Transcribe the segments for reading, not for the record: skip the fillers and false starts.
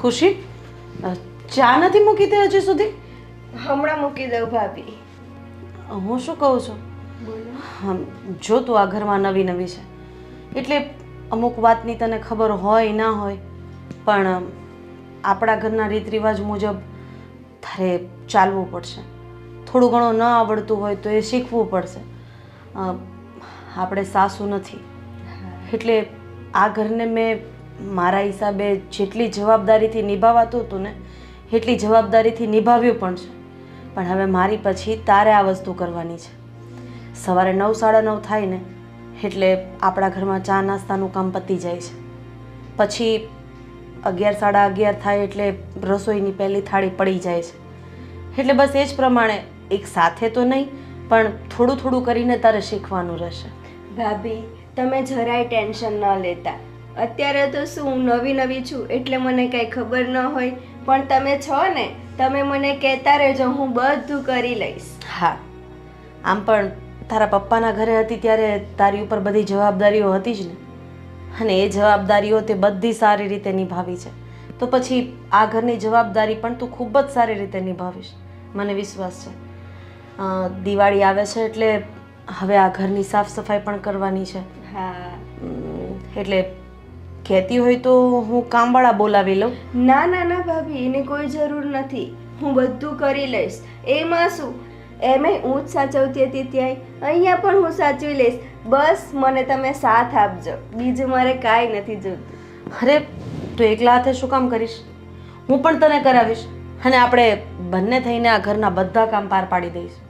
ખુશી, ચા નથી મૂકી તે હજી સુધી? હમણાં મૂકી દઉં ભાભી. હું શું કહું છું, જો તું આ ઘરમાં નવી નવી છે એટલે અમુક વાતની તને ખબર હોય ના હોય, પણ આપણા ઘરના રીત રિવાજ મુજબ તારે ચાલવું પડશે. થોડું ઘણું ન આવડતું હોય તો એ શીખવું પડશે. આપણે સાસુ નથી એટલે આ ઘરને મેં મારા હિસાબે જેટલી જવાબદારીથી નિભાવાતું હતું ને એટલી જવાબદારીથી નિભાવ્યું પણ છે. પણ હવે મારી પછી તારે આ વસ્તુ કરવાની છે. સવારે 9 સાડા 9 થાય ને એટલે આપણા ઘરમાં ચા નાસ્તાનું કામ પતી જાય છે. પછી 11 સાડા 11 થાય એટલે રસોઈની પહેલી થાળી પડી જાય છે. એટલે બસ એ જ પ્રમાણે એક સાથે તો નહીં પણ થોડું થોડું કરીને તારે શીખવાનું રહેશે. ભાભી તમે જરાય ટેન્શન ન લેતા. અત્યારે તો શું હું નવી નવી છું એટલે મને કંઈ ખબર ન હોય, પણ તમે છો ને, તમે મને કહેતા રહેજો, હું બધું કરી લઈશ. હા, આમ પણ તારા પપ્પાના ઘરે હતી ત્યારે તારી ઉપર બધી જવાબદારીઓ હતી જ ને, અને એ જવાબદારીઓ તે બધી સારી રીતે નિભાવી છે. તો પછી આ ઘરની જવાબદારી પણ તું ખૂબ જ સારી રીતે નિભાવીશ, મને વિશ્વાસ છે. દિવાળી આવે છે એટલે હવે આ ઘરની સાફ સફાઈ પણ કરવાની છે. હા. એટલે કહેતી હોય તો હું કામવાળા બોલાવી લઉં? ના ના ના ભાભી, એની કોઈ જરૂર નથી. હું બધું કરી લઈશ. એમાં શું, એમેય હું જ સાચવતી હતી ત્યાંય, અહીંયા પણ હું સાચવી લઈશ. બસ મને તમે સાથ આપજો, બીજું મારે કાંઈ નથી જોતું. અરે તું એકલા હાથે શું કામ કરીશ? હું પણ તને કરાવીશ અને આપણે બંને થઈને આ ઘરના બધા કામ પાર પાડી દઈશું.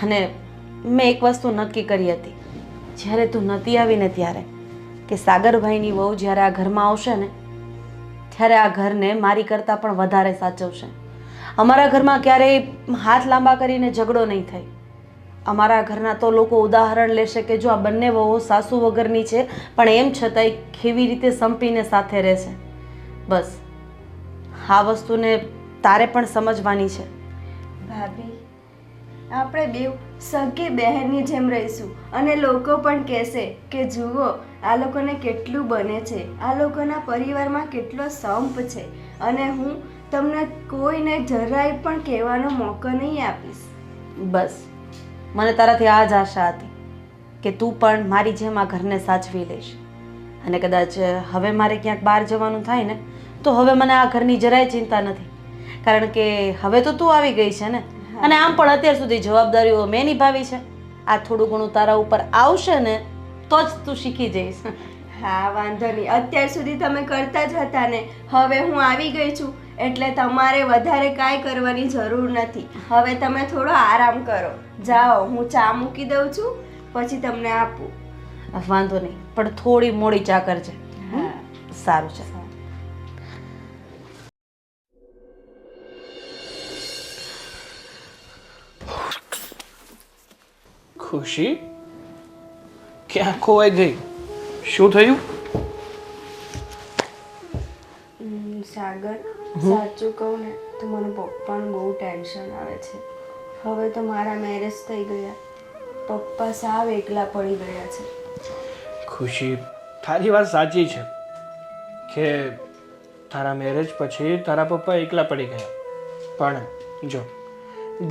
અને મેં એક વસ્તુ નક્કી કરી હતી જ્યારે તું નહોતી આવીને ત્યારે, કે સાગરભાઈની વહુ જ્યારે આ ઘરમાં આવશે ને ત્યારે આ ઘરને મારી કરતાં પણ વધારે સાચવશે. અમારા ઘરમાં ક્યારેય હાથ લાંબા કરીને ઝઘડો નહીં થાય. અમારા ઘરના તો લોકો ઉદાહરણ લેશે કે જો આ બંને વહુઓ સાસુ વગરની છે પણ એમ છતાંય કેવી રીતે સંપીને સાથે રહેશે. બસ આ વસ્તુને તારે પણ સમજવાની છે. ભાભી આપણે બેવ સગી બહેનની જેમ રહીશું, અને લોકો પણ કહેશે કે જુઓ આ લોકોને કેટલું બને છે, આ લોકોના પરિવારમાં કેટલો સંપ છે, અને હું તમને કોઈને જરાય પણ કહેવાનો મોકો નહીં આપીશ. બસ મને તારાથી આ જ આશા હતી કે તું પણ મારી જેમ આ ઘરને સાચવી લઈશ. અને કદાચ હવે મારે ક્યાંક બહાર જવાનું થાય ને તો હવે મને આ ઘરની જરાય ચિંતા નથી, કારણ કે હવે તો તું આવી ગઈ છે ને, અને આમ પણ અત્યાર સુધી જવાબદારીઓ મેં નિભાવી છે. આ થોડું ઘણું તારા ઉપર આવશે ને તો જ તું શીખી જઈશ. હા વાંધો નહીં, અત્યાર સુધી તમે કરતા જ હતા ને, હવે હું આવી ગઈ છું એટલે તમારે વધારે કાંઈ કરવાની જરૂર નથી. હવે તમે થોડો આરામ કરો. જાઓ, હું ચા મૂકી દઉં છું, પછી તમને આપું. વાંધો નહીં, પણ થોડી મોડી ચા કરજે. હા સારું છે. ખુશી ક્યાં ખોવાઈ ગઈ? શું થયું? સાગર, સાચું કહું ને તો મને પપ્પાનું બહુ ટેન્શન આવે છે. હવે તો મારા મેરેજ થઈ ગયા, પપ્પા સાવ એકલા પડી ગયા છે. ખુશી, તારી વાત સાચી છે કે તારા મેરેજ પછી તારા પપ્પા એકલા પડી ગયા, પણ જો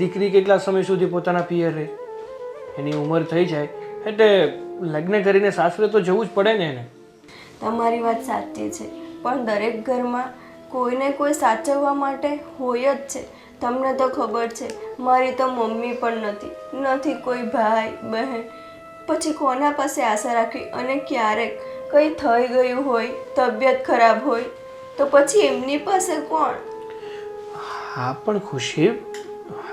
દીકરી કેટલા સમય સુધી પોતાના પિયર રહે? એની ઉંમર થઈ જાય એટલે લગ્ન કરીને સાસરે તો જવું જ પડે ને એને. તમારી વાત સાચી છે, પણ દરેક ઘરમાં કોઈને કોઈ સાચવવા માટે હોય જ છે. તમને તો ખબર છે, મારી તો મમ્મી પણ નથી કોઈ ભાઈ બહેન. પછી કોના પાસે આશા રાખવી? અને ક્યારેક કંઈ થઈ ગયું હોય, તબિયત ખરાબ હોય તો પછી એમની પાસે કોણ? હા પણ ખુશી,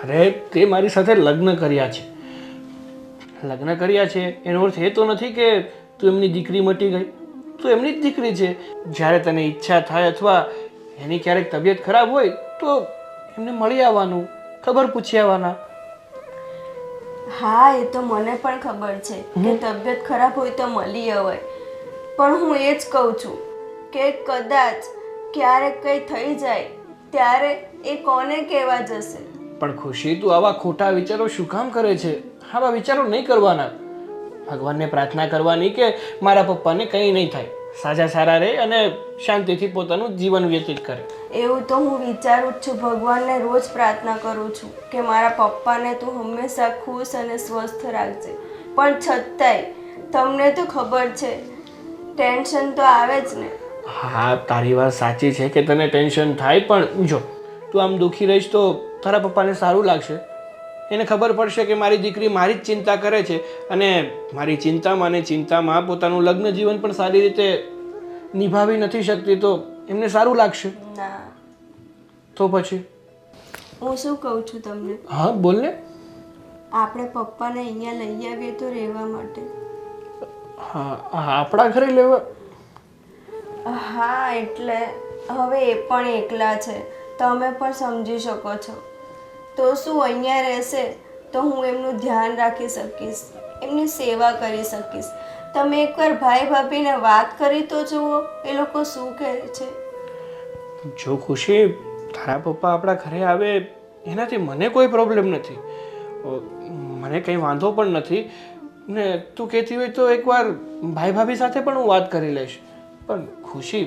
અરે તે મારી સાથે લગ્ન કર્યા છે. લગ્ન કર્યા છે એનો અર્થ એ તો નથી કે તું એમની દીકરી મટી ગઈ. તું એમની જ દીકરી છે. જ્યારે તને ઈચ્છા થાય અથવા એની ક્યારેક તબિયત ખરાબ હોય તો એમને મળી આવવાનું, ખબર પૂછી આવવાના. હા, એ તો મને પણ ખબર છે કે તબિયત ખરાબ હોય તો મળી અવાય, પણ હું એ જ કહું છું કે કદાચ ક્યારેક કંઈ થઈ જાય ત્યારે એ કોને કહેવા જશે? પણ ખુશી, તું આવા ખોટા વિચારો શું કામ કરે છે? આવા વિચારો નહીં કરવાના. ભગવાનને પ્રાર્થના કરવાની કે મારા પપ્પાને કંઈ નહીં થાય, સાજા સારા રહે અને શાંતિથી પોતાનું જીવન વ્યતીત કરે. એવું તો હું વિચારું જ છું, ભગવાનને રોજ પ્રાર્થના કરું છું કે મારા પપ્પાને તું હંમેશા ખુશ અને સ્વસ્થ રાખજે. પણ છતાંય તમને તો ખબર છે ટેન્શન તો આવે જ ને. હા, તારી વાત સાચી છે કે તને ટેન્શન થાય, પણ જો તું આમ દુઃખી રહીશ તો તારા પપ્પાને સારું લાગશે. એને ખબર પડશે કે મારી દીકરી મારી જ ચિંતા કરે છે અને મારી ચિંતામાં ને ચિંતામાં પોતાનું લગ્ન જીવન પણ સારી રીતે નિભાવી નથી શકતી, તો એમને સારું લાગશે. ના, તો પછી હું શું કહું છું તમને, હા બોલ ને. આપણે પપ્પાને અહીંયા લઈ આવીએ તો રહેવા માટે. હા, આપણા ઘરે લેવા? હા, એટલે હવે એ પણ એકલા છે, તમે પણ સમજી શકો છો. તો શું અહીંયા રહેશે તો હું એમનું ધ્યાન રાખી શકીશ, એમની સેવા કરી શકીશ. તમે એકવાર ભાઈ ભાભીને વાત કરી તો જુઓ એ લોકો શું કહે છે. જો ખુશી, તારા પપ્પા આપણા ઘરે આવે એનાથી મને કોઈ પ્રોબ્લેમ નથી, મને કંઈ વાંધો પણ નથી ને. તું કહેતી હોય તો એકવાર ભાઈ ભાભી સાથે પણ હું વાત કરી લઈશ. પણ ખુશી,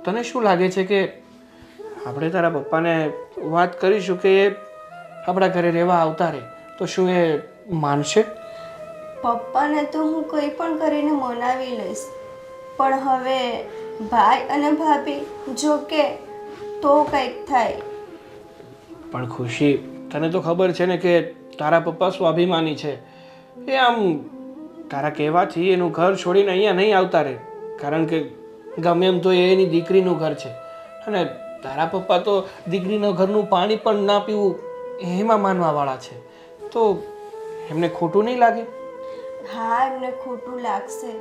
તને શું લાગે છે કે આપણે તારા પપ્પાને વાત કરીશું કે એ આપણા ઘરે રહેવા આવતા રહે તો શું એ માનશે? પપ્પાને તો હું કંઈ પણ કરીને મનાવી લઈશ, પણ હવે ભાઈ અને ભાભી જો કે તો કંઈક થાય. પણ ખુશી, તને તો ખબર છે ને કે તારા પપ્પા સ્વાભિમાની છે. એ આમ તારા કહેવાથી એનું ઘર છોડીને અહીંયા નહીં આવતા રહે, કારણ કે ગમે એમ તો એ એની દીકરીનું ઘર છે અને તારા પપ્પા તો દીકરીના ઘરનું પાણી પણ ના પીવું એમાં માનવાવાળા છે. તો એમને ખોટું નહીં લાગે? હા, એમને ખોટું લાગશે,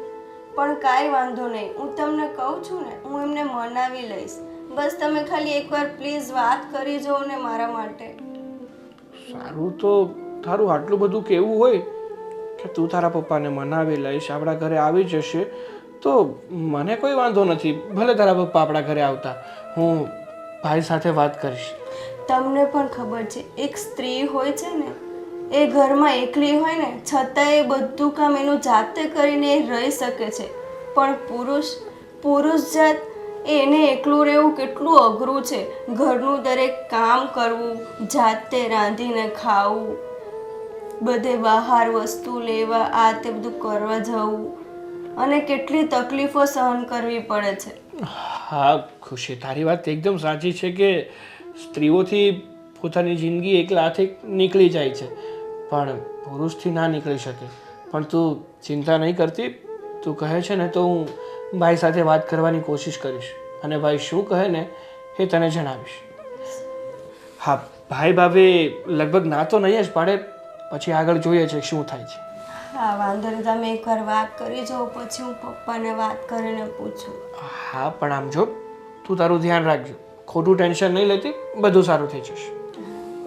પણ કાંઈ વાંધો નહીં. હું તમને કહું છું ને, હું એમને મનાવી લઈશ. બસ તમે ખાલી એકવાર પ્લીઝ વાત કરી જુઓ ને મારા માટે. સારું, તો તારું આટલું બધું કહેવું હોય કે તું તારા પપ્પાને મનાવી લઈશ, આપણા ઘરે આવી જશે, તો મને કોઈ વાંધો નથી. ભલે તારા પપ્પા આપણા ઘરે આવતા, હું ભાઈ સાથે વાત કરીશ. તમને પણ ખબર છે એક સ્ત્રી હોય છે ને, એ ઘરમાં એકલી હોય ને છતાં એ બધું કામ એનું જાતે કરીને એ રહી શકે છે. પણ પુરુષ જાત એને એકલું રહેવું કેટલું અઘરું છે. ઘરનું દરેક કામ કરવું, જાતે રાંધીને ખાવું, બધે બહાર વસ્તુ લેવા, આ તે બધું કરવા જવું અને કેટલી તકલીફો સહન કરવી પડે છે. હા ખુશી, તારી વાત એકદમ સાચી છે કે સ્ત્રીઓથી પોતાની જિંદગી એકલા હાથે નીકળી જાય છે, પણ પુરુષથી ના નીકળી શકે. પણ તું ચિંતા નહીં કરતી, તું કહે છે ને તો હું ભાઈ સાથે વાત કરવાની કોશિશ કરીશ અને ભાઈ શું કહે ને એ તને જણાવીશ. હા, ભાઈ ભાભી લગભગ ના તો નહીં જ પાડે, પછી આગળ જોઈએ છે શું થાય છે. હા, વાંધો નહીં, તમે એકવાર વાત કરી જાઓ, પછી હું પપ્પાને વાત કરીને પૂછું. હા, પણ આમ જો તું તારું ધ્યાન રાખજો, ખોટું ટેન્શન નહીં લેતી, બધું સારું થઈ જશે.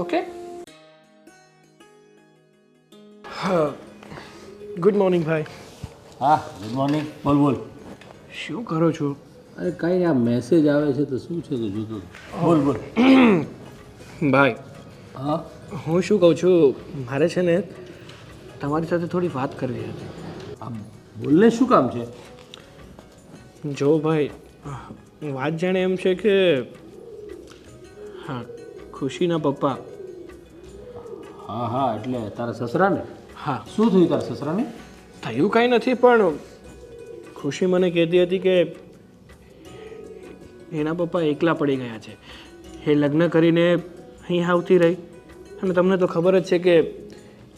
ઓકે? હા, ગુડ મોર્નિંગ ભાઈ. હા, ગુડ મોર્નિંગ. બોલ બોલ. શું કરો છો? અરે કાંઈ આ મેસેજ આવે છે તો શું છે તો જોતો. બોલ બોલ. ભાઈ, હા, હું શું કહું છું, મારે છે ને તમારી સાથે થોડી વાત કરવી હતી. આ બોલને શું કામ છે? જો ભાઈ, વાત જાણે એમ છે કે હા, ખુશીના પપ્પા. હા હા, એટલે તારા સસરાને? હા, શું થયું તારા સસરાને? થયું કાંઈ નથી, પણ ખુશી મને કહેતી હતી કે એના પપ્પા એકલા પડી ગયા છે. એ લગ્ન કરીને અહીં આવતી રહી અને તમને તો ખબર જ છે કે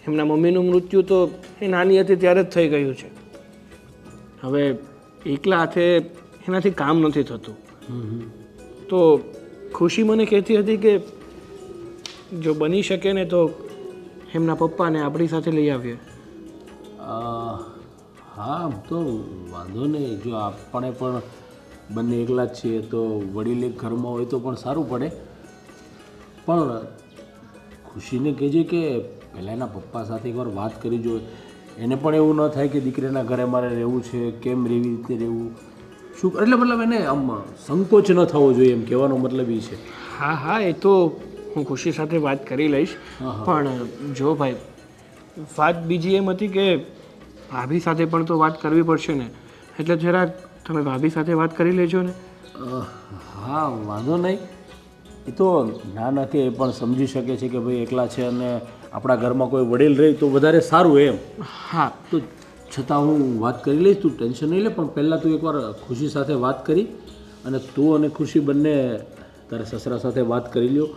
એમના મમ્મીનું મૃત્યુ તો એ નાની હતી ત્યારે જ થઈ ગયું છે. હવે એકલા હાથે એનાથી કામ નથી થતું. તો ખુશી મને કહેતી હતી કે જો બની શકે ને તો એમના પપ્પાને આપણી સાથે લઈ આવીએ. હા, આમ તો વાંધો નહીં. જો આપણે પણ બંને એકલા જ છીએ તો વડીલ એક ઘરમાં હોય તો પણ સારું પડે. પણ ખુશીને કહેજે કે પહેલાં એના પપ્પા સાથે એકવાર વાત કરી જોઈએ. એને પણ એવું ન થાય કે દીકરીના ઘરે મારે રહેવું છે, કેમ એવી રીતે રહેવું, શું એટલે મતલબ એને આમ સંકોચ ન થવો જોઈએ, એમ કહેવાનો મતલબ એ છે. હા હા, એ તો હું ખુશી સાથે વાત કરી લઈશ. પણ જો ભાઈ, વાત બીજી એમ હતી કે ભાભી સાથે પણ તો વાત કરવી પડશે ને, એટલે જરાક તમે ભાભી સાથે વાત કરી લેજો ને. હા, વાંધો નહીં. એ તો ના કે એ પણ સમજી શકે છે કે ભાઈ એકલા છે અને આપણા ઘરમાં કોઈ વડીલ રહે તો વધારે સારું એમ. હા તો છતાં હું વાત કરી લઈશ, તું ટેન્શન નહીં લે. પણ પહેલાં તું એકવાર ખુશી સાથે વાત કરી અને તું અને ખુશી બંને તારા સસરા સાથે વાત કરી લ્યો.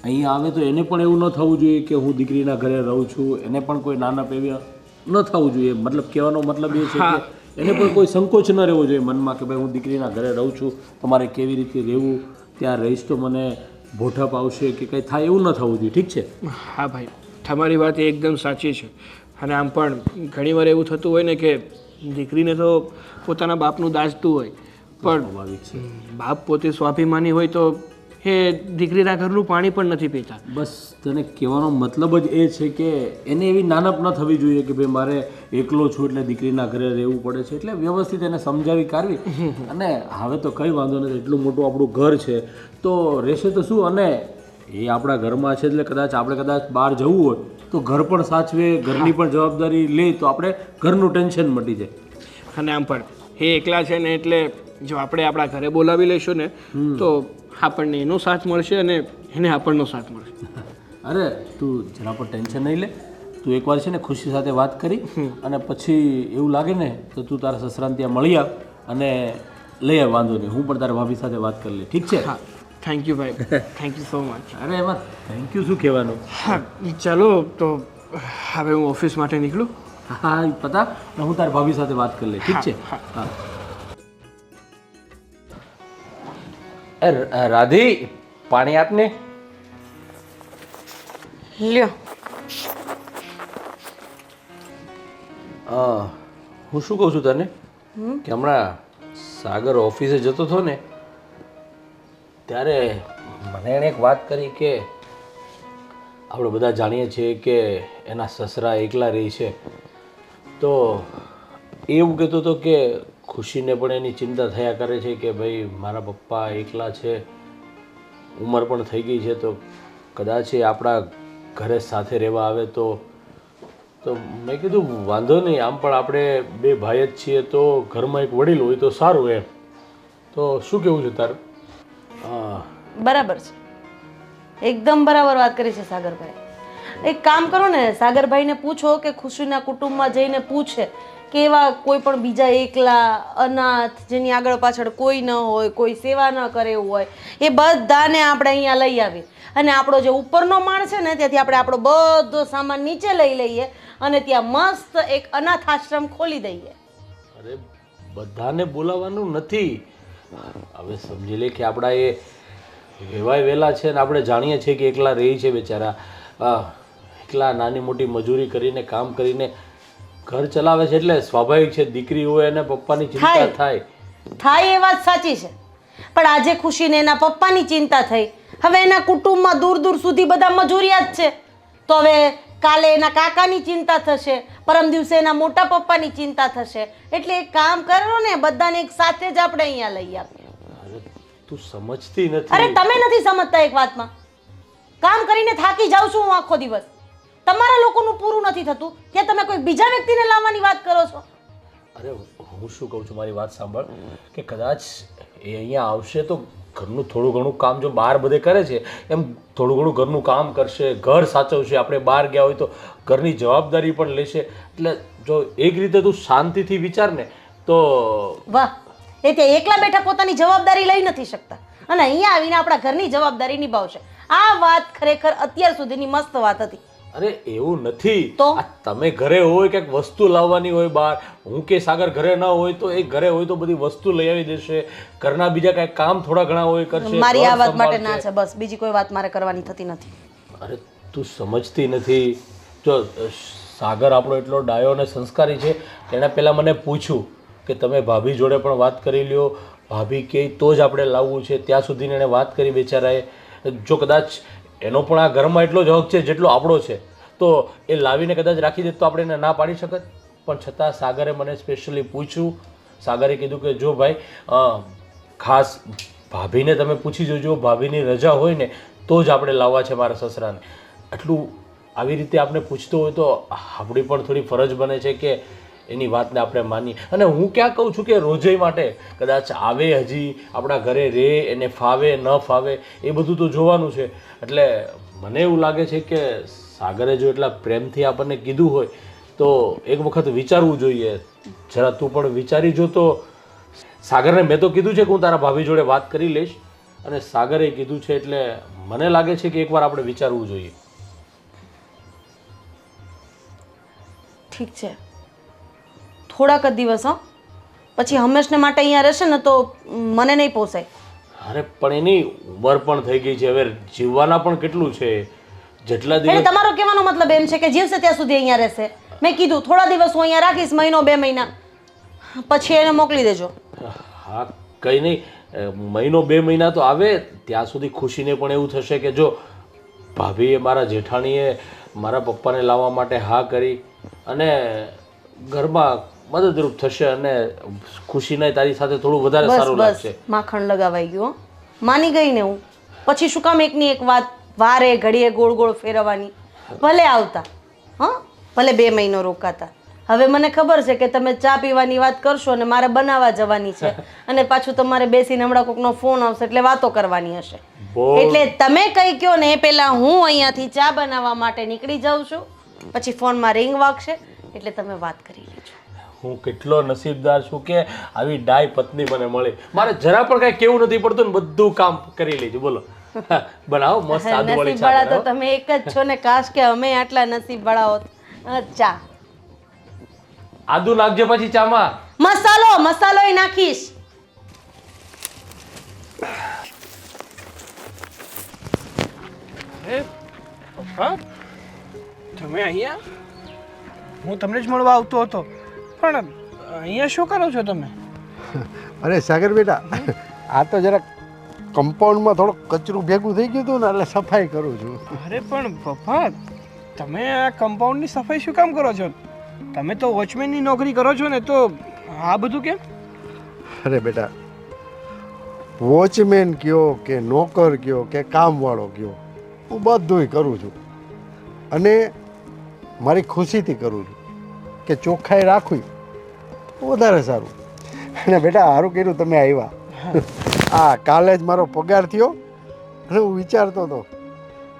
અહીંયા આવે તો એને પણ એવું ન થવું જોઈએ કે હું દીકરીના ઘરે રહું છું, એને પણ કોઈ નાના પેવી ન થવું જોઈએ. મતલબ કહેવાનો મતલબ એ છે કે એને પણ કોઈ સંકોચ ન રહેવો જોઈએ મનમાં કે ભાઈ હું દીકરીના ઘરે રહું છું, તમારે કેવી રીતે રહેવું, ત્યાં રહીશ તો મને ભોઠપ આવશે કે કંઈ થાય, એવું ન થવું જોઈએ. ઠીક છે? હા ભાઈ, તમારી વાત એ એકદમ સાચી છે. અને આમ પણ ઘણીવાર એવું થતું હોય ને કે દીકરીને તો પોતાના બાપનું દાજતું હોય, પણ સ્વાભાવિક છે. બાપ પોતે સ્વાભિમાની હોય તો એ દીકરીના ઘરનું પાણી પણ નથી પીતા. બસ તને કહેવાનો મતલબ જ એ છે કે એને એવી નાનપ ન થવી જોઈએ કે ભાઈ મારે એકલો છું એટલે દીકરીના ઘરે રહેવું પડે છે. એટલે વ્યવસ્થિત એને સમજાવી કાઢવી. અને હવે તો કંઈ વાંધો નથી, એટલું મોટું આપણું ઘર છે તો રહેશે તો શું. અને એ આપણા ઘરમાં છે એટલે આપણે કદાચ બહાર જવું હોય તો ઘર પણ સાચવે, ઘરની પણ જવાબદારી લે તો આપણે ઘરનું ટેન્શન મટી જાય. અને આમ પણ એ એકલા છે ને એટલે જો આપણે આપણા ઘરે બોલાવી લઈશું ને તો આપણને એનો સાથ મળશે અને એને આપણનો સાથ મળશે. અરે તું જરા પર ટેન્શન નહીં લે. તું એકવાર છે ને ખુશી સાથે વાત કરી અને પછી એવું લાગે ને તો તું તારા સસરાને ત્યાં મળી આવ અને લઈ આવ. વાંધો નહીં, હું પણ તારા ભાભી સાથે વાત કરી લઈ. ઠીક છે? હા, થેન્ક યુ ભાઈ, થેન્ક યુ સો મચ. અરે એમાં થેન્ક યુ શું કહેવાનું. હા ચાલો તો હવે હું ઓફિસ માટે નીકળું. હા પતા, હું તારી ભાભી સાથે વાત કરી લઈ. ઠીક છે? હા. રાધી, પાણી આપને. લ્યો. હું શું કહું છું તને કે હમણાં સાગર ઓફિસે જતો હતો ને ત્યારે મને એણે એક વાત કરી કે આપણે બધા જાણીએ છીએ કે એના સસરા એકલા રહે છે. તો એવું કહેતો હતો કે ખુશીને પણ એની ચિંતા થયા કરે છે કે ભાઈ મારા પપ્પા એકલા છે, ઉંમર પણ થઈ ગઈ છે, તો કદાચ એ આપણા ઘરે સાથે રહેવા આવે તો મેં કીધું વાંધો નહીં, આમ પણ આપણે બે ભાઈ જ છીએ તો ઘરમાં એક વડીલ હોય તો સારું એમ. તો શું કહેવું છે તારું? બરાબર છે, એકદમ બરાબર વાત કરી છે સાગરભાઈ. એક કામ કરો ને, સાગરભાઈને પૂછો કે ખુશીના કુટુંબમાં જઈને પૂછે કે એવા કોઈ પણ બીજા એકલા અનાથ જેની આગળ પાછળ કોઈ ન હોય, કોઈ સેવા ન કરે એવું હોય, એ બધાને આપણે અહીંયા લઈ આવીએ અને આપણો જે ઉપરનો માળ છે ને ત્યાંથી આપણે આપણો બધો સામાન નીચે લઈ લઈએ અને ત્યાં મસ્ત એક અનાથ આશ્રમ ખોલી દઈએ. અરે બધાને બોલાવવાનું નથી. હવે સમજી લે કે આપણા એ વેવાય વેલા છે ને આપણે જાણીએ છીએ કે એકલા રહી છે બેચારા, એકલા નાની મોટી મજૂરી કરીને કામ કરીને ઘર ચલાવે છે એટલે સ્વાભાવિક છે દીકરી હોય અને પપ્પાની ચિંતા થાય. એ વાત સાચી છે, પણ આજે ખુશીને એના પપ્પાની ચિંતા થઈ. હવે એના કુટુંબમાં દૂર દૂર સુધી બધા મજૂરિયા જ છે, તો હવે કાલે એના કાકાની ચિંતા થશે, પરમ દિવસે એના મોટા પપ્પાની ચિંતા થશે. એટલે એક કામ કરો ને, બધાને એક સાથે જ આપણે અહીંયા લઈ આપીએ. અરે તું સમજતી નથી. અરે તમે નથી સમજતા એક વાતમાં. કામ કરીને થાકી જાઉં છું હું આખો દિવસ, તમારા લોકોનું પૂરું નથી થતું ત્યાં તમે કોઈ બીજા વ્યક્તિને લાવવાની વાત કરો છો. અરે હું શું કહું છું, મારી વાત સાંભળ કે કદાચ એ અહીંયા આવશે તો ઘરનું થોડું ઘણું કામ જો બહાર બધે કરે છે એમ થોડું ઘણું ઘરનું કામ કરશે, ઘર સાચવશે. આપણે બહાર ગયા હોય તો ઘરની જવાબદારી પણ લેશે. એટલે જો એક રીતે તું શાંતિથી વિચાર ને તો વાહ, એ ત્યાં એકલા બેઠા પોતાની જવાબદારી લઈ નથી શકતા અને અહીંયા આવીને આપણા ઘરની જવાબદારી નિભાવશે. આ વાત ખરેખર અત્યાર સુધીની મસ્ત વાત હતી. અરે એવું નથી તો? આ તમે ઘરે હોય કંઈક વસ્તુ લાવવાની હોય બહાર, હું કે સાગર ઘરે ન હોય તો એ ઘરે હોય તો બધી વસ્તુ લઈ આવી દેશે. ઘરના બીજા કાંઈ કામ થોડા ઘણા હોય કરશે. મારી આ ઘર વાત માટે સંભાળશે. ના છે, બસ બીજી કોઈ વાત મારે કરવાની થતી નથી. અરે તું સમજતી નથી. જો સાગર આપણો એટલો ડાયો અને સંસ્કારી છે, એણે પહેલાં મને પૂછ્યું કે તમે ભાભી જોડે પણ વાત કરી લ્યો, ભાભી કહે તો જ આપણે લાવવું છે. ત્યાં સુધીને એણે વાત કરી બેચારાએ. જો કદાચ એનો પણ આ ઘરમાં એટલો જ હક છે જેટલો આપણો છે તો એ લાવીને કદાચ રાખી દે તો આપણે એને ના પાડી શકત. પણ છતાં સાગરે મને સ્પેશિયલી પૂછ્યું. સાગરે કીધું કે જો ભાઈ ખાસ ભાભીને તમે પૂછી જોજો, ભાભીની રજા હોય ને તો જ આપણે લાવવા છે મારા સસરાને. આટલું આવી રીતે આપણે પૂછતો હોય તો આપણી પણ થોડી ફરજ બને છે કે એની વાતને આપણે માનીએ. અને હું ક્યાં કહું છું કે રોજે માટે કદાચ આવે, હજી આપણા ઘરે રહે, એને ફાવે ન ફાવે એ બધું તો જોવાનું છે. એટલે મને એવું લાગે છે કે સાગરે જો એટલા પ્રેમથી આપણને કીધું હોય તો એક વખત વિચારવું જોઈએ. જરા તું પણ વિચારી જો. તો સાગરને મેં તો કીધું છે કે હું તારા ભાભી જોડે વાત કરી લઈશ, અને સાગરે કીધું છે, એટલે મને લાગે છે કે એકવાર આપણે વિચારવું જોઈએ. ઠીક છે, થોડાક જ દિવસ હો, પછી હંમેશને માટે અહીંયા રહેશે ને તો મને નહીં પોસાય. અરે પણ એની ઉંમર પણ થઈ ગઈ છે, હવે જીવવાના પણ કેટલું છે. જેટલા એટલે દિવસ તમારો કહેવાનો મતલબ એમ છે કે જીવશે ત્યાં સુધી અહીંયા રહેશે. મેં કીધું થોડા દિવસ હું અહીંયા રાખીશ, મહિનો 2 મહિના, પછી એને મોકલી દેજો. હા, કંઈ નહીં, મહિનો 2 મહિના તો આવે, ત્યાં સુધી ખુશીને પણ એવું થશે કે જો ભાભીએ, મારા જેઠાણીએ મારા પપ્પાને લાવવા માટે હા કરી, અને ઘરમાં મદદરૂપ થશે, અને ખુશીને તારી સાથે થોડું વધારે બસ સારું બસ, લાગશે. માખણ લગાવાઈ ગયું હો. માની ગઈ ને હું. પછી શું કામ એકની એક વાત વારે ઘડીએ ગોળ ગોળ ફેરવવાની? ભલે આવતા, હા, ભલે 2 મહિનો રોકાતા. હવે મને ખબર છે કે તમે ચા પીવાની વાત કરશો અને મારે બનાવવા જવાની છે, અને પાછું તમારે બેસીને હમણાં કોકનો ફોન આવશે એટલે વાતો કરવાની હશે. એટલે તમે કઈ કહો ને એ પહેલા હું અહીંયાથી ચા બનાવવા માટે નીકળી જાઉં છું, પછી ફોનમાં રિંગ વાગશે એટલે તમે વાત કરી લેજો. હું કેટલો નસીબદાર છું કે આવી ડાય પત્ની મને મળી. મારે જરા પણ કાંઈ કેવું નથી પડતું ને બધું કામ કરી લેજો. બોલો, બનાવો મસ્ત આદુવાળી ચા નસીબવાળા તો બનાવો. તમે એક જ છો ને, કાશ કે અમે આટલા નસીબવાળા હોત. ચા આદુ નાખજો પછી ચામાં. મસાલો ય નાખીશ. પપ્પા, તમે અહીંયા? હું તમને જ મળવા આવતો હતો, પણ અહીંયા શું કરો છો તમે? અરે સાગર બેટા, આ તો જરાક કમ્પાઉન્ડમાં થોડુંક કચરું ભેગું થઈ ગયું હતું ને, એટલે સફાઈ કરું છું. અરે પણ પપ્પા, તમે આ કમ્પાઉન્ડની સફાઈ શું કામ કરો છો? તમે તો વોચમેનની નોકરી કરો છો ને, તો આ બધું કેમ? અરે બેટા, વોચમેન કયો કે નોકર કયો કે કામવાળો કયો, હું બધુંય કરું છું, અને મારી ખુશીથી કરું છું કે ચોખ્ખાઈ રાખવી વધારે સારું. અને બેટા સારું કર્યું તમે આવ્યા. હા, કાલે જ મારો પગાર થયો, અને હું વિચારતો હતો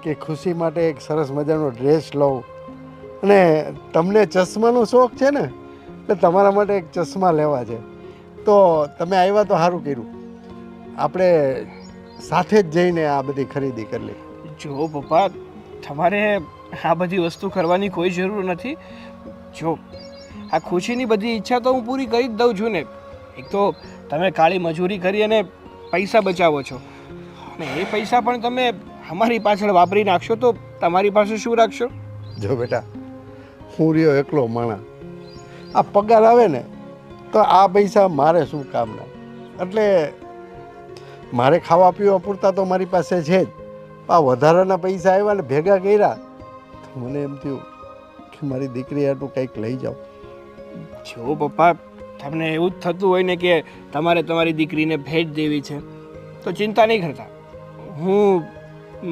કે ખુશી માટે એક સરસ મજાનો ડ્રેસ લઉં, અને તમને ચશ્માનો શોખ છે ને, એટલે તમારા માટે એક ચશ્મા લેવા છે. તો તમે આવ્યા તો સારું કર્યું, આપણે સાથે જ જઈને આ બધી ખરીદી કરી લઈએ. જો પપ્પા, તમારે આ બધી વસ્તુ કરવાની કોઈ જરૂર નથી. જો આ ખુશીની બધી ઈચ્છા તો હું પૂરી કરી જ દઉં છું ને. એક તો તમે કાળી મજૂરી કરી અને પૈસા બચાવો છો, અને એ પૈસા પણ તમે અમારી પાછળ વાપરી નાખશો તો તમારી પાસે શું રાખશો? જો બેટા, હું રહ્યો એકલો માણસ, આ પગાર આવે ને તો આ પૈસા મારે શું કામના, એટલે મારે ખાવા પીવા પૂરતા તો મારી પાસે છે જ. આ વધારાના પૈસા આવ્યા ને ભેગા કર્યા તો મને એમ થયું કે મારી દીકરી હાટું કંઈક લઈ જાઉં. જો પપ્પા, તમને એવું જ થતું હોય ને કે તમારે તમારી દીકરીને ભેટ દેવી છે, તો ચિંતા નહીં કરતા. હું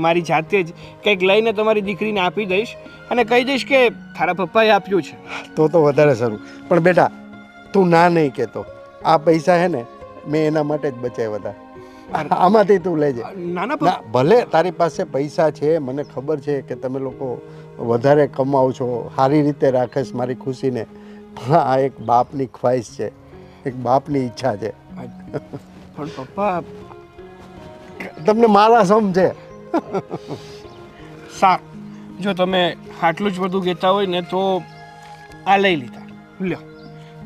મારી જાતે જ કંઈક લઈને તમારી દીકરીને આપી દઈશ, અને કહી દઈશ કે તારા પપ્પાએ આપ્યું છે. તો વધારે સારું. પણ બેટા, તું ના નહીં કહેતો, આ પૈસા હે ને મેં એના માટે જ બચાવ્યા હતા. આમાંથી તું લેજે. નાના ના, ભલે તારી પાસે પૈસા છે, મને ખબર છે કે તમે લોકો વધારે કમાઓ છો, સારી રીતે રાખેશ મારી ખુશીને, પણ આ એક બાપની ખ્વાહિશ છે, એક બાપની ઈચ્છા છે. પણ પપ્પા, તમને મારા સમજે. સારું, જો તમે આટલું જ બધું કહેતા હોય ને તો આ લઈ લીધા. લ્યો,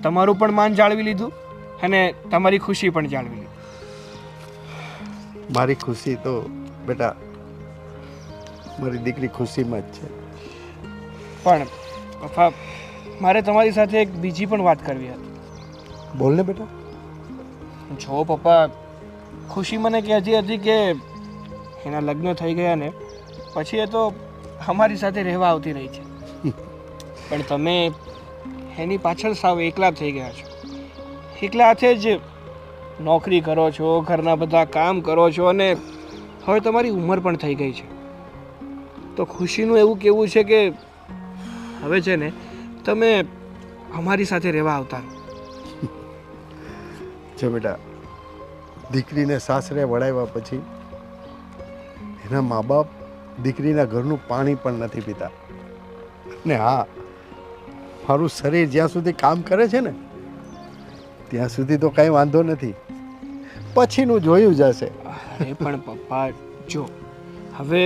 તમારું પણ માન જાળવી લીધું અને તમારી ખુશી પણ જાળવી લીધી. મારી ખુશી તો બેટા મારી દીકરી ખુશીમાં જ છે. પણ પપ્પા, મારે તમારી સાથે એક બીજી પણ વાત કરવી હતી. બોલ ને બેટા. જો પપ્પા, ખુશી મને કહેતી હતી કે એના લગ્ન થઈ ગયા ને પછી એ તો અમારી સાથે રહેવા આવતી રહી છે, પણ તમે એની પાછળ સાવ એકલા થઈ ગયા છો. એકલા હાથે જ નોકરી કરો છો, ઘરના બધા કામ કરો છો, અને હવે તમારી ઉંમર પણ થઈ ગઈ છે. તો ખુશીનું એવું કહેવું છે કે હવે છે ને તમે અમારી સાથે રહેવા આવતા રહો. જો બેટા, દીકરીને સાસરે વળાવ્યા પછી એના મા બાપ દીકરીના ઘરનું પાણી પણ નથી પીતા. ને હા, મારું શરીર જ્યાં સુધી કામ કરે છે ને ત્યાં સુધી તો કાંઈ વાંધો નથી, પછીનું જોયું જશે. અરે પણ પપ્પા, જો હવે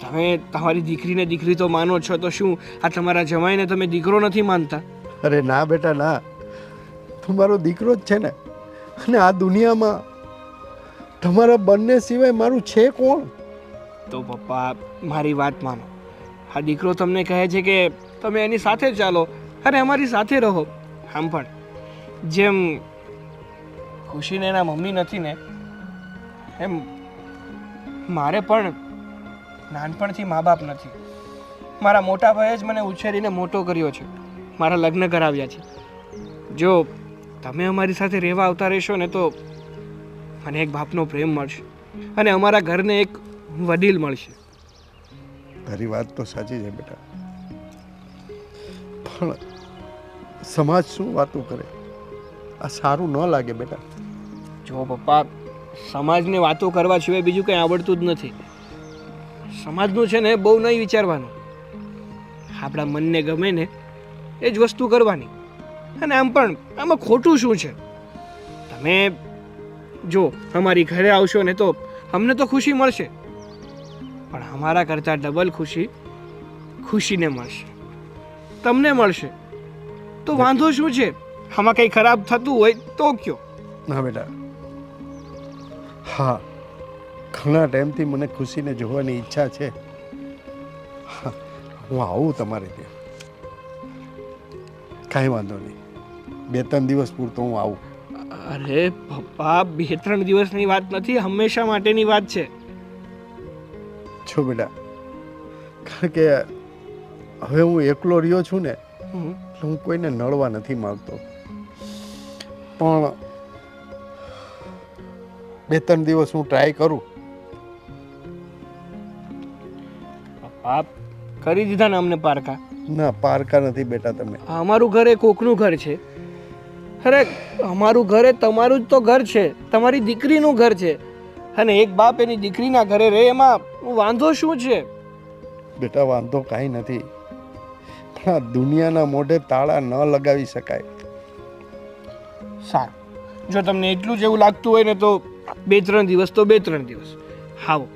તમે તમારી દીકરીને દીકરી તો માનો છો, તો શું આ તમારા જમાઈને તમે દીકરો નથી માનતા? અરે ના બેટા ના, તું મારો દીકરો જ છે ને. અને આ દુનિયામાં તમારા બંને સિવાય મારું છે કોણ? તો પપ્પા, મારી વાત માનો. આ દીકરો તમને કહે છે કે તમે એની સાથે ચાલો અને અમારી સાથે રહો. આમ પણ જેમ ખુશીને એના મમ્મી નથી ને, એમ મારે પણ નાનપણથી મા બાપ નથી. મારા મોટા ભાઈએ જ મને ઉછેરીને મોટો કર્યો છે, મારા લગ્ન કરાવ્યા છે. જો તમે અમારી સાથે રહેવા આવતા રહેશો ને તો મને એક બાપનો પ્રેમ મળશે અને અમારા ઘરને એક વડીલ મળશે. તારી વાત તો સાચી છે બેટા, પણ સમાજ શું વાતું કરે? આ સારું ન લાગે બેટા. જો પપ્પા, સમાજને વાતો કરવા સિવાય બીજું કંઈ આવડતું જ નથી. સમાજનું છે ને બહુ નહીં વિચારવાનું, આપણા મનને ગમે ને એ જ વસ્તુ કરવાની. અને આમ પણ આમાં ખોટું શું છે? તમે જો અમારી ઘરે આવશો ને તો અમને તો ખુશી મળશે, પણ અમારા કરતાં ડબલ ખુશી ખુશીને મળશે, તમને મળશે. તો વાંધો શું છે? આમાં કંઈ ખરાબ થતું હોય તો કયો. ના બેટા, હા, ઘણા ટાઈમથી મને ખુશીને જોવાની ઈચ્છા છે. હા, હું આવું તમારે ત્યાં, કાંઈ વાંધો નહીં. 2-3 દિવસ પૂરતો હું આવું. અરે પપ્પા, 2-3 દિવસની વાત નથી, હંમેશા માટેની વાત છે. છો બેટા, કારણ કે હવે હું એકલો રહ્યો છું ને, હમ. એટલે હું કોઈને નડવા નથી માંગતો. પણ 2-3 દિવસ હું ટ્રાય કરું. પપ્પા, કરી દીધા ને અમને પારકા. ના, પારકા નથી બેટા તમે. અમારું ઘર એ કોકનું ઘર છે. અરે અમારું ઘર એ તમારું જ તો ઘર છે, તમારી દીકરીનું ઘર છે. અને એક બાપ એની દીકરીના ઘરે રહે એમાં વાંધો શું છે? બેટા, વાંધો કાંઈ નથી, પણ આ દુનિયાના મોઢે તાળા ન લગાવી શકાય. સારું, જો તમને એટલું જ એવું લાગતું હોય ને તો 2-3 દિવસ તો 2-3 દિવસ આવો.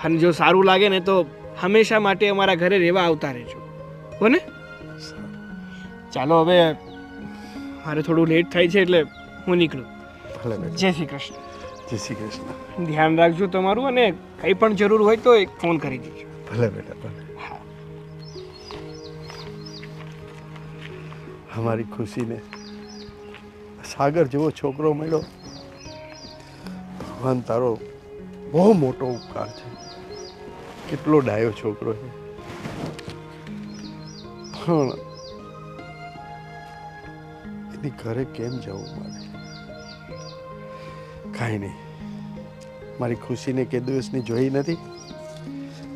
અને જો સારું લાગે ને તો હંમેશા માટે અમારા ઘરે રહેવા આવતા રહેજો, હો ને? ચાલો, હવે મારે થોડું લેટ થાય છે એટલે હું નીકળું. ભલે બેટા. જય શ્રી કૃષ્ણ. જય શ્રી કૃષ્ણ. ધ્યાન રાખજો તમારું, અને કંઈ પણ જરૂર હોય તો એક ફોન કરી દેજો. ભલે બેટા, ભલે. હા. અમારી ખુશીને સાગર જેવો છોકરો મળ્યો. ભગવાન તારો બહુ મોટો ઉપકાર છે. કેટલો ડાયો છોકરો છે. પણ એની ઘરે કેમ જવું મારે? કાંઈ નહીં, મારી ખુશીને કે દિવસની જોઈ નથી,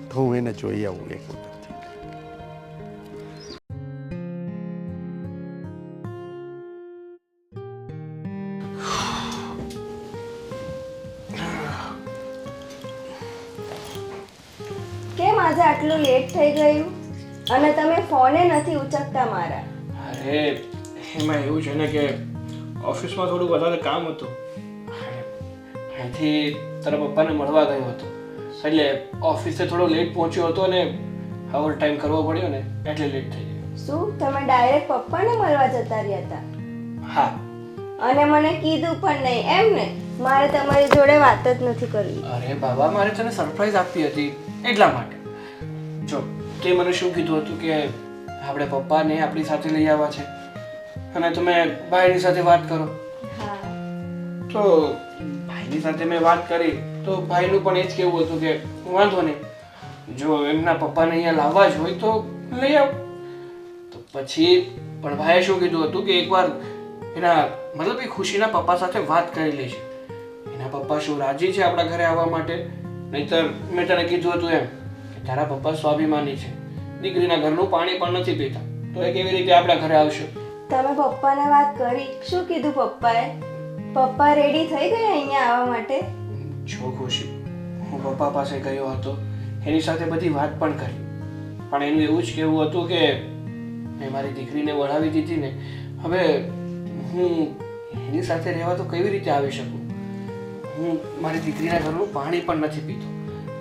તો હું એને જોઈ આવું એક વખત. કેમ આજે આટલું લેટ થઈ ગયું? અને તમે ફોને નથી ઉચકતા મારા. અરે એમાં એવું છે ને કે ઓફિસમાં થોડું વધારે કામ હતું, અહીંથી તારા પપ્પાને મળવા ગયો હતો, એટલે ઓફિસે થોડો લેટ પહોંચ્યો હતો અને ઓવર ટાઈમ કરવો પડ્યો ને એટલે લેટ થઈ ગયો. શું તમે ડાયરેક્ટ પપ્પાને મળવા જતા રહ્યા હતા? હા. અને મને કીધું પણ નહીં, એમ ને? મારે તમારી જોડે વાત જ નથી કરવી. અરે બાબા, મારે તને સરપ્રાઈઝ આપવી હતી એટલા માટે. જો તે મને શું કીધું હતું કે આપણે પપ્પાને આપણી સાથે લઈ આવવા છે અને તમે ભાઈની સાથે વાત કરો. હા. તો ભાઈની સાથે મેં વાત કરી તો ભાઈનું પણ એ જ કહેવું હતું કે વાંધો નહીં, જો એમના પપ્પાને અહીંયા લાવવા જ હોય તો લઈ આવ. તો પછી પણ ભાઈએ શું કીધું હતું કે એકવાર એના મતલબ એ ખુશીના પપ્પા સાથે વાત કરી લેશે. એના પપ્પા શું રાજી છે આપણા ઘરે આવવા માટે? નહીંતર મેં તને કીધું હતું એમ કે તારા પપ્પા સ્વાભિમાની છે, દીકરીના ઘરનું પાણી પણ નથી પીતા, તો એ કેવી રીતે આપણા ઘરે આવશે? તમે પપ્પાને વાત કરી? શું કીધું પપ્પાએ? પપ્પા રેડી થઈ ગયા અહીંયા આવવા માટે? જો ખુશી, હું પપ્પા પાસે ગયો હતો, એની સાથે બધી વાત પણ કરી, પણ એનું એવું જ કહેવું હતું કે મેં મારી દીકરીને વળાવી દીધી ને, હવે હું એની સાથે રહેવા તો કેવી રીતે આવી શકું? હું મારી દીકરીના ઘરનું પાણી પણ નથી પીતો,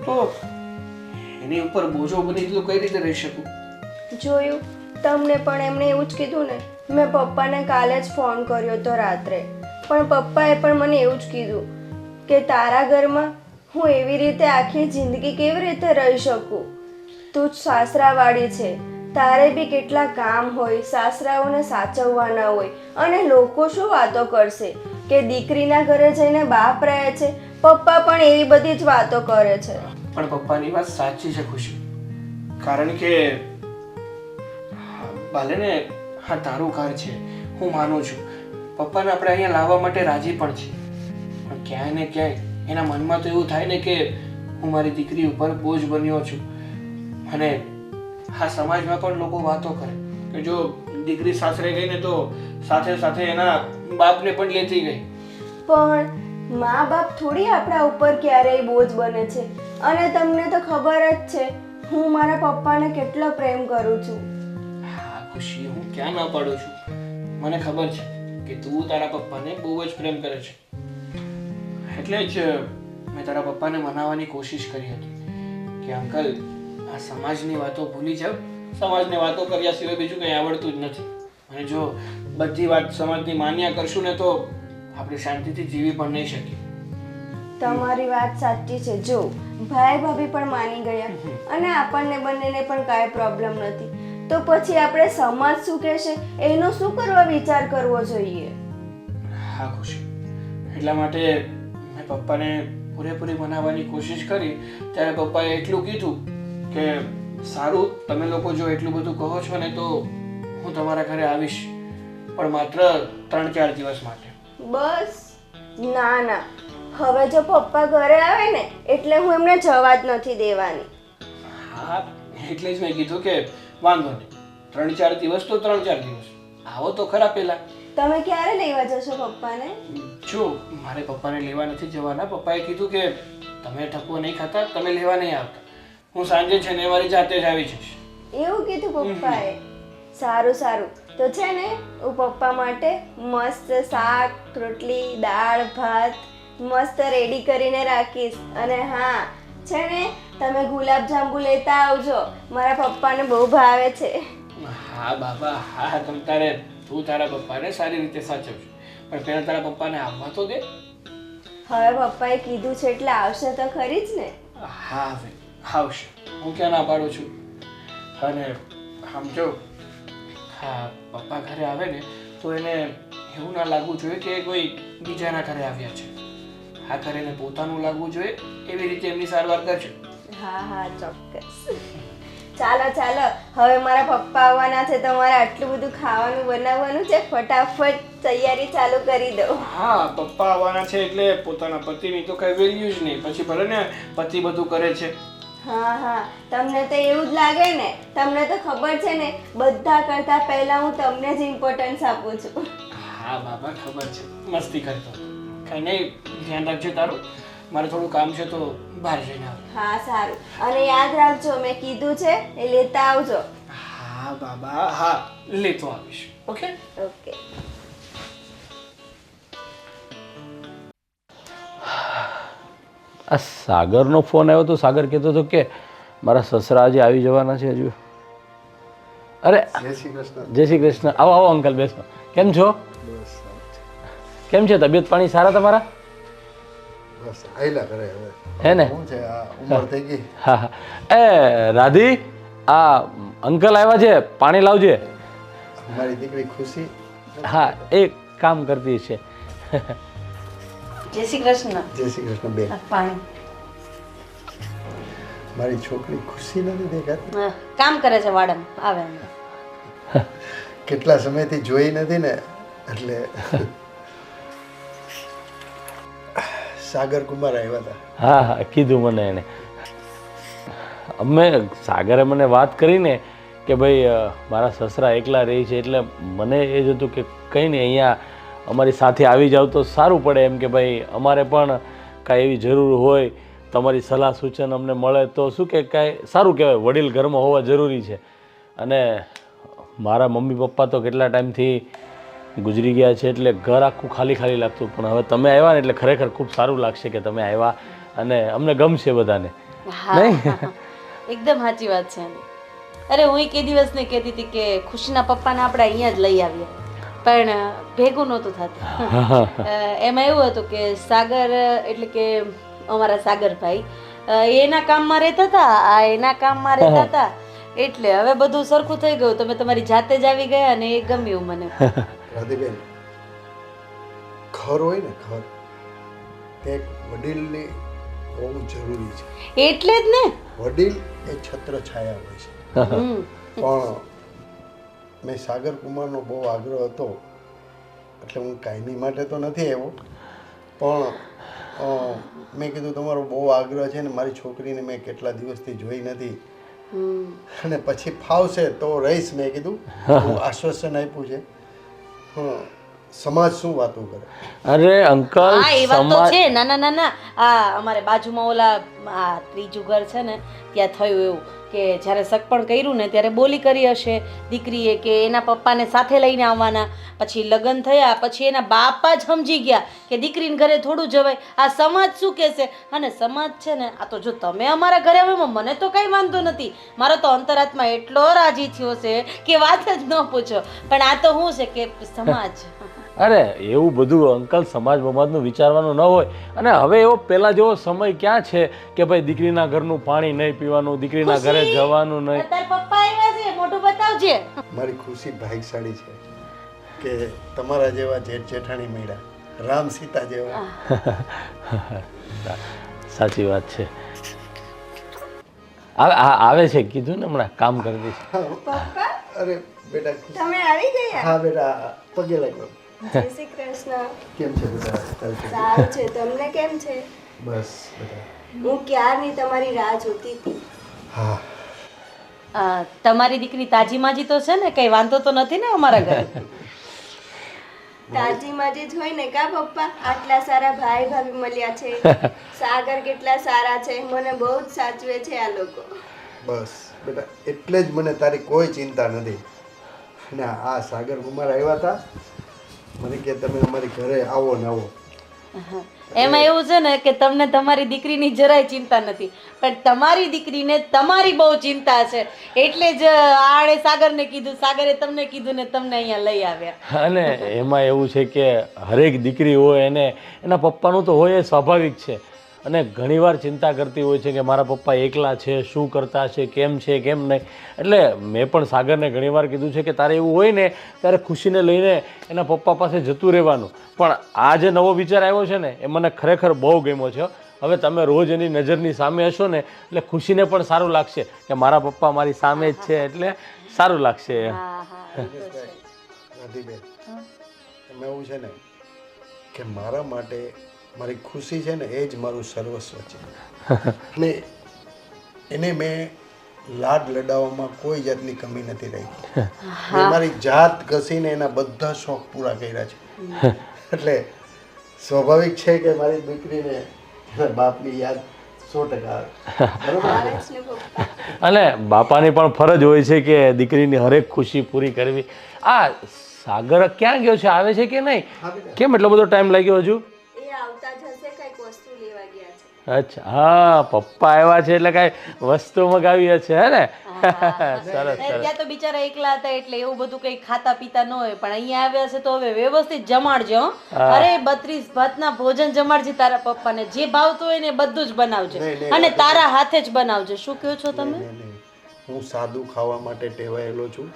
તો એની ઉપર બોજો બની તો કઈ રીતે રહી શકું? જોયું, તમને પણ એમણે એવું જ કીધું ને. મેં પપ્પાને કાલે જ ફોન કર્યો હતો રાત્રે, પણ પપ્પાએ પણ મને એવું જ કીધું કે તારા ઘરમાં હું એવી રીતે આખી જિંદગી કેવી રીતે રહી શકું? તું જ સાસરાવાળી છે, તારે બી કેટલા કામ હોય, સાસરાઓને સાચવવાના હોય, અને લોકો શું વાતો કરશે કે દીકરીના ઘરે જઈને બાપ રહે છે. પપ્પા પણ એવી બધી જ વાતો કરે છે. પણ પપ્પાની વાત સાચી છે ખુશી, કારણ કે ભલે ને હા તારું ઘર છે, હું માનું છું, પપ્પાને આપણે અહીંયા લાવવા માટે રાજી પણ છીએ, પણ ક્યાંય ને ક્યાંય એના મનમાં તો એવું થાય ને કે હું મારી દીકરી ઉપર બોજ બન્યો છું. અને હા સમાજમાં પણ લોકો વાતો કરે કે જો દીકરી સાસરે ગઈ ને તો સાથે સાથે એના બાપને પણ લેતી ગઈ. પણ મા બાપ થોડી આપણા ઉપર ક્યારેય બોજ બને છે. અને તમને તો ખબર જ છે હું મારા પપ્પાને કેટલો પ્રેમ કરું છું. હા ખુશી, હું ક્યાં ના પાડું છું, મને ખબર છે કે તું તારા પપ્પાને બહુ જ પ્રેમ કરે છે. એટલે જ મેં તારા પપ્પાને મનાવવાની કોશિશ કરી હતી કે અંકલ આ સમાજની વાતો ભૂલી જાવ, સમાજની વાતો કર્યા સિવાય બીજું કંઈ આવડતું જ નથી, અને જો બધી વાત સમાજની માન્યા કરશું ને તો આપણે શાંતિથી જીવી પણ નહીં શકીએ. તમારી વાત સાચી છે. જો ભાઈ ભાભી પણ માની ગયા અને આપણને બંનેને પણ કાંઈ પ્રોબ્લેમ નથી, તો પછી આપણે સમાજ શું કહેશે એનો શું કરવા વિચાર કરવો જોઈએ? હા ખુશી, એટલા માટે મેં પપ્પાને પૂરેપૂરી મનાવવાની કોશિશ કરી. ત્યારે પપ્પાએ એટલું કીધું કે સારું, તમે લોકો જો એટલું બધું કહો છો ને તો હું તમારા ઘરે આવીશ, પણ માત્ર 3-4 દિવસ માટે. બસ? ના ના, હવે જો પપ્પા ઘરે આવે ને એટલે હું એમને જવા જ નથી દેવાની. હા એટલે જ મેં કીધું કે વાંધો નહીં, 3-4 દિવસ તો 3-4 દિવસ, આવો તો ખરા પહેલા. તમે ક્યારે લેવા જશો પપ્પાને? જો મારે પપ્પાને લેવા નથી જવાના, પપ્પાએ કીધું કે તમે ઠપકો નહીં ખાતા, તમે લેવા નહીં આવતા, હું સાંજે છે ને મારી જાતે જ આવી જઈશ. એવું કીધું પપ્પાએ? સારું સારું, તો છે ને હું પપ્પા માટે મસ્ત શાક રોટલી દાળ ભાત મસ્ત રેડી કરીને રાખીશ. અને હા છે ને તમે ગુલાબજાંબુ લેતા આવજો, મારા પપ્પાને બહુ ભાવે છે. હા બાબા હા, તું તારા પપ્પાને સારી રીતે સાચવજો, પણ પહેલા તારા પપ્પાને આવવા તો દે. હવે પપ્પાએ કીધું છે એટલે આવશે તો ખરી જ ને. હા હવે આવશે, હું ક્યાં ના પાડું છું. અને સમજો, હા પપ્પા ઘરે આવે ને તો એને એવું ના લાગવું જોઈએ કે કોઈ બીજાના ઘરે આવ્યા છે. આ ઘરે એને પોતાનું લાગવું જોઈએ, એવી રીતે એમની સારવાર કરજો. હા હા ચોક્કસ. ચાલો ચાલો, હવે મારા પપ્પા આવવાના છે, તમારે આટલું બધું ખાવાનું બનાવવાનું છે, ફટાફટ તૈયારી ચાલુ કરી દો. હા પપ્પા આવવાના છે એટલે પોતાના પતિની તો કઈ વેલ્યુ જ નહીં, પછી ભલે ને પતિ બધું કરે છે. હા હા, તમને તો એવું જ લાગે ને, તમને તો ખબર છે ને બધા કરતા પહેલા હું તમને જ ઇમ્પોર્ટન્સ આપું છું. હા બાબા ખબર છે, મસ્તી કરતો. કઈ નહીં, ધ્યાન રાખજો તારું, મારે થોડું કામ છે તો બહાર જઈને આવું. હા સારું, અને યાદ રાખજો મેં કીધું છે એ લેતા આવજો. હા બાબા હા, લેતો આવીશ. Okay okay. આ સાગરનો ફોન આવ્યો તો સાગર કહેતો હતો કે મારા સસરા આજે આવી જવાના છે હજુ. અરે જય શ્રી કૃષ્ણ. જય શ્રી કૃષ્ણ. આવો આવો અંકલ, બેસો. કેમ છો? બસ કેમ છે, તબિયત પાણી સારા તમારા? બસ આયલા કરે હવે. હે ને? શું છે આ ઉંમર થઈ ગઈ. હા હા. એ રાધી, આ અંકલ આવ્યા છે, પાણી લાવજે. મારી દીકરી ખુશી હા, એ કામ કરતી છે. જય શ્રી કૃષ્ણ. જય શ્રી કૃષ્ણ બેન. આ પાણી. મારી છોકરી ખુશી નથી દેખાતી. હા, કામ કરે છે વાડમ, આવે હમણાં. કેટલા સમયથી જોઈ નથી ને એટલે. સાગર કુમાર આવ્યા હતા. હા હા, કીધું મને એને. સાગરે મને વાત કરીને કે ભાઈ મારા સસરા એકલા રહે છે, એટલે મને એ જ હતું કે કંઈ નહીં અહીંયા અમારી સાથે આવી જાવ તો સારું પડે એમ, કે ભાઈ અમારે પણ કાંઈ એવી જરૂર હોય તમારી સલાહ સૂચન અમને મળે તો શું કે કાંઈ સારું કહેવાય, વડીલ ઘરમાં હોવા જરૂરી છે. અને મારા મમ્મી પપ્પા તો કેટલા ટાઈમથી ગુજરી ગયા છે, એટલે ઘર આખું ખાલી ખાલી લાગતું, પણ હવે તમે આવ્યા ને એટલે ખરેખર ખૂબ સારું લાગશે કે તમે આવ્યા અને અમને ગમશે બધાને. નહીં? એકદમ સાચી વાત છે એની. અરે હું કે દિવસ ને કહેતી હતી કે ખુશીના પપ્પાને આપણે અહીંયા જ લઈ આવીએ, પણ ભેગું નહોતું થતું. એમાં એવું હતું કે સાગર એટલે કે અમારા સાગરભાઈ એના કામમાં રહેતા હતા, આ એના કામમાં રહેતા હતા, એટલે હવે બધું સરખું થઈ ગયું. તમે તમારી જાતે જ આવી ગયા અને એ ગમ્યું મને. રાધીબેન, ઘર હોય ને ઘર, તે એક વડીલની બહુ જરૂરી છે. એટલે જ ને વડીલ એ છત્ર છાયા હોય છે. પણ મેં સાગર કુમારનો બહુ આગ્રહ હતો, એટલે હું કાયમી માટે તો નથી આવ્યો, પણ મેં કીધું તમારો બહુ આગ્રહ છે ને મારી છોકરીને મેં કેટલા દિવસથી જોઈ નથી, અને પછી ફાવશે તો રહીશ. મેં કીધું હું આશ્વાસન આપ્યું છે. સમાજ શું વાતો કરે? અરે અંકલ, હા એ વાત તો છે. ના ના ના ના, આ અમારે બાજુમાં ઓલા આ ત્રીજું ઘર છે ને ત્યાં થયું એવું કે જ્યારે સગપણ કર્યું ને ત્યારે બોલી કરી હશે દીકરીએ કે એના પપ્પાને સાથે લઈને આવવાના. પછી લગ્ન થયા પછી એના બાપા જ સમજી ગયા કે દીકરીને ઘરે થોડું જવાય. આ સમાજ શું કહેશે? અને સમાજ છે ને, આ તો જો તમે અમારા ઘરે આવ્યો મને તો કંઈ વાંધો નથી, મારો તો અંતરાત્મા એટલો રાજી થયો છે કે વાત જ ન પૂછો. પણ આ તો શું છે કે સમાજ. અરે એવું બધું અંકલ સમાજ બમાજનું વિચારવાનું ન હોય. અને હવે એવો પહેલા જેવો સમય ક્યાં છે કે ભાઈ દીકરીના ઘરનું પાણી નહીં પીવાનું, દીકરીના ઘરે જવાનું નહીં. તારા પપ્પા આવ્યા છે, મોઢું બતાવજે. મારી ખુશી ભાગ્યશાળી છે કે તમારા જેવા જેઠ જેઠાણી મળ્યા, રામ સીતા જેવા. સાચી વાત છે. આવે છે, કીધું ને હમણાં કામ કરી દઈશ. પપ્પા અરે બેટા, તમે આવી ગયા? હા બેટા, પગે લાગ્યો. જય શ્રી કૃષ્ણ. કેમ છે બેટા? તારી તબિયત? સારું છે, તમને કેમ છે? બસ બેટા. હું ક્યારની તમારી રાહ જોતી હતી. હા, તમારી દીકરી તાજી માજી તો છે ને, કઈ વાંધો તો નથી ને અમારા ઘરે? તાજી માજી જ હોય ને કા પપ્પા? આટલા સારા ભાઈ ભાભી મળ્યા છે. સાગર કેટલા સારા છે, મને બહુ જ સાચવે છે આ લોકો. બસ બેટા, એટલે જ મને તારી કોઈ ચિંતા નથી. અને આ સાગર કુમાર આવ્યા હતા, મને કે તમે અમારી ઘરે આવો ને આવો. એમાં એવું છે ને કે તમને તમારી દીકરીની જરાય ચિંતા નથી, પણ તમારી દીકરીને તમારી બહુ ચિંતા છે, એટલે જ આણે સાગરને કીધું, સાગરે તમને કીધું ને તમને અહીંયા લઈ આવ્યા. અને એમાં એવું છે કે હરેક દીકરી હોય એને એના પપ્પાનું તો હોય એ સ્વાભાવિક છે. અને ઘણીવાર ચિંતા કરતી હોય છે કે મારા પપ્પા એકલા છે, શું કરતા છે, કેમ નહીં. એટલે મેં પણ સાગરને ઘણીવાર કીધું છે કે તારે એવું હોય ને ત્યારે ખુશીને લઈને એના પપ્પા પાસે જતું રહેવાનું. પણ આ જે નવો વિચાર આવ્યો છે ને એ મને ખરેખર બહુ ગમ્યો છે. હવે તમે રોજ એની નજરની સામે હશો ને એટલે ખુશીને પણ સારું લાગશે કે મારા પપ્પા મારી સામે જ છે, એટલે સારું લાગશે. રાધીબેન, એમાં એવું છે ને કે મારા માટે મારી ખુશી છે ને એ જ મારું સર્વસ્વ છે. અને એને મેં લાડ લડાવવામાં કોઈ જાતની કમી નથી રહી. મેં મારી જાત ઘસીને એના બધા શોખ પૂરા કર્યા છે. એટલે સ્વાભાવિક છે કે મારી દીકરીને એના બાપની યાદ 100% આવે. આવે જ ને પપ્પા. અને બાપાની પણ ફરજ હોય છે કે દીકરીની હરેક ખુશી પૂરી કરવી. આ સાગર ક્યાં ગયો છે? આવે છે કે નહીં? કેમ એટલો બધો ટાઈમ લાગ્યો હજુ? એ આવતા જ હશે, કંઈક વસ્તુ લેવા ગયા છે. અચ્છા, હા, પપ્પા આવ્યા છે એટલે કાંઈ વસ્તુ મગાવી હશે, હે ને? સરસ સરસ. ત્યાં તો બિચારા એકલા હતા એટલે એવું બધું કઈ ખાતા પીતા ન હોય, પણ અહીંયા આવ્યા છે તો હવે વ્યવસ્થિત જમાડજો. અરે 32 ભાતના ભોજન જમાડજે તારા પપ્પાને, જે ભાવતું હોય ને બધું જ બનાવજે, અને તારા હાથે જ બનાવજે. શું કહો છો તમે? હું સાદું ખાવા માટે ટેવાયેલો છું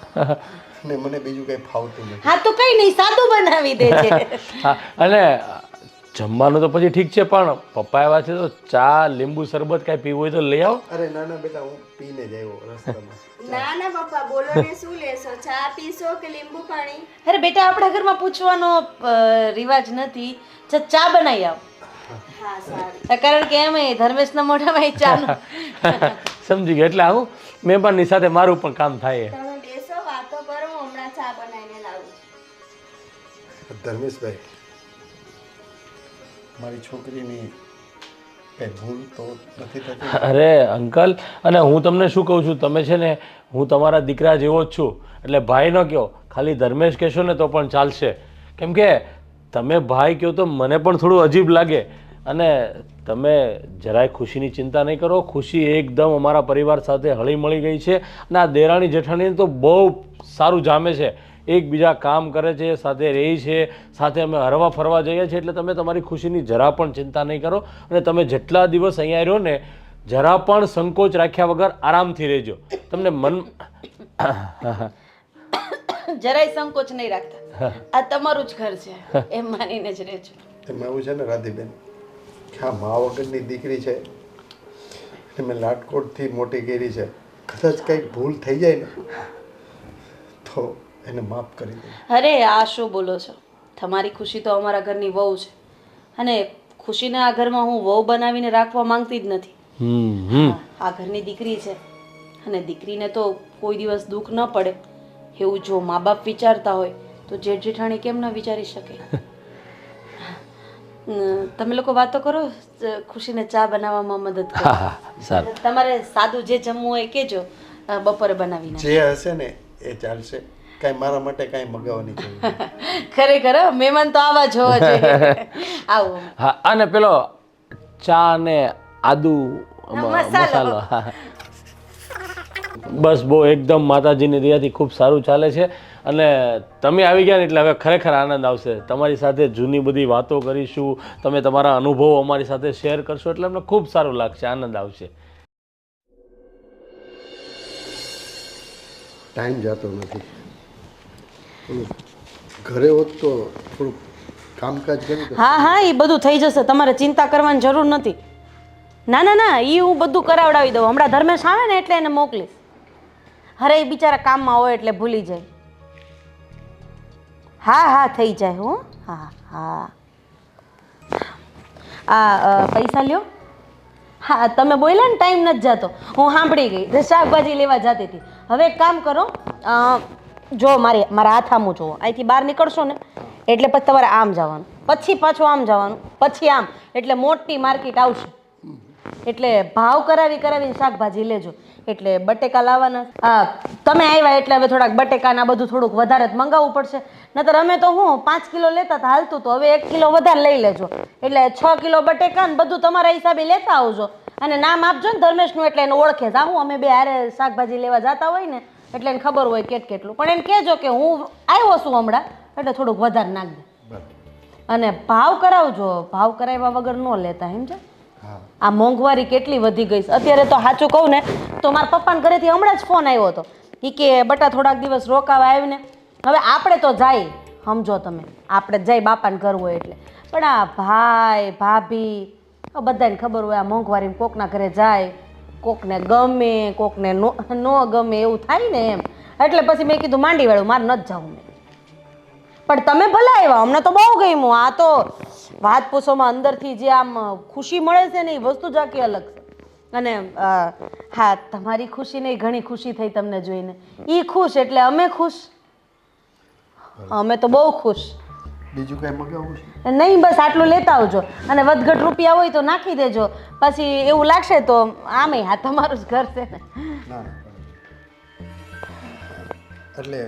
અને મને બીજું કંઈ ફાવતું નથી. હા તો કઈ નહીં, સાદું બનાવી દેજે. હા, અને જમવાનું તો પછી ઠીક છે, પણ પપ્પા આવ્યા છે તો ચા, લીંબુ શરબત કાંઈ પીવું હોય તો લઈ આવો. અરે ના ના બેટા, હું પીને જ આવ્યો રસ્તામાં. ના ના પપ્પા, બોલો ને, શું લેશો? ચા પીશો કે લીંબુ પાણી? અરે બેટા, આપણા ઘરમાં પૂછવાનો રિવાજ નથી. ચા બનાવી આવ. હા સારું. કારણ કે એમ ધર્મેશના મોઢામાં ચાનું સમજી ગયા. એટલે આવું મહેમાનની સાથે મારું પણ કામ થાય. તમે બેસો વાતો કરો, હું હમણાં ચા બનાવીને લાવું છું. ધર્મેશભાઈ, મારી છોકરીની કંઈ ભૂલ તો નથી થતી? અરે અંકલ, અને હું તમને શું કહું છું, તમે છે ને, હું તમારા દીકરા જેવો જ છું, એટલે ભાઈ ન કહો, ખાલી ધર્મેશ કહેશો ને તો પણ ચાલશે. કેમ કે તમે ભાઈ કહો તો મને પણ થોડું અજીબ લાગે. અને તમે જરાય ખુશીની ચિંતા નહીં કરો, ખુશી એકદમ અમારા પરિવાર સાથે હળી મળી ગઈ છે. અને આ દેરાણી જેઠાણીને તો બહુ સારું જામે છે, એકબીજા કામ કરે છે, સાથે રહે છે, સાથે અમે હરવા ફરવા જઈએ છીએ. એટલે તમે તમારી ખુશીની જરા પણ ચિંતા નહીં કરો. અને તમે જેટલા દિવસ અહીંયા રહ્યો ને, જરા પણ સંકોચ રાખ્યા વગર આરામથી રહેજો. તમને મન જરાય સંકોચ નહીં રાખતા, આ તમારું જ ઘર છે એમ માનીને જ રહેજો. એમાં એવું છે ને રાધીબેન, કે આ મા વગરની દીકરી છે, અને મેં લાટકોટથી મોટી કરી છે. કદાચ કંઈક ભૂલ થઈ જાય ને તો એને માફ કરી દે. અરે આ શું બોલો છો? તમારી ખુશી તો અમારા ઘરની વહુ છે, અને ખુશીને આ ઘરમાં હું વહુ બનાવીને રાખવા માંગતી જ નથી. આ ઘરની દીકરી છે, અને દીકરીને તો કોઈ દિવસ દુઃખ ન પડે એવું જો મા બાપ વિચારતા હોય તો જેઠ જેઠાણી કેમ ન વિચારી શકે? તમે લોકો વાતો કરો, ખુશીને ચા બનાવવામાં મદદ કરો. સારું. તમારે સાદું જે જમવું હોય કહેજો, બપોરે બનાવીને. જે હશે ને એ ચાલશે, કાંઈ મારા માટે કાંઈ મગાવવાની જરૂર નથી. ખરેખર મહેમાન તો આવા જ હોવા જોઈએ. આવો. હા, અને પેલો ચા ને આદુ મસાલો. મસાલો. બસ બહુ એકદમ માતાજીની દયાથી ખૂબ સારું ચાલે છે. અને તમે આવી ગયા ને એટલે હવે ખરેખર આનંદ આવશે. તમારી સાથે જૂની બધી વાતો કરીશું, તમે તમારા અનુભવો અમારી સાથે શેર કરશો, એટલે અમને ખૂબ સારું લાગશે, આનંદ આવશે. ટાઈમ જતો નથી. ઓલું ઘરે હોત તો થોડુંક કામકાજ કર્યું તો. હા હા, એ બધું થઈ જશે, તમારે ચિંતા કરવાની જરૂર નથી. ના ના ના, એ હું બધું કરાવડાવી દઉં. હમણાં ધર્મેશ આવે ને એટલે એને મોકલીશ. અરે એ બિચારા કામમાં હોય એટલે ભૂલી જાય. હા હા, થઈ જાય હો. હા હા, આ પૈસા લ્યો. હા, તમે બોલ્યા ને ટાઈમ નથી જતો, હું સાંભળી ગઈ. શાકભાજી લેવા જતી હતી. હવે એક કામ કરો, જો મારા હાથ આમું જુઓ. અહીંથી બહાર નીકળશો ને એટલે પછી તમારે આમ જવાનું, પછી પાછું આમ જવાનું, પછી આમ, એટલે મોટી માર્કેટ આવશે. એટલે ભાવ કરાવીને શાકભાજી લેજો. એટલે બટેકા લાવવાના. હા, તમે આવ્યા એટલે હવે થોડાક બટેકાના બધું થોડુંક વધારે જ મંગાવવું પડશે. નહીતર અમે તો હું 5 કિલો લેતા હતા, હાલતું તો હવે 1 કિલો વધારે લઈ લેજો. એટલે 6 કિલો બટેકા ને બધું તમારા હિસાબે લેતા આવજો. અને નામ આપજો ને ધર્મેશનું, એટલે એને ઓળખે. જાઉં અમે બે હારે શાકભાજી લેવા જતા હોય ને એટલે એને ખબર હોય કેટલું. પણ એને કહેજો કે હું આવ્યો છું હમણાં, એટલે થોડુંક વધારે નાખ દે. અને ભાવ કરાવજો, ભાવ કરાવ્યા વગર ન લેતા, સમજે? આ મોંઘવારી કેટલી વધી ગઈ છે અત્યારે. તો સાચું કહું ને તો મારા પપ્પાના ઘરેથી હમણાં જ ફોન આવ્યો હતો. એ કે બટા થોડાક દિવસ રોકાવા આવીને. હવે આપણે તો જાય, સમજો તમે, આપણે જ જાય બાપાને ઘર હોય એટલે. પણ આ ભાઈ ભાભી બધાને ખબર હોય આ મોંઘવારીમાં કોકના ઘરે જાય, કોકને ગમે કોકને ન ગમે એવું થાય ને એમ. એટલે પછી મેં કીધું માંડી વાળું મારે નથી જવું. પણ તમે ભલે આવ્યા, અમને તો બહુ ગમ્યું. આ તો વાત પૂછોમાં અંદરથી જે આમ ખુશી મળે છે ને એ વસ્તુ જ આખી અલગ છે. અને હા, તમારી ખુશી નહીં, ઘણી ખુશી થઈ તમને જોઈને. એ ખુશ એટલે અમે ખુશ, અમે તો બહુ ખુશ. બીજું કાંઈ મગાવવું છે? નહીં, બસ આટલું લેતા આવજો. અને વધઘટ રૂપિયા હોય તો નાખી દેજો. પછી એવું લાગશે તો આમે હા તમારું જ ઘર છે ને. ના, એટલે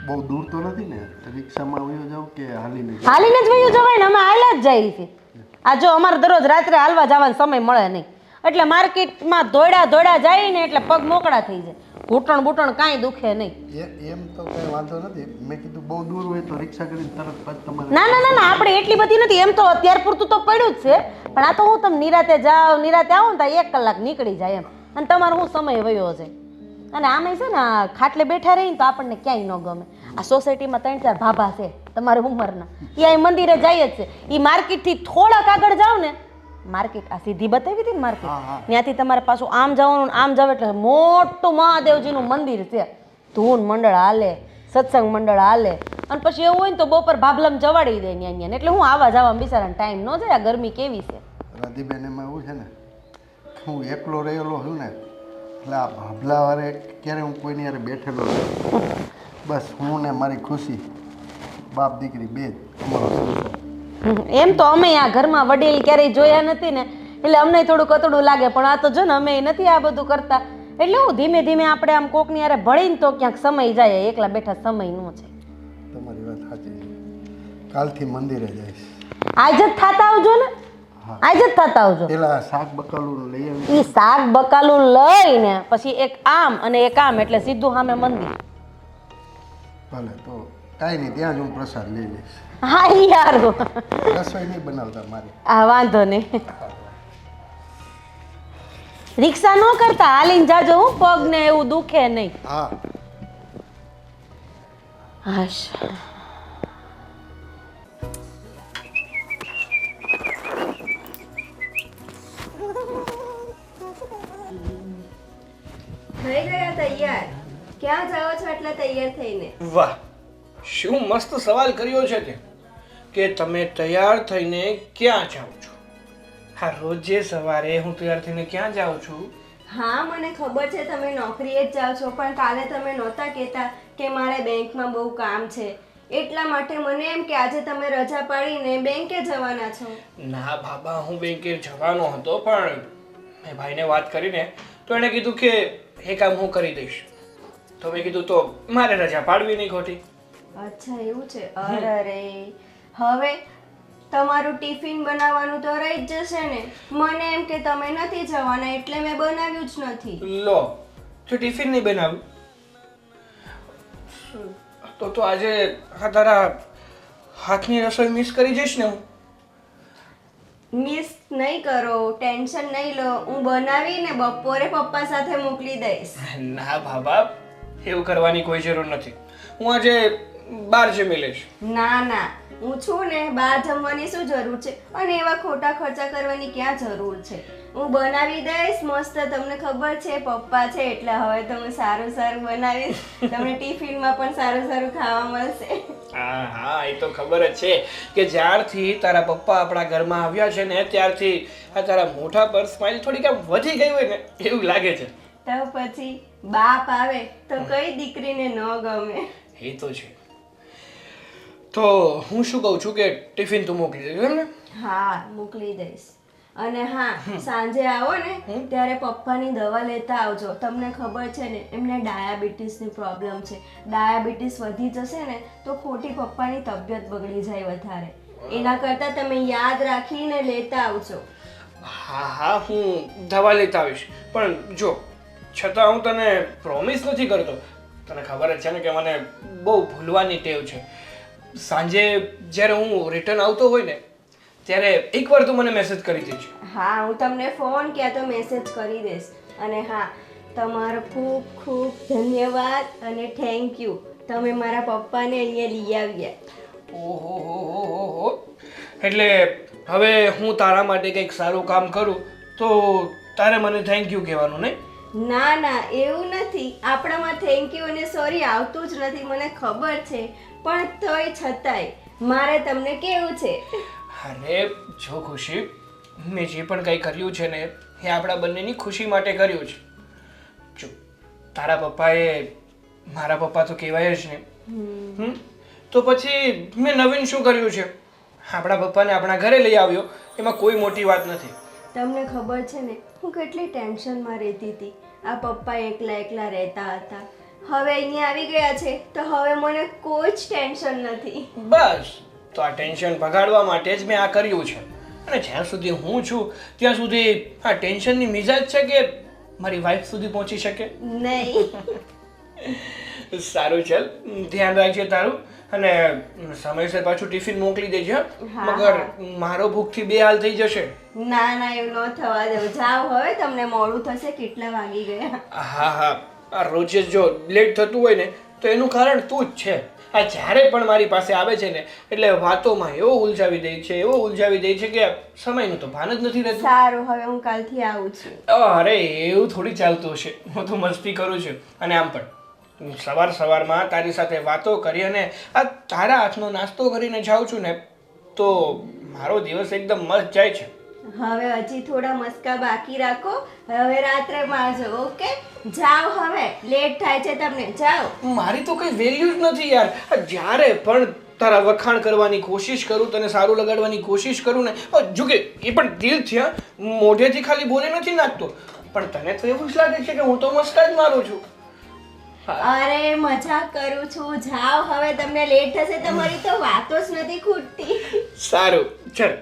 બહુ દૂર તો નથી ને? રિક્ષામાં વયો જાવ કે હાલીને? હાલીને જ વયું જવાય ને, અમે હાલ્યા જ જઈએ છીએ. આ જો અમારે દરરોજ રાત્રે હાલવા જવાનો સમય મળે નહીં, એટલે માર્કેટમાં દોડ્યા જાય ને એટલે પગ મોકળા થઈ જાય. ઘૂંટણ કાંઈ દુખે નહીં. એમ તો કાંઈ વાંધો નથી. મેં કીધું બહુ દૂર હોય તો રિક્ષા કરીને તરત પછી તમારે. ના ના ના ના, આપણે એટલી બધી નથી. એમ તો અત્યાર પૂરતું તો પડ્યું જ છે, પણ આ તો હું તમે નિરાતે જાઓ, નિરાતે આવો ને તો 1 કલાક નીકળી જાય એમ. અને તમારો હું સમય વયો છે. અને આમે છે ને ખાટલે બેઠા રહીને તો આપણને ક્યાંય ન ગમે. આ સોસાયટીમાં 3-4 ભાભા છે તમારી ઉંમરના, એ અહીં મંદિરે જાય જ છે. એ માર્કેટથી થોડાક આગળ જાઓ ને, માર્કેટ આ સીધી બતાવી હતી ને માર્કેટ, ત્યાંથી તમારે પાછું આમ જવાનું, આમ જાવ એટલે મોટું મહાદેવજીનું મંદિર છે. ધૂન મંડળ હાલે, સત્સંગ મંડળ હાલે. અને પછી એવું હોય ને તો બપોર ભાભલમ જવાડી દે ત્યાં. એટલે હું આવા જવામાં બિચારાને ટાઈમ ન જાય. આ ગરમી કેવી છે રાધીબેન, એમાં એવું છે ને હું એકલો રહેલો છું ને એટલે આ ભાભલા વારે ક્યારે હું કોઈની યારે બેઠેલો નથી. બસ હું ને મારી ખુશી, બાપ દીકરી બે જ અમારો સંસાર. એમ તો અમે આ ઘરમાં વડીલ ક્યારેય જોયા નથી ને, એટલે અમને થોડું કતડું લાગે, પણ આ તો જો ને અમે નથી આ બધું કરતા, એટલે હું ધીમે ધીમે આપણે આમ કોકની યારે ભળીને તો ક્યાંક સમય જાય, એકલા બેઠા સમય નો છે. તમારી વાત સાચી છે. કાલથી મંદિરે જઈશ. આજ જ થાતા આવજો ને, આજ જ થાતા આવજો. પેલા શાક બકાલું લઈ આવી. ઈ શાક બકાલું લઈને પછી એક આમ અને એક આમ એટલે સીધું સામે મંદિર. ભલે તો કાંઈ નહીં, ત્યાં જ હું પ્રસાદ લઈ લઈશ. હા યાર, રસોઈ નહીં બનાવતા મારી. આ વાંધો નહીં. રિક્ષા ન કરતા હાલીને જાજો, હું પગ ને એવું દુખે નહીં. હા. હાશ. થઈ ગયા તૈયાર? ક્યાં જાઓ છો એટલે તૈયાર થઈને? વાહ, શું મસ્ત સવાલ કર્યો છે તે કે તમે તૈયાર થઈને ક્યાં જાઓ છો. હા, રોજે સવારે હું તૈયાર થઈને ક્યાં જાઉં છું? હા મને ખબર છે તમે નોકરીએ જ જાઓ છો, પણ કાલે તમે નહોતા કહેતા કે મારે બેંકમાં બહુ કામ છે, એટલા માટે મને એમ કે આજે તમે રજા પાડીને બેંકે જવાના છો. ના બાબા, હું બેંકે જવાનો હતો, પણ મેં ભાઈને વાત કરીને તો એણે કીધું કે એ કામ હું કરી દઈશ. તો મેં કીધું તો મારે રજા પાડવી નહીં ખોટી. અચ્છા એવું છે. અરે હવે તમારું ટિફિન બનાવવાનું તો રહી જ જશે ને. મને એમ કે તમે નથી જવાના એટલે મેં બનાવ્યું જ નથી. લો, તો ટિફિન નહીં બનાવ્યું તો આજે આ તારા હાથની રસોઈ મિસ કરી જઈશ ને હું. મિસ નહીં કરો, ટેન્શન નહીં લો, હું બનાવીને બપોરે પપ્પા સાથે મોકલી દઈશ. ના બાબા, એવું કરવાની કોઈ જરૂર નથી. હું આજે બહાર જમી લઈશ. ના ના, હું છું ને, બહાર જમવાની શું જરૂર છે, અને એવા ખોટા ખર્ચા કરવાની ક્યાં જરૂર છે. હું બનાવી દઈશ મસ્ત. તમને ખબર છે પપ્પા છે એટલે હવે તો હું સારું સારું બનાવીશ, તમને ટિફિનમાં પણ સારું સારું ખાવા મળશે. હા હા, એ તો ખબર જ છે કે જ્યારથી તારા પપ્પા આપણા ઘરમાં આવ્યા છે ને ત્યારથી આ તારા મોઢા પર સ્માઈલ થોડીક આમ વધી ગઈ હોય ને એવું લાગે છે. તો પછી બાપ આવે તો કઈ દીકરીને ન ગમે. એ તો છે. તો હું શું કહું છું કે ટિફિન તું મોકલી દેજો એમ ને? હા મોકલી દઈશ. અને હા, સાંજે આવો ને ત્યારે પપ્પાની દવા લેતા આવજો. તમને ખબર છે ને એમને ડાયાબિટીસની પ્રોબ્લેમ છે. ડાયાબિટીસ વધી જશે ને તો ખોટી પપ્પાની તબિયત બગડી જાય વધારે. એના કરતાં તમે યાદ રાખીને લેતા આવજો. હા હા, હું દવા લેતા આવીશ, પણ જો છતાં હું તને પ્રોમિસ નથી કરતો. તને ખબર જ છે ને કે મને બહુ ભૂલવાની ટેવ છે. સાંજે જ્યારે હું રિટર્ન આવતો હોય ને ત્યારે એકવાર તું મને મેસેજ કરી દેજે. હા, હું તમને ફોન ક્યાં તો મેસેજ કરી દઈશ. અને હા, તમારો ખૂબ ખૂબ ધન્યવાદ અને થેન્ક યુ, તમે મારા પપ્પાને અહીંયા લઈ આવ્યા. ઓહો, એટલે હવે હું તારા માટે કંઈક સારું કામ કરું તો તારે મને થેન્ક યુ કહેવાનું નહીં? ના ના, એવું નથી. આપણામાં થેન્ક યુ અને સોરી આવતું જ નથી, મને ખબર છે, પણ તોય છતાંય મારે તમને કેવું છે. અરે જો ખુશી, મેં જે પણ કંઈ કર્યું છે ને એ આપણા બંનેની ખુશી માટે કર્યું છે. જો તારા પપ્પાએ મારા પપ્પા તો કહેવાય જ ને, તો પછી મેં નવીન શું કર્યું છે? આપણા પપ્પાને આપણા ઘરે લઈ આવ્યો, એમાં કોઈ મોટી વાત નથી. તમને ખબર છે ને હું કેટલી ટેન્શનમાં રહેતી હતી. આ પપ્પા એકલા એકલા રહેતા હતા, હવે અહીંયા આવી ગયા છે તો હવે મને કોઈ જ ટેન્શન નથી. બસ, તો આ ટેન્શન ભગાડવા માટે જ મેં આ કર્યું છે. અને જ્યાં સુધી હું છું ત્યાં સુધી આ ટેન્શનની મિજાજ છે કે મારી વાઈફ સુધી પહોંચી શકે નહીં. સારું, ચાલ ધ્યાન રાખજે તારું, અને સમયસર પાછું ટિફિન મોકલી દેજે. મગર મારો ભૂખથી બે હાલ થઈ જશે. ના ના, એવું ન થવા દઉં. જાઓ હવે, તમને મોડું થશે. કેટલા વાગી ગયા? હા હા, આ રોજે જો લેટ થતું હોય ને તો એનું કારણ તું જ છે. આ જ્યારે પણ મારી પાસે આવે છે ને એટલે વાતોમાં એવો ઉલઝાવી દે છે કે સમયનું તો ભાન જ નથી રહેતું. સારું, હવે હું કાલથી આવું છું. અરે એવું થોડી ચાલતું હશે, હું તો મસ્તી કરું છું. અને આમ પણ સવારમાં તારી સાથે વાતો કરી અને આ તારા હાથનો નાસ્તો કરીને જાઉં છું ને તો મારો દિવસ એકદમ મસ્ત જાય છે. હવે હજી થોડા મસ્કા બાકી રાખો, હવે રાત્રે મારજો. ઓકે, જાઓ હવે, લેટ થાય છે તમને. જાઓ. મારી તો કઈ વેલ્યુ જ નથી યાર. જ્યારે પણ તારા વખાણ કરવાની કોશિશ કરું, તને સારું લગાડવાની કોશિશ કરું ને, જો કે એ પણ દિલથી, મોઢેથી ખાલી બોલે નથી નાખતો, પણ તને તો એવું જ લાગે છે કે હું તો મસ્કા જ મારું છું. અરે મજાક કરું છું. જાઓ હવે, તમને લેટ થશે. તમારી તો વાતો જ નથી ખૂટતી. સારું, ચલ,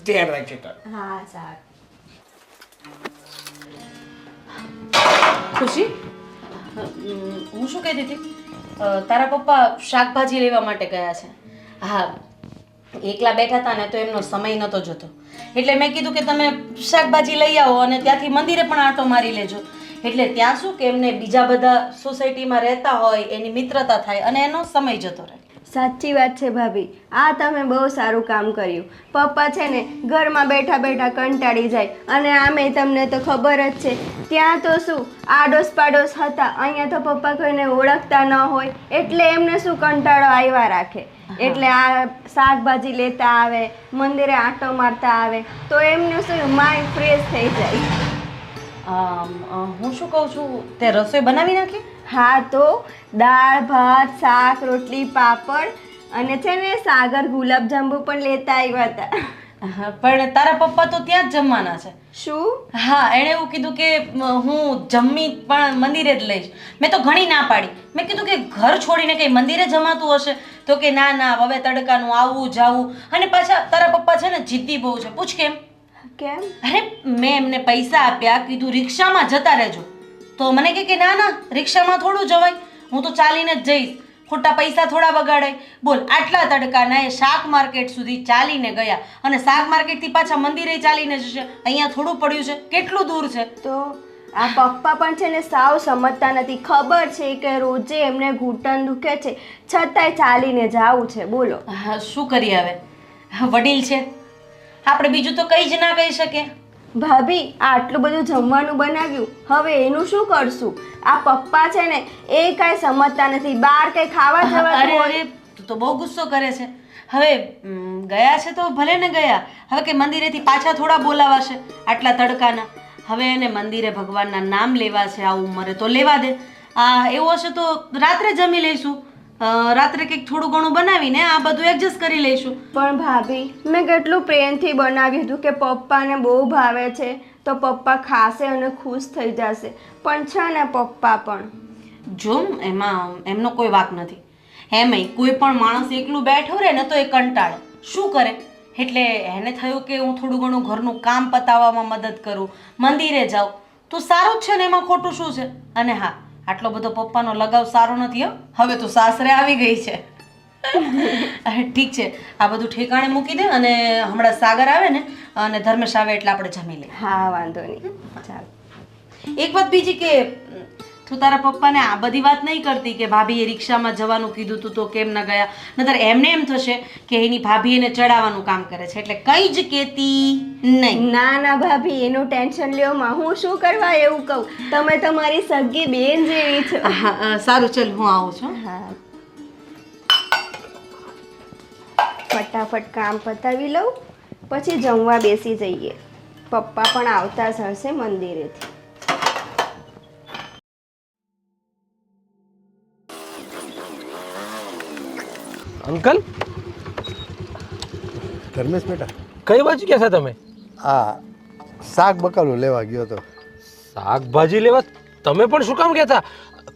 ધ્યાન રાખજે તારું. હા, સારું. ખુશી, હું શું કહેતી હતી, તારા પપ્પા શાકભાજી લેવા માટે ગયા છે. હા, એકલા બેઠા હતા ને તો એમનો સમય નહોતો જતો, એટલે મેં કીધું કે તમે શાકભાજી લઈ આવો અને ત્યાંથી મંદિરે પણ આંટો મારી લેજો. એટલે ત્યાં શું કે એમને બીજા બધા સોસાયટીમાં રહેતા હોય એની મિત્રતા થાય અને એનો સમય જતો રહે. સાચી વાત છે ભાભી, આ તમે બહુ સારું કામ કર્યું. પપ્પા છે ને ઘરમાં બેઠા બેઠા કંટાળી જાય, અને આમે તમને તો ખબર જ છે ત્યાં તો શું આડોશ પાડોશ હતા, અહીંયા તો પપ્પા કોઈને ઓળખતા ન હોય, એટલે એમને શું કંટાળો આવ્યા રાખે. એટલે આ શાકભાજી લેતા આવે, મંદિરે આંટો મારતા આવે, તો એમનું શું માઇન્ડ ફ્રેશ થઈ જાય. હું શું કહું છું, તે રસોઈ બનાવી નાખી? હા, તો દાળ ભાત શાક રોટલી પાપડ અને છે ને સાગર ગુલાબજાંબુ પણ લેતા આવ્યા હતા. પણ તારા પપ્પા તો ત્યાં જ જમવાના છે. શું? હા, એણે એવું કીધું કે હું જમી પણ મંદિરે જ લઈશ. મેં તો ઘણી ના પાડી. મેં કીધું કે ઘર છોડીને કઈ મંદિરે જમાતું હશે? તો કે ના ના, હવે તડકાનું આવવું જાવું, અને પાછા તારા પપ્પા છે ને જિદ્દી બહુ છે. પૂછ કેમ? કેમ? અરે મેં એમને પૈસા આપ્યા, કીધું રિક્ષામાં જતા રહેજો, તો મને કે ના ના, રિક્ષામાં થોડું જવાય, હું તો ચાલીને જ જઈશ, ખોટા પૈસા થોડા બગાડાય. બોલ, આટલા તડકાના એ શાક માર્કેટ સુધી ચાલીને ગયા, અને શાક માર્કેટથી પાછા મંદિરે ચાલીને જશે. અહીંયા થોડું પડ્યું છે, કેટલું દૂર છે. તો આ પપ્પા પણ છે ને સાવ સમજતા નથી. ખબર છે કે રોજે એમને ઘૂંટણ દુખે છે, છતાંય ચાલીને જાવું છે. બોલો, હા, શું કરીએ હવે, વડીલ છે, આપણે બીજું તો કંઈ જ ના કહી શકીએ. ભાભી આટલું બધું જમવાનું બનાવ્યું, હવે એનું શું કરશું? આ પપ્પા છે ને એ કાંઈ સમજતા નથી. બહાર કંઈ ખાવા જવા અરે અરે, તું તો બહુ ગુસ્સો કરે છે. હવે ગયા છે તો ભલે ને ગયા, હવે કે મંદિરેથી પાછા થોડા બોલાવાશે આટલા તડકાના. હવે એને મંદિરે ભગવાનના નામ લેવા છે આ ઉંમરે, તો લેવા દે. એવું હશે તો રાત્રે જમી લઈશું, રાત્રે કંઈક થોડું ઘણું બનાવીને આ બધું એડજસ્ટ કરી લઈશું. પણ ભાભી, મેં કેટલું પ્રેમથી બનાવ્યું હતું કે પપ્પાને બહુ ભાવે છે, તો પપ્પા ખાશે અને ખુશ થઈ જશે. પણ છે ને પપ્પા પણ જો એમાં એમનો કોઈ વાક નથી. એમાંય કોઈ પણ માણસ એકલું બેઠો રહે ને તો એ કંટાળે. શું કરે? એટલે એને થયું કે હું થોડું ઘણું ઘરનું કામ પતાવવામાં મદદ કરું, મંદિરે જાઉં, તો સારું જ છે ને, એમાં ખોટું શું છે? અને હા, આટલો બધો પપ્પાનો લગાવ સારો નથી હો. હવે તો સાસરે આવી ગઈ છે. ઠીક છે, આ બધું ઠેકાણે મૂકી દે, અને હમણાં સાગર આવે ને અને ધર્મેશ આવે એટલે આપણે જમી લઈએ. હા, વાંધો નહીં. ચાલો. એક વાત બીજી કે તું તારા પપ્પાને આ બધી વાત નહીં કરતી કે ભાભીએ રિક્ષામાં જવાનું કીધું તું તો કેમ ન ગયા? નતર એમને એમ થશે કે એની ભાભી એને ચડાવવાનું કામ કરે છે, એટલે કંઈ જ કહેતી નહીં. ના ના ભાભી, એનું ટેન્શન લ્યો માં. હું શું કરવા એવું કહું? તમે તમારી સગી બેન જેવી છો. હા, સારું, ચલ હું આવું છું. હા, ફટાફટ કામ પતાવી લઉં, પછી જમવા બેસી જઈએ. પપ્પા પણ આવતા જ હશે મંદિરેથી. અંકલ, ધર્મેશ બેટા, કઈ બાજુ ગયા હતા તમે? આ શાક બકાલું લેવા ગયો હતો. શાકભાજી લેવા? તમે પણ શું કામ ગયા હતા?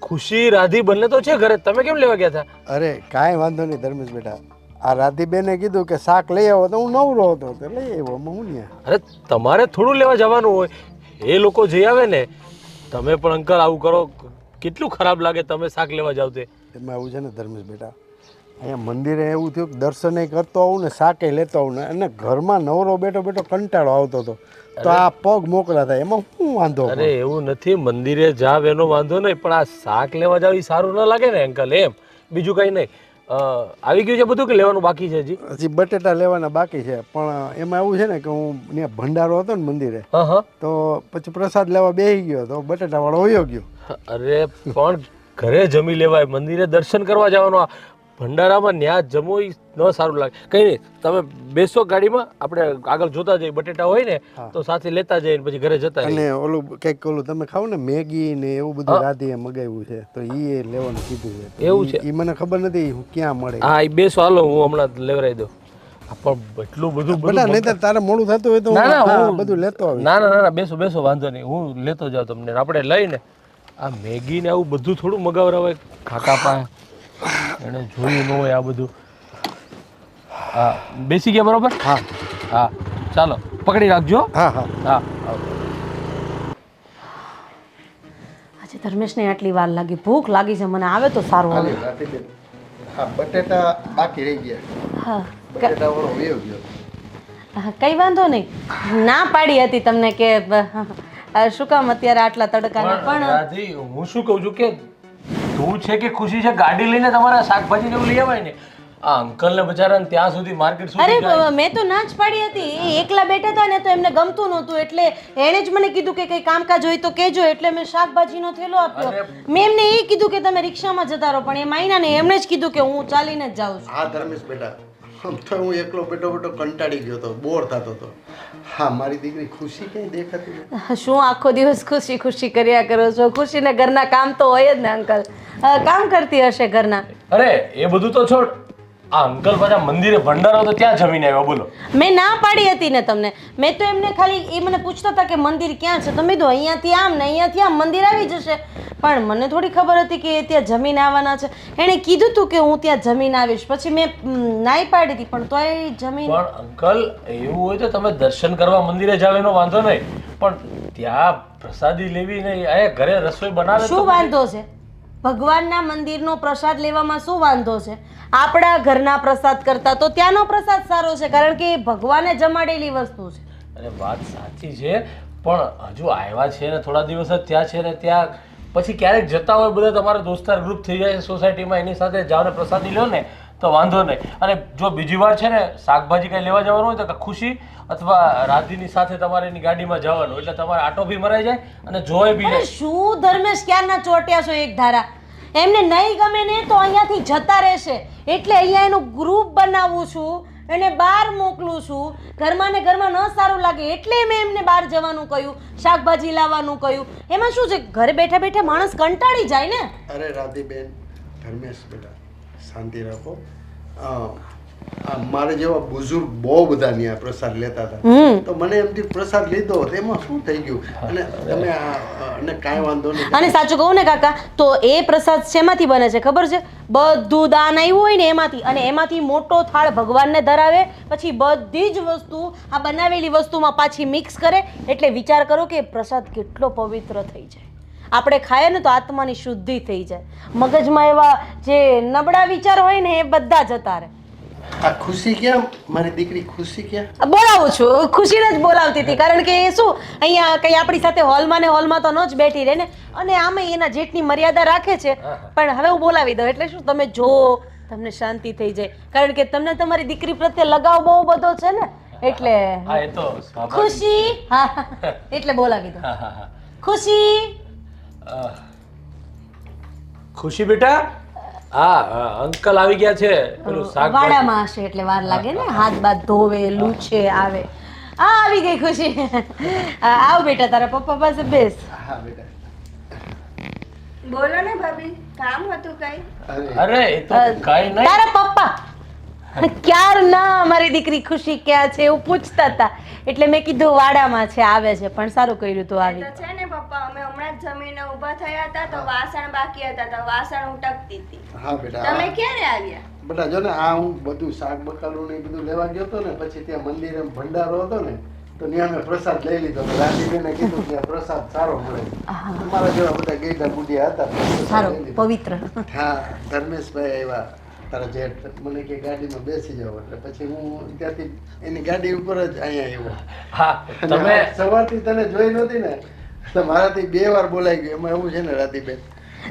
ખુશી રાધી બંને તો છે ઘરે, તમે કેમ લેવા ગયા હતા? અરે કાંઈ વાંધો નહીં ધર્મેશ બેટા, આ રાધીબેને કીધું કે શાક લઈ આવો, તો હું નવરો હતો તો લઈ આવ્યો. હું નહીં. અરે તમારે થોડું લેવા જવાનું હોય, એ લોકો જઈ આવે ને. તમે પણ અંકલ આવું કરો, કેટલું ખરાબ લાગે તમે શાક લેવા જાવ તે. એમાં એવું છે ને ધર્મેશ બેટા, અહીંયા મંદિરે એવું થયું કે દર્શને કરતો આવું ને શાકે લેતો આવું ને, અને ઘરમાં નવરો બેઠો બેઠો કંટાળો આવતો હતો, તો આ પગ મોકલા થાય, એમાં શું વાંધો? અરે એવું નથી, મંદિરે જાવ એનો વાંધો નહીં, પણ આ શાક લેવા જાવ એ સારું ન લાગે ને અંકલ, એમ. બીજું કંઈ નહીં. આવી ગયું છે બધું કે લેવાનું બાકી છે હજી? હજી બટેટા લેવાના બાકી છે, પણ એમાં એવું છે ને કે હું ત્યાં ભંડારો હતો ને મંદિરે, હા હા, તો પછી પ્રસાદ લેવા બેસી ગયો તો બટેટા વાળો વયો ગયો. અરે પણ ઘરે જમી લેવાય, મંદિરે દર્શન કરવા જવાનું. ભંડારામાં ન્યા જમવું ઈ ન સારું લાગે. કંઈ નહીં, તમે બેસો ગાડીમાં, આપણે આગળ જોતા જઈએ. બટેટા હોય ને તો સાથે લેતા જઈએ ને પછી ઘરે જતા રહીએ. અને ઓલું કંઈક ઓલું તમે ખાવ ને મેગી ને એવું બધું રાધીએ મગાવ્યું છે તો એ લેવાનું કીધું છે. એવું છે? એ મને ખબર નથી ક્યાં મળે. હા, એ બેસો, હાલો હું હમણાં લેવરાઈ દઉં. હા, પણ એટલું બધું બેટા નહીં તારે મોડું થતું હોય તો ના, ના, હા, હું બધું લેતો આવીશ. ના ના ના ના, બેસો બેસો, વાંધો નહીં, હું લેતો જાઉં તમને. આપણે લઈને આ મેગી ને આવું બધું થોડું મગાવરાવાય કાકા પાસે. એને જોયું ન હોય આ બધું. હા, બેસી ગયા બરોબર? હા હા, ચાલો પકડી રાખજો. હા હા હા, આજે ધર્મેશને આટલી વાર લાગી, ભૂખ લાગી છે મને, આવે તો સારું આવે. રાધીબેન, હા બટેટા બાકી રહી ગયા. હા બટેટા વાળો વયો ગયો. હા, કંઈ વાંધો નહીં. ના પાડી હતી તમને કે શું કામ અત્યારે આટલા તડકાના, પણ રાધી, હું શું કહું છું કે તું છે કે ખુશી છે, ગાડી લઈને તમારા શાકભાજી ને એવું લઈ આવાય ને. આ અંકલ ને બચારાને ત્યાં સુધી માર્કેટ સુધી જાય. અરે મેં તો ના જ પાડી હતી. એ એકલા બેઠા હતા ને તો એમને ગમતું નહોતું, એટલે એણે જ મને કીધું કે કંઈ કામકાજ હોય તો કહેજો, એટલે મેં શાકભાજીનો થેલો આપ્યો. મેં એમને એ કીધું કે તમે રિક્ષામાં જતા રહો, પણ એ માયના ને એમણે જ કીધું કે હું ચાલીને જ જાઉં છું. હા ધર્મેશ બેટા, આમ તો હું એકલો બેઠો કંટાળી ગયો હતો, બોર થતો હતો. હા, મારી દીકરી ખુશી ક્યાંય દેખાતી નથી. શું આખો દિવસ ખુશી ખુશી કર્યા કરો છો? ખુશીને ઘરના કામ તો હોય જ ને અંકલ, કામ કરતી હશે ઘરના. અરે એ બધું તો છોડ, આ અંકલ પાછા મંદિરે ભંડારો તો ત્યાં જમીને આવ્યો. બોલો, મેં ના પાડી હતી ને તમને. મેં તો એમને ખાલી એ મને પૂછતા હતા કે મંદિર ક્યાં છે, તમે તો અહીંયાથી આમ ને અહીંયાથી આમ મંદિર આવી જશે, પણ મને થોડી ખબર હતી કે એ ત્યાં જમીને આવવાના છે. એણે કીધું હતું કે હું ત્યાં જમીને આવીશ, પછી મેં નાઈ પાડી હતી, પણ તોય જમીન. પણ અંકલ એવું હોય તો તમે દર્શન કરવા મંદિરે જાવ એનો વાંધો નહીં, પણ ત્યાં પ્રસાદી લેવી નહીં, અહીંયા ઘરે રસોઈ બનાવે શું વાંધો છે? ભગવાનના મંદિરનો પ્રસાદ લેવામાં શું વાંધો છે? આપણા ઘરના પ્રસાદ કરતા તો ત્યાંનો પ્રસાદ સારો છે, કારણ કે એ ભગવાને જમાડેલી વસ્તુ છે. અરે વાત સાચી છે, પણ હજુ આવ્યા છે ને થોડા દિવસ જ ત્યાં છે ને, ત્યાં પછી ક્યારેક જતા હોય બધા તમારા દોસ્તાર ગ્રુપ થઈ જાય છે સોસાયટીમાં, એની સાથે જાઓ ને પ્રસાદી લો ને તો વાંધો નહીં. અને જો બીજી વાર છે ને શાકભાજી કંઈ લેવા જવાનું હોય તો ખુશી અથવા રાધીની સાથે તમારે એની ગાડીમાં જવાનું, એટલે તમારે આટો બી મરાઈ જાય અને જોઈ બી અરે નહીં. શું ધર્મેશ ક્યારના ચોટ્યા છો એક ધારા? એમને નહીં ગમે ને તો અહીંયાથી જતા રહેશે, એટલે અહીંયા એનું ગ્રુપ બનાવું છું, એને બહાર મોકલું છું. ઘરમાં ને ઘરમાં ન સારું લાગે એટલે મેં એમને બહાર જવાનું કહ્યું, શાકભાજી લાવવાનું કહ્યું. એમાં શું છે, ઘરે બેઠા બેઠા માણસ કંટાળી જાય ને. અરે રાધીબેન, ધર્મેશ બેટા શાંતિ રાખો. મારે જેવા બુઝુર્ગ બહુ બધા ત્યાં પ્રસાદ લેતા હતા, તો મને એમથી પ્રસાદ લીધો એમાં શું થઈ ગયું? અને તમે અને કાંઈ વાંધો નહીં. અને સાચું કહું ને કાકા, તો એ પ્રસાદ શેમાંથી બને છે ખબર છે? બધું દાન આવ્યું હોય ને એમાંથી, અને એમાંથી મોટો થાળ ભગવાનને ધરાવે, પછી બધી જ વસ્તુ આ બનાવેલી વસ્તુમાં પાછી મિક્સ કરે, એટલે વિચાર કરો કે પ્રસાદ કેટલો પવિત્ર થઈ જાય. આપણે ખાઈએ ને તો આત્માની શુદ્ધિ થઈ જાય, મગજમાં એવા જે નબળા વિચાર હોય ને એ બધા જતા રહે. આ ખુશી ક્યાં? મારી દીકરી ખુશી ક્યાં? બોલાવું છું, ખુશીને જ બોલાવતી હતી, કારણ કે એ શું અહીંયા કઈ આપણી સાથે હોલમાં ને હોલમાં તો ન જ બેઠી રહે ને, અને આમે એના જેટની મર્યાદા રાખે છે. પણ હવે હું બોલાવી દઉં, એટલે શું તમે જો તમને શાંતિ થઈ જાય, કારણ કે તમને તમારી દીકરી પ્રત્યે લગાવ બહુ બધો છે ને, એટલે હા, એ તો સ્વાભાવિક. ખુશી, હા એટલે બોલાવી દઉં. હા, હા, હા. ખુશી, ખુશી બેટા, હા અંકલ આવી ગયા છે. પેલું શાકભાજી વાડામાં હશે એટલે વાર લાગે ને, હાથ બાથ ધોવે, લૂછે, આવે. આ આવી ગઈ ખુશી. આવ બેટા, તારા પપ્પા પાસે બેસ. હા બેટા. બોલો ને ભાભી, કામ હતું કઈ? અરે એ તો કઈ નહીં. તારા પપ્પા ક્યારના મારી દીકરી ખુશી ક્યાં છે એવું પૂછતા હતા, એટલે મેં કીધું વાડામાં છે, આવે છે. પણ સારું કર્યું તું આવી. તો છે ને પપ્પા, અમે હમણાં જ જમીને ઊભા થયા હતા તો વાસણ બાકી હતા, તો વાસણ ઉટકતી હતી. હા બેટા. તમે ક્યારે આવ્યા? બેટા જો ને આ હું બધું શાક બકાલું ને એ બધું લેવા ગયો હતો ને, પછી ત્યાં મંદિરે ભંડારો હતો ને, તો ત્યાં મેં પ્રસાદ લઈ લીધો. રાધીબેને કીધું કે પ્રસાદ સારો મળે, તમારા જેવા બધા ગઈઢા બુઢિયા હતા, પ્રસાદ સારો લઈ લીધો. પવિત્ર. હા, ધર્મેશભાઈ આવ્યા, તારા જેઠ મને કે ગાડીમાં બેસી જાઓ, એટલે પછી હું ત્યાંથી એની ગાડી ઉપર જ અહીંયા આવ્યો. હા, અને તમે આ સવારથી તને જોઈ નહોતી ને, તો મારાથી 2 વાર બોલાઈ ગયું. એમાં એવું છે ને રાધીબેન,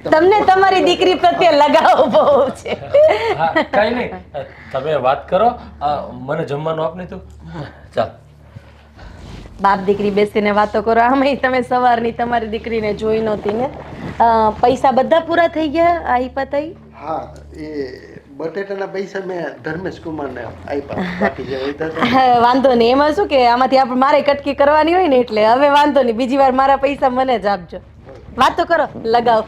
તમને તમારી દીકરી પ્રત્યે લગાવ બહુ છે. હા, કઈ નહીં, તમે વાત કરો. મને જમવાનું આપ નહીં તું. ચાલ, બાપ દીકરી બેસીને વાતો કરો. આમાં તમે સવારની તમારી દીકરીને જોઈ નહોતી ને. પૈસા બધા પૂરા થઈ ગયા? આઈ પતાઈ? હા એ બટેટાના પૈસા મેં ધર્મેશ કુમારને આપ્યા, બાકી જે હોય તો વાંધો નહીં, એમાં શું કે આમાંથી આપણે મારે કટકી કરવાની હોય ને એટલે હવે વાંધો નહીં, બીજી વાર મારા પૈસા મને જ આપજો. વાત તો કરો, લગાવ.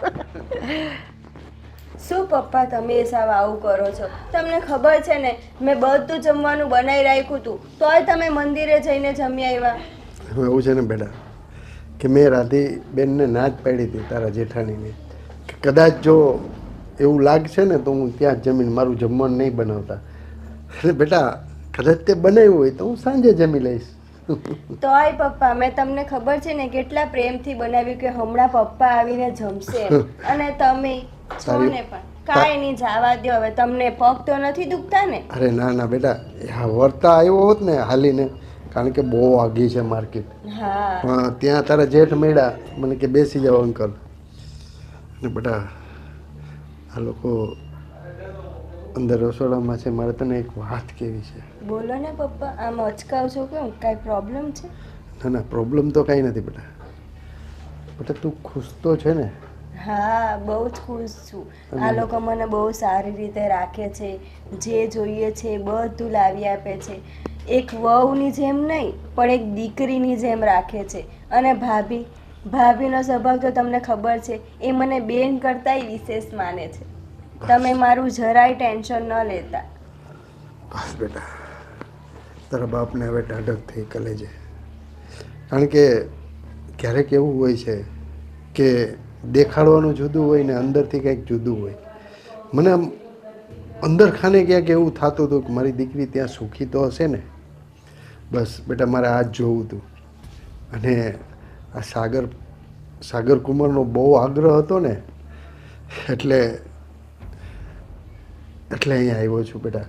શું પપ્પા તમે સાવ આવું કરો છો? તમને ખબર છે ને મેં બધું જમવાનું બનાવી રાખ્યું હતું તોય તમે મંદિરે જઈને જમી આવ્યા. હવે એવું છે ને બેટા કે મેં રાધી બેનને ના જ પાડી હતી તારા જેઠાણીને કે કદાચ જો એવું લાગશે ને તો હું ત્યાં જ જમીને મારું જમવાનું નહીં બનાવતા. એટલે બેટા કદાચ તે બનાવ્યું હોય તો હું સાંજે જમી લઈશ. તોય પપ્પા મેં તમને ખબર છે ને કેટલા પ્રેમથી બનાવ્યું કે હમણાં પપ્પા આવીને જમશે અને તમે છો ને પણ કાંઈ નહીં, જવા દો હવે. તમને પગ તો નથી દુખતા ને? અરે ના ના બેટા, હા વર્તા આવ્યો હોત ને હાલીને, કારણ કે બહુ આગી છે માર્કેટ. હા ત્યાં તારા જેઠ મળ્યા મને કે બેસી જાઓ અંકલ. અને બેટા આ લોકો અંદર રસોડામાં છે, મારે તને એક વાત કહેવી છે. બોલો ને પપ્પા, આમ અચકાવ છો કેમ? કાંઈ પ્રોબ્લેમ છે? ના ના પ્રોબ્લેમ તો કાંઈ નથી બેટા. બેટા તું ખુશ તો છે ને? હા બહુ જ ખુશ છું. આ લોકો મને બહુ સારી રીતે રાખે છે, જે જોઈએ છે એ બધું લાવી આપે છે. એક વહુની જેમ નહીં પણ એક દીકરીની જેમ રાખે છે. અને ભાભીનો સ્વભાવ તો તમને ખબર છે, એ મને બેન કરતાંય વિશેષ માને છે. તમે મારું જરાય ટેન્શન ન લેતા. બસ બેટા તારા બાપને હવે ટાઢક થઈ કલેજે, કારણ કે ક્યારેક એવું હોય છે કે દેખાડવાનું જુદું હોય ને અંદરથી કંઈક જુદું હોય. મને આમ અંદર ખાને ક્યાંક એવું થતું હતું કે મારી દીકરી ત્યાં સુખી તો હશે ને. બસ બેટા મારે આ જ જોવું હતું. અને આ સાગર કુમારનો બહુ આગ્રહ હતો ને એટલે અહીંયા આવ્યો છું બેટા.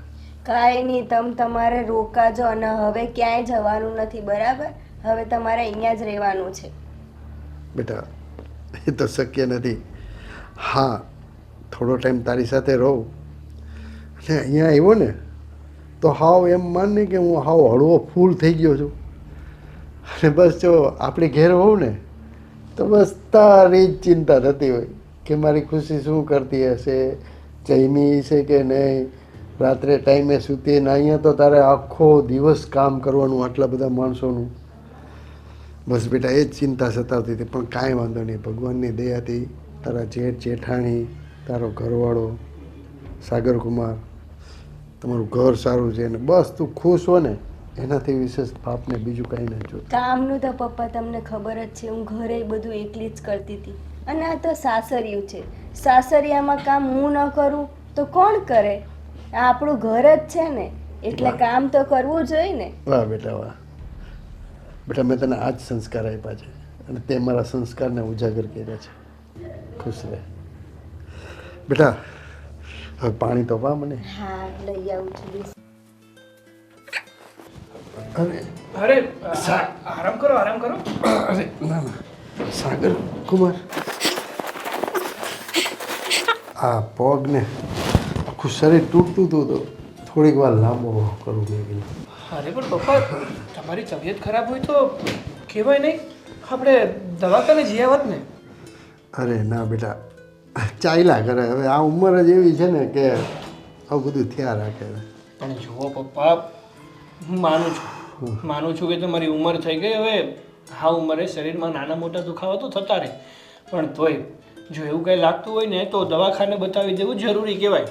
કાંઈ નહીં, તમારે રોકાજો અને હવે ક્યાંય જવાનું નથી, બરાબર? હવે તમારે અહીંયા જ રહેવાનું છે. બેટા એ તો શક્ય નથી. હા થોડો ટાઈમ તારી સાથે રહું અને અહીંયા આવ્યો ને તો હાવ એમ માન ને કે હું હાવ હળવો ફૂલ થઈ ગયો છું. અને બસ જો આપણી ઘેર હોઉં ને તો બસ તારી જ ચિંતા થતી હોય કે મારી ખુશી શું કરતી હશે, જમી છે કે નહીં, રાત્રે ટાઈમે સૂતી. ને અહીંયા તો તારે આખો દિવસ કામ કરવાનું આટલા બધા માણસોનું. બસ બેટા એ જ ચિંતા સતાવતી હતી. પણ કાંઈ વાંધો નહીં, ભગવાનની દયાથી તારા જેઠાણી, તારો ઘરવાળો સાગરકુમાર, તમારું ઘર સારું છે ને બસ તું ખુશ હો ને એનાથી વિશેષ બાપને બીજું કાંઈ નથી જોતું. કામનું તો પપ્પા તમને ખબર જ છે, હું ઘરે બધું એકલી જ કરતી હતી. અને આ તો સાસરિયું છે, સાસરિયામાં કામ હું ન કરું તો કોણ કરે? આ આપણું ઘર જ છે ને, એટલે કામ તો કરવું જોઈએ ને. વાહ બેટા વાહ. બેટા મેં તને આ જ સંસ્કાર આપ્યા છે અને તે મારા સંસ્કારને ઉજાગર કર્યા છે. ખુશ રહે બેટા. હવે પાણી તો પા મને. હા લઈ આવું છું. અરે આરામ કરો, આરામ કરો. અરે ના ના સાગર કુમાર, આ પગને આખું શરીર તૂટતું હતું તો થોડીક વાર લાંબો કરવું મેં. અરે પણ પપ્પા તમારી તબિયત ખરાબ હોય તો કહેવાય નહીં, આપણે દવાખાને જઈ આવત ને. અરે ના બેટા ચાલ્યા કરે. હવે આ ઉંમર જ એવી છે ને કે આવું બધું થયા રાખે. પણ જુઓ પપ્પા, હું માનું છું કે તમારી ઉંમર થઈ ગઈ. હવે આ ઉંમરે શરીરમાં નાના મોટા દુખાવા તો થતા રહે, પણ તોય જો એવું કંઈ લાગતું હોય ને તો દવાખાને બતાવી દેવું જરૂરી કહેવાય.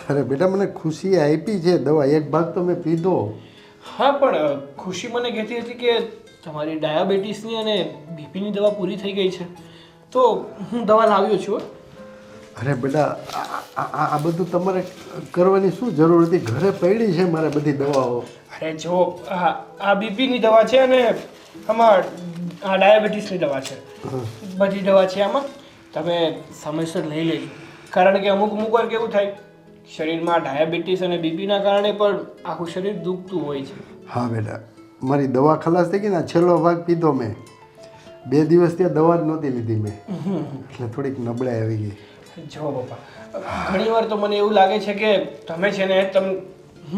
અરે બેટા મને ખુશી આપી છે દવા, એક ભાગ તો મેં પીધો. હા પણ ખુશી મને કહેતી હતી કે તમારી ડાયાબિટીસની અને બીપીની દવા પૂરી થઈ ગઈ છે, તો હું દવા લાવ્યો છું. અરે બેટા આ બધું તમારે કરવાની શું જરૂર હતી? ઘરે પડી છે મારે બધી દવાઓ. અરે જો આ બીપીની દવા છે અને આમાં આ ડાયાબિટીસની દવા છે, બધી દવા છે આમાં. તમે સમયસર લઈ લેજો, કારણ કે અમુક વાર કેવું થાય શરીરમાં ડાયાબિટીસ અને બીપીના કારણે પણ આખું શરીર દુખતું હોય છે. હા બેટા મારી દવા ખલાસ થઈ ગઈ ને, છેલ્લો ભાગ પીધો મેં. 2 દિવસ ત્યાં દવા જ નહોતી લીધી મેં, એટલે થોડીક નબળાઈ આવી ગઈ. જો પપ્પા ઘણી વાર તો મને એવું લાગે છે કે તમે છે ને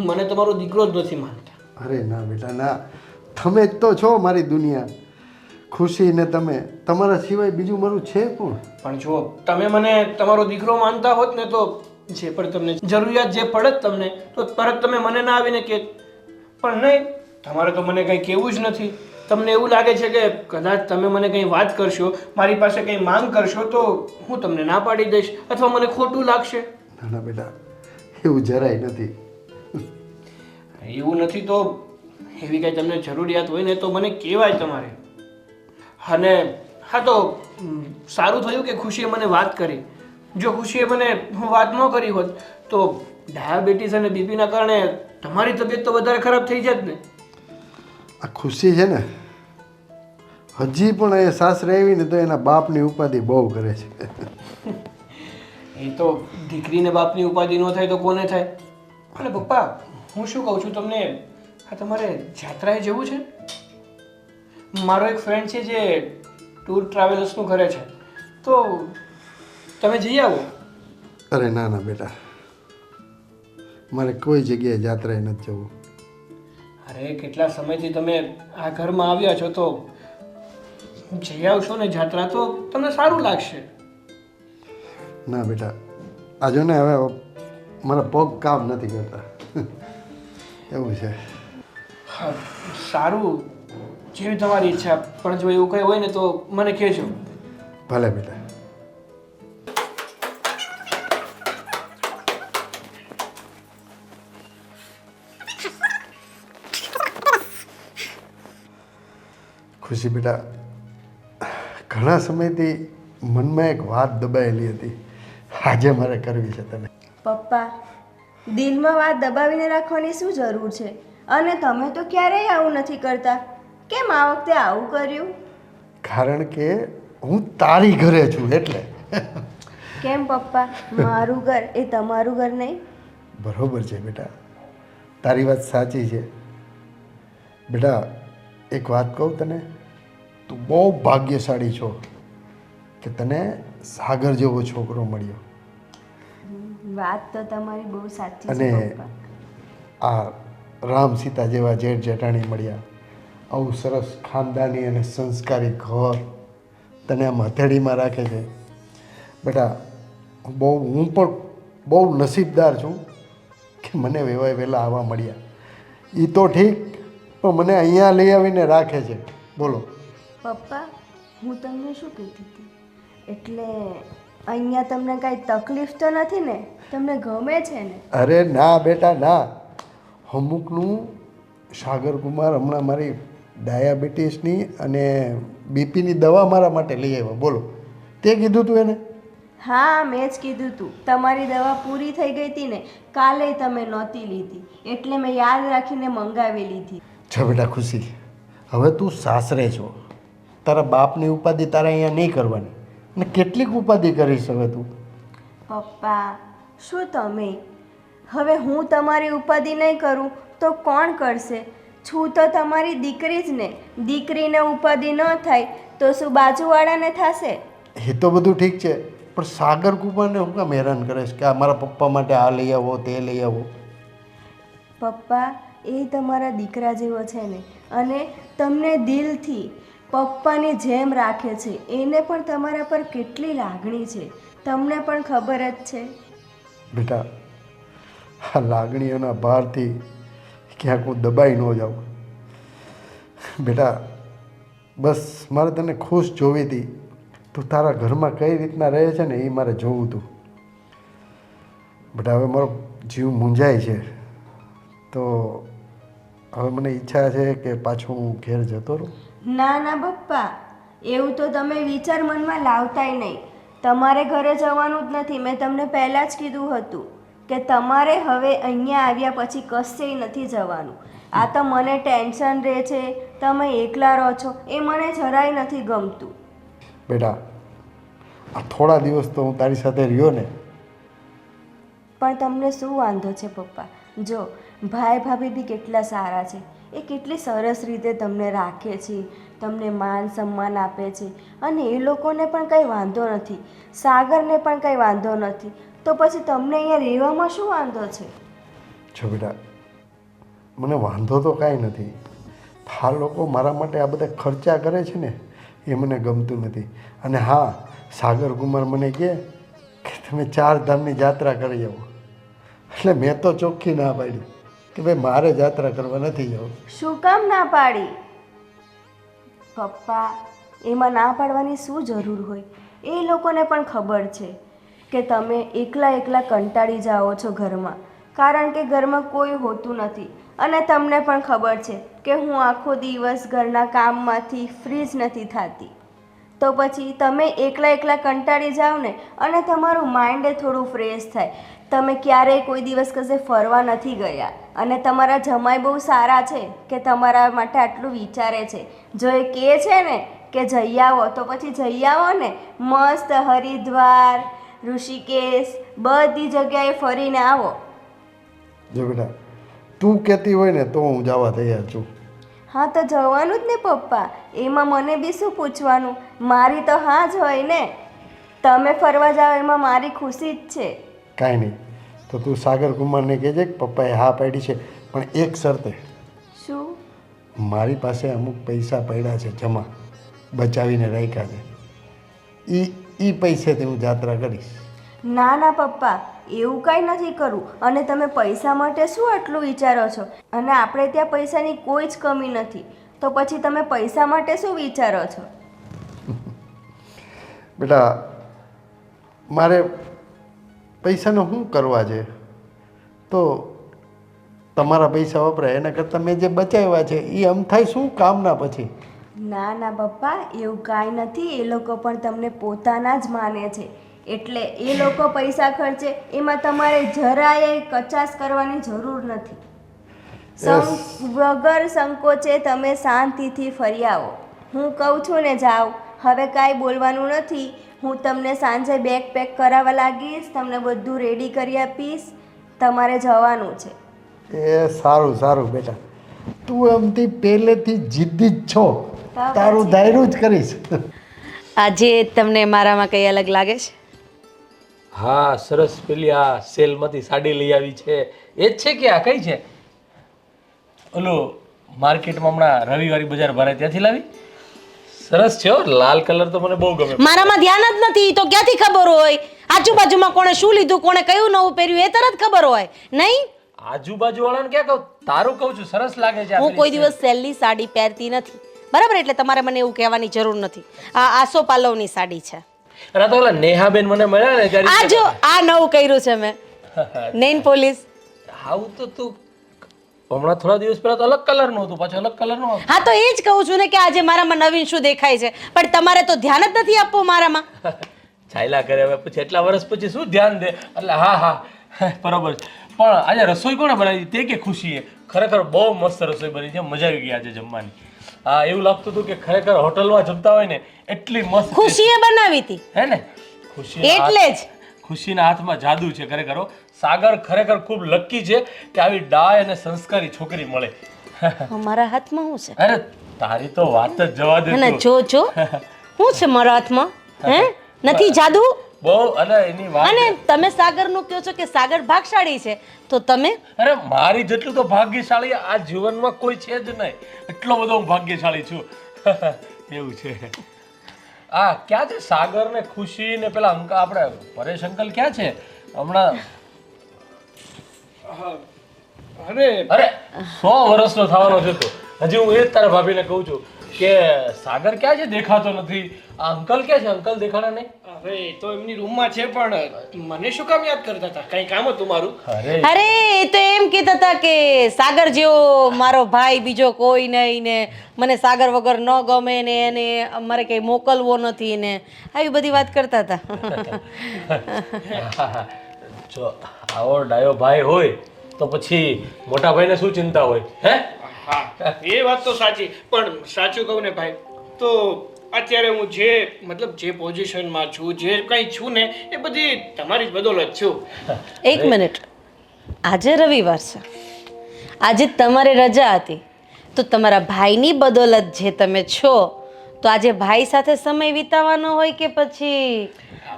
મને તમારો દીકરો જ નથી માનતા. અરે ના બેટા ના, તમે જ તો છો મારી દુનિયા. ખુશી ને તમે, તમારા સિવાય બીજું મારું છે કોણ? પણ જો તમે મને તમારો દીકરો માનતા હોત ને તો જે પણ તમને જરૂરિયાત જે પડે જ તમને તો તરત તમે મને ના આવીને કે, પણ નહીં, તમારે તો મને કંઈ કહેવું જ નથી. તમને એવું લાગે છે કે કદાચ તમે મને કંઈ વાત કરશો, મારી પાસે કંઈ માંગ કરશો તો હું તમને ના પાડી દઈશ અથવા મને ખોટું લાગશે. ના ના બેટા, એવું જરાય નથી. એવું નથી તો એવી કંઈ તમને જરૂરિયાત હોય ને તો મને કહેવાય તમારે. અને હા તો સારું થયું કે ખુશીએ મને વાત કરી. જો ખુશીએ મને વાત ન કરી હોત તો ડાયાબિટીસ અને બીપીના કારણે તમારી તબિયત તો વધારે ખરાબ થઈ જાત ને. આ ખુશી છે ને, હજી પણ એ સાસરે આવીને તો એના બાપની ઉપાધિ બહુ કરે છે. એ તો દીકરીને બાપની ઉપાધિ ન થાય તો કોને થાય? અને પપ્પા, હું શું કહું છું તમને, આ તમારે જાત્રાએ જવું છે? મારો એક ફ્રેન્ડ છે જે ટૂર ટ્રાવેલર્સનું કરે છે, તો તમે જઈ આવો. અરે ના ના બેટા, મારે કોઈ જગ્યાએ જાત્રાએ નથી જવું. અરે કેટલા સમયથી તમે આ ઘરમાં આવ્યા છો તો જઈ આવશો ને જાત્રા તો તમને સારું લાગશે. ના બેટા, આ જો ને હવે મારા પગ કામ નથી કરતા એવું છે. હા, સારું, જેવી તમારી ઈચ્છા. પણ જો એવું કંઈ હોય ને તો મને કહેજો. ભલે બેટા. ખુશી બેટા, ઘણા સમયથી મનમાં એક વાત દબાયેલી હતી, આજે મારે કરવી છે તને. પપ્પા, દિલમાં વાત દબાવીને રાખવાની શું જરૂર છે? અને તમે તો ક્યારેય આવું નથી કરતા. કેમ આ વખતે આવું કર્યું? કારણ કે હું તારી ઘરે છું એટલે. કેમ પપ્પા, મારું ઘર એ તમારું ઘર નહીં? બરોબર છે બેટા, તારી વાત સાચી છે. બેટા એક વાત કહું તને, તું બહુ ભાગ્યશાળી છો કે તને સાગર જેવો છોકરો મળ્યો. વાત તો તમારી બહુ સાચી છે અને પપ્પા. આ રામ સીતા જેવા જેઠ જેઠાણી મળ્યા. આવું સરસ ખાનદાની અને સંસ્કારી ઘર તને આમ હથેળીમાં રાખે છે. બેટા હું પણ બહુ નસીબદાર છું કે મને વેવાય વહેલા આવવા મળ્યા. એ તો ઠીક, પણ મને અહીંયા લઈ આવીને રાખે છે. બોલો પપ્પા, હું તમને શું કહેતી હતી, એટલે અહીંયા તમને કાંઈ તકલીફ તો નથી ને? તમને ગમે છે ને? અરે ના બેટા ના, અમુકનું સાગરકુમાર હમણાં મારી ડાયાબિટીસની અને બીપીની દવા મારા માટે લઈ આવ્યો. બોલો, તે કીધું તું એને? હા, મેં જ કીધું તું. તમારી દવા પૂરી થઈ ગઈ હતી ને, કાલે તમે નહોતી લીધી, એટલે મેં યાદ રાખીને મંગાવી લીધી. જો બેટા ખુશી, હવે તું સાસરે છો, તારા બાપની ઉપાધિ તારે અહીંયા નહીં કરવાની. અને કેટલીક ઉપાધિ કરીશ હવે તું? પપ્પા, શું તમે? હવે હું તમારી ઉપાધિ નહીં કરું તો કોણ કરશે? છું તો તમારી દીકરી જ ને. દીકરીને ઉપાધિ ન થાય તો શું બાજુવાળાને થશે? એ તો બધું ઠીક છે, પણ સાગર કુમારને હું કામ હેરાન કરે છે કે આ મારા પપ્પા માટે આ લઈ આવો તે લઈ આવો? પપ્પા, એ તમારા દીકરા જેવો છે ને, અને તમને દિલથી પપ્પાની જેમ રાખે છે. એને પણ તમારા પર કેટલી લાગણી છે તમને પણ ખબર જ છે. બેટા, આ લાગણીઓના ભારથી ક્યાંક હું દબાઈ ન જાઉં. બેટા બસ મારે તને ખુશ જોવી હતી. તું તારા ઘરમાં કઈ રીતના રહે છે ને એ મારે જોવું હતું. બેટા હવે મારો જીવ મૂંઝાય છે, તો હવે મને ઈચ્છા છે કે પાછું હું ઘેર જતો રહું. ના ના પપ્પા, એવું તો તમે વિચાર મનમાં લાવતાય નહીં. તમારે ઘરે જવાનું જ નથી. મેં તમને પહેલાં જ કીધું હતું કે તમારે હવે અહીંયા આવ્યા પછી કશેય નથી જવાનું. આ તો મને ટેન્શન રહે છે, તમે એકલા રહો છો, એ મને જરાય નથી ગમતું. બેટા આ થોડા દિવસ તો હું તારી સાથે રહ્યો ને. પણ તમને શું વાંધો છે પપ્પા? જો ભાઈ ભાભી બી કેટલા સારા છે. એ કેટલી સરસ રીતે તમને રાખે છે, તમને માન સન્માન આપે છે, અને એ લોકોને પણ કંઈ વાંધો નથી, સાગરને પણ કંઈ વાંધો નથી. તો પછી તમને અહીંયા રહેવામાં શું વાંધો છે? જો બેટા, મને વાંધો તો કાંઈ નથી. આ લોકો મારા માટે આ બધા ખર્ચા કરે છે ને એ મને ગમતું નથી. અને હા, સાગર કુમાર મને કહે કે તમે 4 ધામની યાત્રા કરી આવો. એટલે મેં તો ચોખ્ખી ના પાડી કે ભાઈ મારે યાત્રા કરવા નથી જવું. શું કામ ના પાડી? પપ્પા, એમાં ના પાડવાની શું જરૂર હોય? એ લોકોને પણ ખબર છે કે તમે એકલા એકલા કંટાળી જાઓ છો ઘરમાં, કારણ કે ઘરમાં કોઈ હોતું નથી. અને તમને પણ ખબર છે કે હું આખો દિવસ ઘરના કામમાંથી ફ્રી જ નથી થતી. તો પછી તમે એકલા એકલા કંટાળી જાઓ ને, અને તમારું માઇન્ડ થોડું ફ્રેશ થાય. તમે ક્યારેય કોઈ દિવસ કશે ફરવા નથી ગયા, અને તમારા જમાઈ બહુ સારા છે કે તમારા માટે આટલું વિચારે છે. જો એ કહે છે ને કે જઈ આવો તો પછી જઈ આવો ને. મસ્ત હરિદ્વાર, ઋષિકેશ બધી જગ્યાએ ફરીને આવો. જો બેટા, તું કહેતી હોય ને તો હું જવા તૈયાર છું. હા તો જવાનું જ ને પપ્પા, એમાં મને બી શું પૂછવાનું? મારી તો હા જ હોય ને. તમે ફરવા જાઓ એમાં મારી ખુશી જ છે. કાંઈ નહીં, તો તું સાગર કુમારને કહેજે કે પપ્પાએ હા પાડી છે, પણ એક શરતે. શું? મારી પાસે અમુક પૈસા પડ્યા છે જમા, બચાવીને રાખ્યા છે. એ પૈસેથી હું યાત્રા કરીશ. ના ના પપ્પા, એવું કાંઈ નથી કરવું. અને તમે પૈસા માટે શું આટલું વિચારો છો? અને આપણે ત્યાં પૈસાની કોઈ જ કમી નથી, તો પછી તમે પૈસા માટે શું વિચારો છો? બેટા, મારે પૈસાનો શું કરવા છે? તો તમારા પૈસા વપરાય એના કરતાં મેં જે બચાવ્યા છે એ આમ થાય શું કામના પછી? ના ના પપ્પા, એવું કાંઈ નથી. એ લોકો પણ તમને પોતાના જ માને છે, એટલે એ લોકો પૈસા ખર્ચે એમાં તમારે જરાય કચાશ કરવાની જરૂર નથી. વગર સંકોચે તમે શાંતિથી ફરી આવો. હું કહું છું ને જાઓ, હવે કાંઈ બોલવાનું નથી. હું તમને સાંજે બેગ પેક કરાવવા લાગીશ, તમને બધું રેડી કરી આપીશ. તમારે જવાનું છે. એ સારું સારું બેટા, તું આમથી પહેલેથી જિદ્દી જ છો, તારું ધાર્યું જ કરીશ. આજે તમને મારામાં કંઈ અલગ લાગે છે? હા, સરસ. પેલી આ સેલમાંથી સાડી લઈ આવી છે એ જ છે કે આ કઈ છે? ઓલું માર્કેટમાં હમણાં રવિવારી બજાર ભરાય ત્યાંથી લાવી? સરસ છે હો, લાલ કલર તો મને બહુ ગમે. મારામાં ધ્યાન જ નથી તો ક્યાંથી ખબર હોય? આજુબાજુમાં કોણે શું લીધું, કોણે કયું નવું પહેર્યું એ તરત ખબર હોય નહીં? આજુબાજુ વાળાને ક્યાં કહું, તારું કહું છું, સરસ લાગે છે. હું કોઈ દિવસ સેલની સાડી પહેરતી નથી, બરાબર? એટલે તમારે મને એવું કહેવાની જરૂર નથી. આ આસો પાલવની સાડી છે. અરે તો ઓલા નેહાબેન મને મળ્યા ને ત્યારે આ જો આ નવું કર્યું છે મેં, નેઇલ પોલિશ. આવું તો તું હમણાં થોડા દિવસ પહેલા તો અલગ કલરનું હતું, પાછું અલગ કલરનું હતું. હા તો એ જ કહું છું ને કે આજે મારામાં નવીન શું દેખાય છે, પણ તમારે તો ધ્યાન જ નથી આપવું મારામાં. ચાલ્યા કરે હવે, પછી એટલા વર્ષ પછી શું ધ્યાન દે? એટલે હા હા બરોબર. પણ આજે રસોઈ કોણે બનાવી તે કે ખુશીએ? ખરેખર બહુ મસ્ત રસોઈ બની છે, મજા આવી ગઈ આજે જમવાની. હા, એવું લાગતું હતું કે ખરેખર હોટલમાં જમતા હોય ને એટલી મસ્ત. ખુશીએ બનાવી હતી હે ને? ખુશી એટલે જ. ખુશીના હાથમાં જાદુ છે ખરેખર. સાગર ખરેખર ખૂબ લકી છે કે આવી ડાય અને સંસ્કારી છોકરી મળે. મારા હાથમાં શું છે? અરે તારી તો વાત જ જવા દે. અને જો જો શું છે મારા હાથમાં? હે, નથી જાદુ? બહુ. અને એની વાત, અને તમે સાગરનું કહો છો કે સાગર ભાગશાળી છે, તો તમે? અરે મારી જેટલું તો ભાગ્યશાળી આ જીવનમાં કોઈ છે જ નહીં. એટલો બધો હું ભાગ્યશાળી છું. એવું છે. આ ક્યાં છે સાગર ને ખુશી ને પેલા અંકલ, આપણે પરેશ અંકલ ક્યાં છે હમણાં? અરે 100 વર્ષનો થવાનો છે તો હજી હું એ જ તારા ભાભીને કહું છું કે સાગર ક્યાં છે, દેખાતો નથી. આ અંકલ ક્યાં છે? અંકલ દેખાણા નહીં. હવે એ તો એમની રૂમમાં છે, પણ મને શું કામ યાદ કરતા હતા? કઈ કામ હતું મારું? અરે એ તો એમ કહેતા હતા કે સાગર જેવો મારો ભાઈ બીજો કોઈ નહીં ને મને સાગર વગર ન ગમે ને એને અમારે કંઈ મોકલવો નથી ને આવી બધી વાત કરતા હતા. જો આવો ડાયો ભાઈ હોય તો પછી મોટા ભાઈને શું ચિંતા હોય? હે? હા, એ વાત તો સાચી. પણ સાચું કહું ને ભાઈ, તો અત્યારે હું જે પોઝિશનમાં છું, જે કંઈ છું ને, એ બધી તમારી જ બદોલત છું. એક મિનિટ, આજે રવિવાર છે, આજે તમારે રજા હતી, તો તમારા ભાઈની બદોલત જે તમે છો, તો આજે ભાઈ સાથે સમય વિતાવવાનો હોય કે પછી?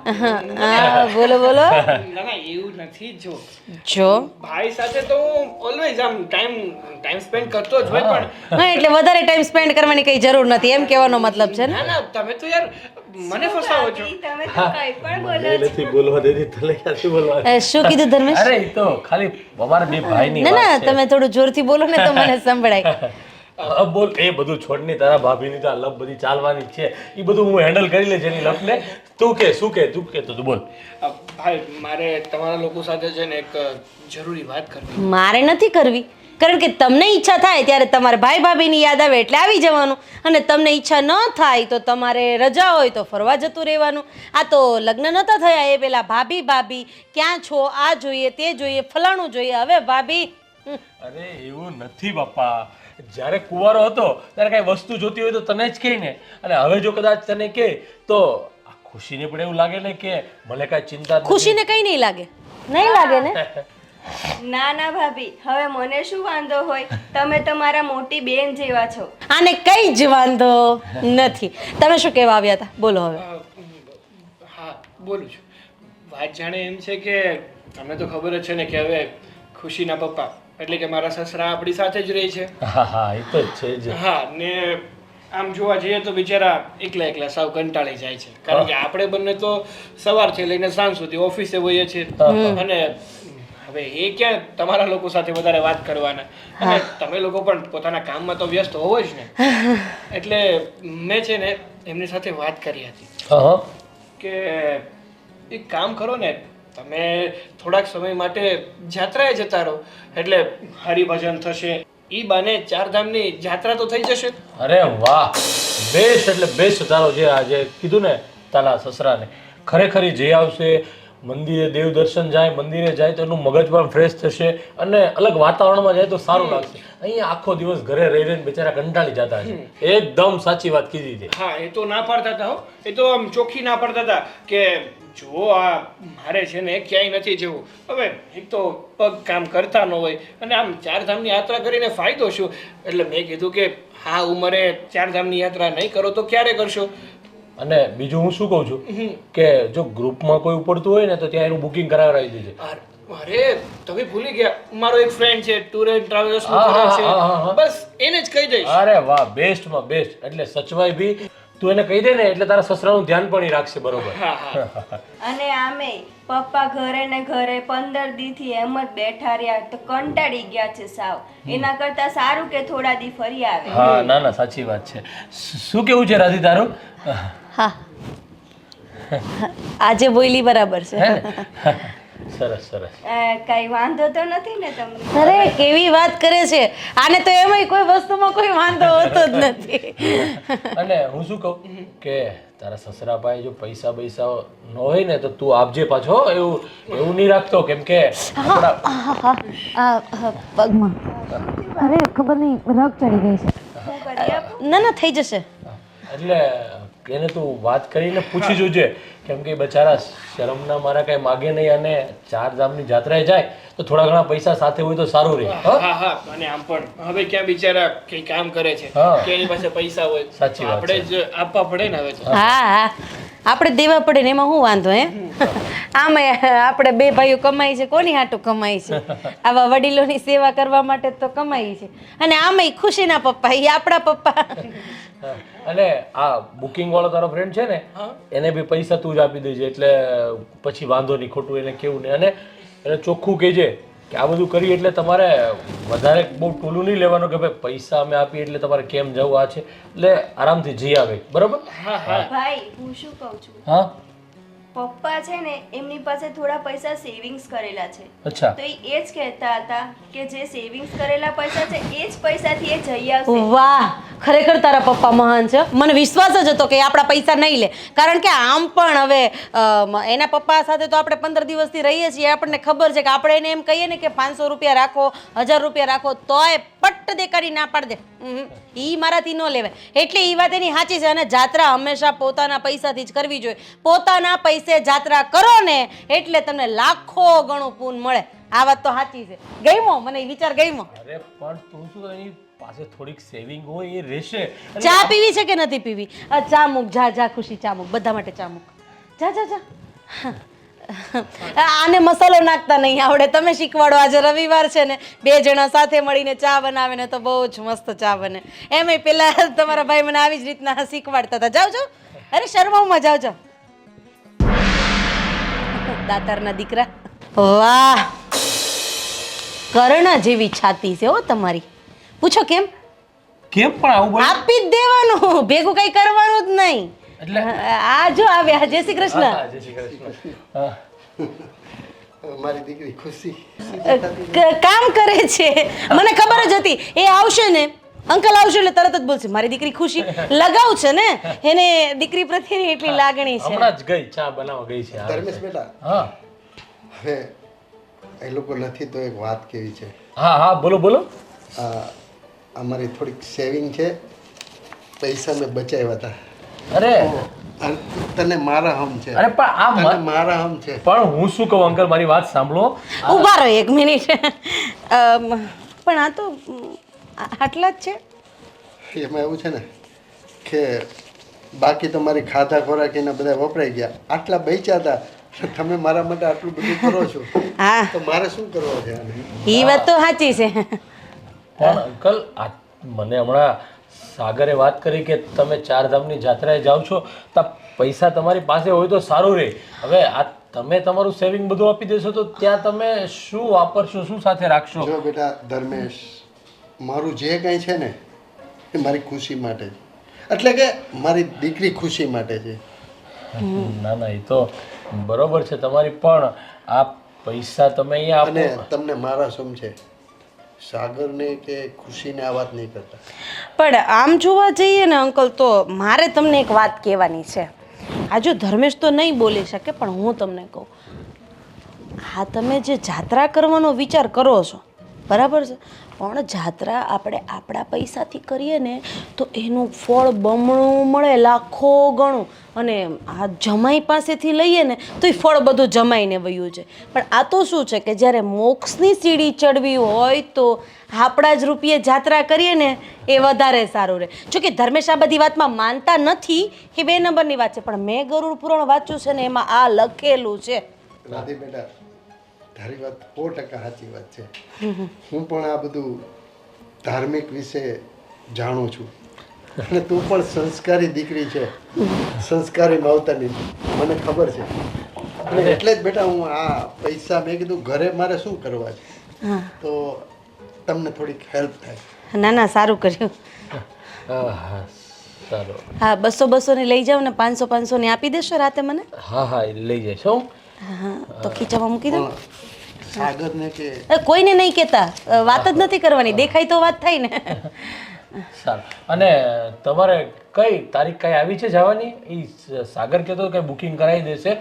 હા બોલો બોલો. ના ના એવું નથી. જો ભાઈ સાથે તો હું ઓલવેઝ આમ ટાઈમ સ્પેન્ડ કરતો જ હોય, પણ હા એટલે વધારે ટાઈમ સ્પેન્ડ કરવાની કઈ જરૂર નથી એમ કહેવાનો મતલબ છે ને. ના ના તમે તો યાર મને ફસાવો છો. તમે તો કંઈ પણ બોલો છો. નથી બોલવા દેતી તને ક્યાંથી બોલવા શું કીધું ધર્મેશ? અરે એ તો ખાલી અમારા બે ભાઈની ના ના વાત છે તમે થોડું જોરથી બોલો ને તો મને સંભળાય. બોલ એ બધું છોડની તારા ભાભીની તો આ લપ બધી ચાલવાની જ છે એ બધું હું હેન્ડલ કરી લઈશ એની લપને. તું કે શું કે તું કે તો તું બોલ. ભાઈ મારે તમારા લોકો સાથે છે ને એક જરૂરી વાત કરવી. મારે નથી કરવી, કારણ કે તમને ઈચ્છા થાય ત્યારે તમારે ભાઈ ભાભીની યાદ આવે એટલે આવી જવાનું, અને તમને ઈચ્છા ન થાય તો તમારે રજા હોય તો ફરવા જતું રહેવાનું. આ તો લગ્ન નહોતા થયા એ પેલા ભાભી ભાભી ક્યાં છો, આ જોઈએ તે જોઈએ ફલાણું જોઈએ, હવે ભાભી. અરે એવું નથી બાપા. જ્યારે કુંવારો હતો ત્યારે કઈ વસ્તુ જોતી હોય તો તને જ કહે ને, અને હવે જો કદાચ તને કહે તો આ ખુશીને પણ એવું લાગે ને કે મને કાંઈ ચિંતા જ નથી. ખુશીને કઈ નહીં લાગે, નહીં લાગે ને. ના ના ભાભી, હવે મને શું વાંધો હોય? તમે તમારા મોટી બેન જેવા છો. આને કઈ જ વાંધો નથી. તમે શું કહેવા આવ્યા હતા બોલો હવે. હા બોલું છું. વાત જાણે એમ છે કે તમને તો ખબર જ છે ને કે હવે ખુશીના પપ્પા એટલે કે મારા સસરા આપણી સાથે જ રહે છે. હા હા એ તો છે જ. હા ને આમ જોવા જઈએ તો બિચારા એકલા એકલા સાવ કંટાળી જાય છે, કારણ કે આપણે બંને તો સવારથી લઈને સાંજ સુધી ઓફિસે હોઈએ છીએ, અને હવે એ ક્યાં તમારા લોકો સાથે વધારે વાત કરવાના, અને તમે લોકો પણ પોતાના કામમાં તો વ્યસ્ત હોવો જ ને. એટલે મેં છે ને એમની સાથે વાત કરી હતી કે એક કામ કરો ને, તમે થોડાક સમય માટે જાત્રાએ જતા રહો, એટલે હરિભજન થશે, ઈ બાને ચારધામની જાત્રા તો થઈ જશે. અરે વાહ, બેસ્ટ એટલે બેસ્ટ. તારો જે આજે કીધું ને તારા સસરાને, ખરેખર ઈ જઈ આવશે, મંદિરે દેવ દર્શન જાય, મંદિરે જાય તો એનું મગજ પણ ફ્રેશ થશે, અને અલગ વાતાવરણમાં જાય તો સારું લાગશે. અહીંયા આખો દિવસ ઘરે રહી રહીને બિચારા કંટાળી જતા છે. એકદમ સાચી વાત કીધી હતી. હા એ તો ના પાડતા હતા હો, એ તો આમ ચોખ્ખી ના પાડતા હતા કે જો આ મારે છે ને ક્યાંય નથી જવું. હવે એક તો પગ કામ કરતા ન હોય, અને આમ ચારધામની યાત્રા કરીને ફાયદો શું? એટલે મેં કીધું કે હા ઉંમરે ચારધામની યાત્રા નહીં કરો તો ક્યારે કરશો? અને બીજું હું શું કહું છું કે જો ગ્રુપમાં કોઈ ઉપડતું હોય ને તો ત્યાં એનું બુકિંગ કરાવી દેજે. અરે તમે ભૂલી ગયા, મારો એક ફ્રેન્ડ છે ટૂર એન્ડ ટ્રાવેલર્સ નું કરે છે, બસ એને જ કહી દઈશ. અરે વાહ, બેસ્ટમાં બેસ્ટ. એટલે સચવાય બી તું એને કહી દે ને એટલે તારા સસરાનું ધ્યાન પણ ઈ રાખશે બરોબર. અને આમે પપ્પા ઘરે ને ઘરે 15 દીથી એમ જ બેઠા રહ્યા તો કંટાળી ગયા છે સાવ. એના કરતા સારું કે થોડા દી ફરી આવે. હા ના ના સાચી વાત છે. શું કેવું છે રાધી તારું? હા આજે બોલી બરાબર છે. સરસ સરસ. કઈ વાંધો તો નથી ને તમને? અરે કેવી વાત કરે છે, આને તો એમાંય કોઈ વસ્તુમાં કોઈ વાંધો હોતો જ નથી. અને હું શું કહું કે તારા સસરા ભાઈ જો પૈસા ન હોય ને તો તું આપજે પાછો. એવું નહીં રાખતો, કેમ કે પગમાં અરે ખબર નહીં રગ ચડી ગઈ છે. હું કરી આપું? ના ના થઈ જશે. એટલે એને તું વાત કરીને પૂછી જોજે, કેમ કે બચારા શરમના મારા કઈ માગે નહીં, અને ચારધામની જાત્રાએ જાય તો થોડા ઘણા પૈસા સાથે હોય તો સારું રહે. હા હા, અને આમ પણ હવે ક્યાં બિચારા કઈ કામ કરે છે કે એની પાસે પૈસા હોય, સાચી વાત આપણે જ આપવા પડે ને હવે તો. હા હા આપણે દેવા પડે ને એમાં શું વાંધો હે? આમાં આપણે બે ભાઈઓ કમાઈ છે, કોની હાટું કમાઈ છે? આવા વડીલોની સેવા કરવા માટે તો કમાઈ છે, અને આમાંય ખુશીના પપ્પા એ આપણા પપ્પા. અને આ બુકિંગ વાળો તારો ફ્રેન્ડ છે ને એને બી પૈસા તું જ આપી દેજે, એટલે પછી વાંધો નહીં, ખોટું એને કેવું નહીં. અને એને ચોખ્ખું કહેજે કે આ બધું કરી એટલે તમારે વધારે બહુ ટોલું નહીં લેવાનું કે ભાઈ પૈસા અમે આપીએ એટલે તમારે કેમ જવું આ છે, એટલે આરામથી જઈ આવે. બરોબર? ભાઈ હું શું કહું છું, હા પપ્પા છે ને એમની પાસે થોડા પૈસા સેવિંગ્સ કરેલા છે, અચ્છા. તો એ જ કહેતા હતા કે જે સેવિંગ્સ કરેલા પૈસા છે એ જ પૈસાથી એ જઈ આવશે. વાહ, ખરેખર તારા પપ્પા મહાન છે. મને વિશ્વાસ જ હતો કે એ આપણા પૈસા નહીં લે, કારણ કે આમ પણ હવે એના પપ્પા સાથે તો આપણે 15 દિવસથી રહીએ છીએ, આપણને ખબર છે કે આપણે એને એમ કહીએ ને કે 500 રૂપિયા રાખો, 1000 રૂપિયા રાખો, તોય પટ્ટ દેખાડી ના પાડી દે, ઈ મારાથી ન લેવાય. એટલે એ વાત એની સાચી છે. અને જાત્રા હંમેશા પોતાના પૈસાથી જ કરવી જોઈએ. પોતાના પૈસે જાત્રા કરો ને એટલે તમને લાખો ગણું પૂન મળે. આ વાત તો સાચી છે. ગમ્યો મને, વિચાર ગમ્યો. અરે પણ તું શું એની પાસે થોડીક સેવિંગ હોય એ રહેશે. ચા પીવી છે કે નથી પીવી? ચા મૂક, જા જા ખુશી, ચા મૂક, બધા માટે ચા મૂક. જા જા જા. આને મસાલો નાખતા નહીં આવડે, તમે શીખવાડો. આજે રવિવાર છે ને, 2 જણા સાથે મળીને ચા બનાવે ને તો બહુ જ મસ્ત ચા બને. એમાંય પેલા તમારા ભાઈ મને આવી જ રીતના શીખવાડતા હતા. જાઓ જાઓ, અરે શર્મામાં જાઓ જાઓ. દાતારના દીકરા, વાહ, કર્ણ જેવી છાતી છે હો તમારી. પૂછો કેમ? કેમ પણ આવું બોલ? આપી જ દેવાનું, ભેગું કઈ કરવાનું જ નહીં. એટલે આ જો આવ્યા. જય શ્રી કૃષ્ણ. જય શ્રી કૃષ્ણ. હા. મારી દીકરી ખુશી કામ કરે છે. મને ખબર જ હતી એ આવશે ને, અંકલ આવશે એટલે તરત જ બોલશે મારી દીકરી ખુશી. લગાવ છે ને એને, દીકરી પ્રત્યેની એટલી લાગણી છે. હમણાં જ ગઈ, ચા બનાવવા ગઈ છે. ધર્મેશ બેટા, હા હવે એ લોકો નથી તો એક વાત કેવી છે. હા હા, બોલો બોલો. અમારી થોડીક સેવિંગ છે, પૈસા મેં બચાવ્યા હતા. અરે અને તને મારા હમ છે. અરે પણ આ તને મારા હમ છે. પણ હું શું કહું અંકલ, મારી વાત સાંભળો. ઊભા રહો 1 મિનિટ. પણ આ તો આટલા જ છે. એમાં એવું છે ને કે બાકી તો મારી ખાધા ખોરાકીને બધા વપરાઈ ગયા. આટલા બચ્યા હતા, તમે મારા માટે આટલું બધું કરો છો હા, તો મારે શું કરવું છે આને? એ વાત તો સાચી છે. પણ અંકલ મને હમણાં સાગરે વાત કરી કે તમે 4 ધામની જાત્રાએ જાઓ છો તો પૈસા તમારી પાસે હોય તો સારું રહે. હવે આ તમે તમારું સેવિંગ બધું આપી દેશો તો ત્યાં તમે શું વાપરશો, શું સાથે રાખશો? જો બેટા ધર્મેશ, મારું જે કંઈ છે ને એ મારી ખુશી માટે છે. એટલે કે મારી દીકરી ખુશી માટે છે. ના ના, એ તો બરોબર છે તમારી, પણ આ પૈસા તમે અહીંયા અને આપો. તમને મારા શું છે, સાગરને કે ખુશીને આ વાત નહીં કરતા. પણ આમ જોવા જઈએ ને અંકલ, તો મારે તમને એક વાત કહેવાની છે. આ જો ધર્મેશ તો નહીં બોલી શકે, પણ હું તમને કહું, હા તમે જે જાત્રા કરવાનો વિચાર કરો છો બરાબર છે, પણ જાત્રા આપણે આપણા પૈસાથી કરીએ ને તો એનું ફળ બમણું મળે, લાખો ગણું. અને આ જમાઈ પાસેથી લઈએ ને તો એ ફળ બધું જમાઈને વયું છે. પણ આ તો શું છે કે જ્યારે મોક્ષની સીડી ચડવી હોય તો આપણા જ રૂપિયે જાત્રા કરીએ ને એ વધારે સારું રહે. જોકે ધર્મેશ આ બધી વાતમાં માનતા નથી, એ 2 નંબરની વાત છે, પણ મેં ગરુડ પુરાણ વાંચ્યું છે ને એમાં આ લખેલું છે. રાધી બેટા, તારી વાત 100% સાચી વાત છે. હું પણ આ બધું ધાર્મિક વિશે જાણું છું. અને તું પણ સંસ્કારી દીકરી છે, સંસ્કારી માવતરની, મને ખબર છે. અને એટલે જ બેટા હું આ પૈસા મેં કીધું ઘરે મારે શું કરવા છે, તો તમને થોડીક હેલ્પ થાય. ના ના, સારું કર્યું. હા સારું. હા, 200 ની લઈ જાવ ને 500 ની આપી દેશો રાતે મને? હા હા, એ લઈ જઈશ હું. હા, તો ખીચામાં મૂકી દો. સાગરને કે કોઈને નહીં કહેતા, વાત જ નથી કરવાની, દેખાય તો વાત થાય ને. સારું. અને તમારે કઈ તારીખ કઈ આવી છે જવાની? એ સાગર કહેતો કે બુકિંગ કરાવી દેશે.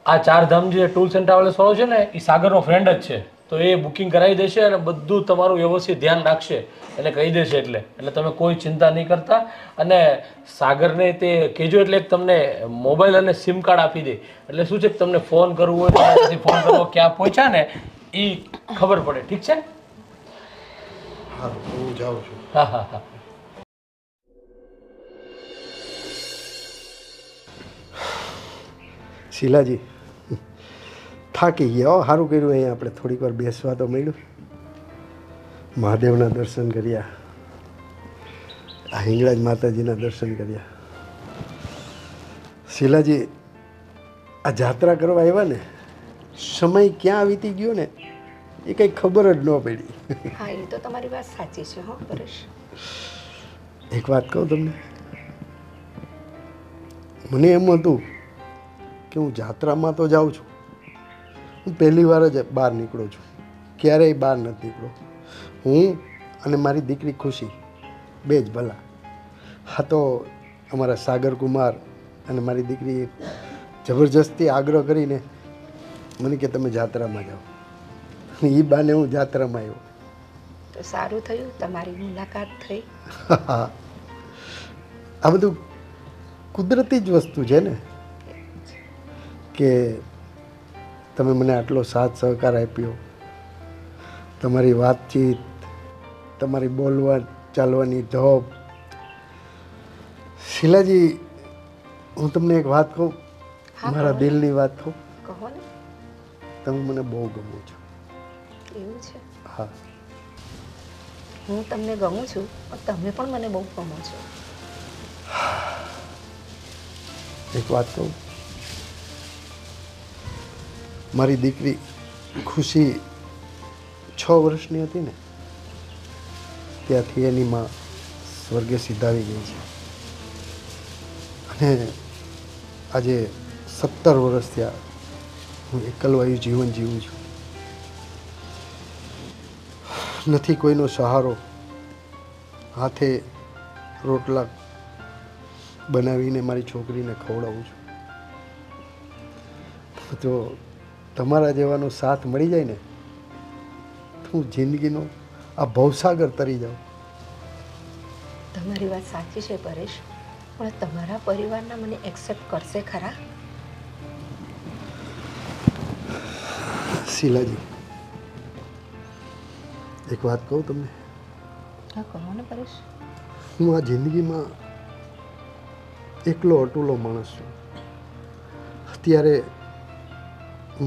આ 4 ધામ જે ટૂર્સ એન્ડ ટ્રાવેલ્સ વાળો છે ને, એ સાગરનો ફ્રેન્ડ જ છે, તો એ બુકિંગ કરાવી દેશે અને બધું તમારું વ્યવસ્થિત ધ્યાન રાખશે, એટલે કહી દેશે. એટલે તમે કોઈ ચિંતા નહીં કરતા. અને સાગરને તે કહેજો એટલે તમને મોબાઈલ અને સિમ કાર્ડ આપી દે, એટલે શું છે કે તમને ફોન કરવો હોય તમારાથી ફોન કરવો, ક્યાં પહોંચ્યા ને એ ખબર પડે. ઠીક છે? હા, હું જાઉં છું. હા હા હા. શીલાજી, થાકી ગયા. સારું કર્યું અહીંયા આપણે થોડીક વાર બેસવા તો મળ્યું. મહાદેવના દર્શન કર્યા, આ હિંગળાજ માતાજીના દર્શન કર્યા. શીલાજી, આ જાત્રા કરવા આવ્યા ને, સમય ક્યાં વીતી ગયો ને એ કંઈ ખબર જ ન પડી. હા, એ તો તમારી વાત સાચી છે હો પરેશ. એક વાત કહું તમને, મને એમ હતું કે હું જાત્રામાં તો જાઉં છું, હું પહેલી વાર જ બહાર નીકળું છું, ક્યારેય બહાર નથી નીકળ્યો. હું અને મારી દીકરી ખુશી 2 જ ભલા. હા, તો અમારા સાગરકુમાર અને મારી દીકરીએ જબરજસ્તી આગ્રહ કરીને મને કે તમે જાત્રામાં જાઓ. એ બાને હું જાત્રામાં આવ્યો. તો સારું થયું તમારી મુલાકાત થઈ. આ બધું કુદરતી જ વસ્તુ છે ને, કે તમે મને આટલો સાથ સહકાર આપ્યો. તમારી વાતચીત, તમારી બોલવા ચાલવાની ઢબ. શીલાજી, હું તમને એક વાત કહું, મારા દિલની વાત કહું. કહો. કહો ને. તમે મને બહુ ગમો છો. એવું છે? હા. હું તમને ગમું છું પણ તમે પણ મને બહુ ગમો છો. એક વાત કહું, મારી દીકરી ખુશી 6 વર્ષની હતી ને ત્યાંથી એની માં સ્વર્ગે સિધાવી ગઈ છે અને આજે 17 વર્ષ થયા હું એકલવાયું જીવન જીવું છું. નથી કોઈનો સહારો, હાથે રોટલા બનાવીને મારી છોકરીને ખવડાવું છું. તો તમારા જેવાનો સાથ મળી જાય ને તો હું જિંદગીનો આ ભવસાગર તરી જાઉં. તમારી વાત સાચી છે પરેશ, પણ તમારા પરિવારના મને એક્સેપ્ટ કરશે ખરા? શીલાજી, એક વાત કહું તમને, હા કહો ને પરેશ. હું આ જિંદગીમાં એકલો અટુલો માણસ છું. અત્યારે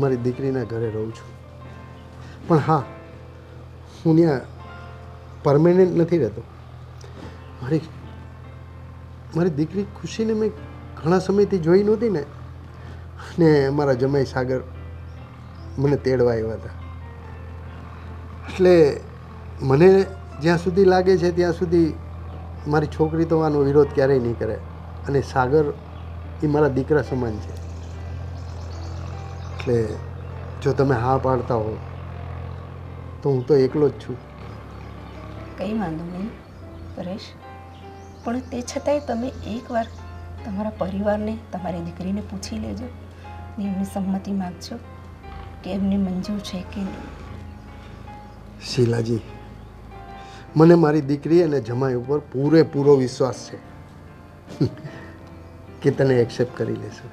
મારી દીકરીના ઘરે રહું છું, પણ હા, હું ત્યાં પરમેનન્ટ નથી રહેતો. મારી દીકરી ખુશીને મેં ઘણા સમયથી જોઈ નહોતી ને, અને મારા જમાઈ સાગર મને તેડવા આવ્યા હતા. એટલે મને જ્યાં સુધી લાગે છે ત્યાં સુધી મારી છોકરી તો આનો વિરોધ ક્યારેય નહીં કરે, અને સાગર એ મારા દીકરા સમાન છે. એટલે જો તમે હા પાડતા હો તો હું તો એકલો જ છું. કંઈ વાંધો નહીં પરેશ, પણ તે છતાંય તમે એકવાર તમારા પરિવારને, તમારી દીકરીને પૂછી લેજો ને એમની સંમતિ માગજો કે એમને મંજૂર છે કે નહીં. શીલાજી, મને મારી દીકરી અને જમાઈ ઉપર પૂરેપૂરો વિશ્વાસ છે કે તને એક્સેપ્ટ કરી લેશે.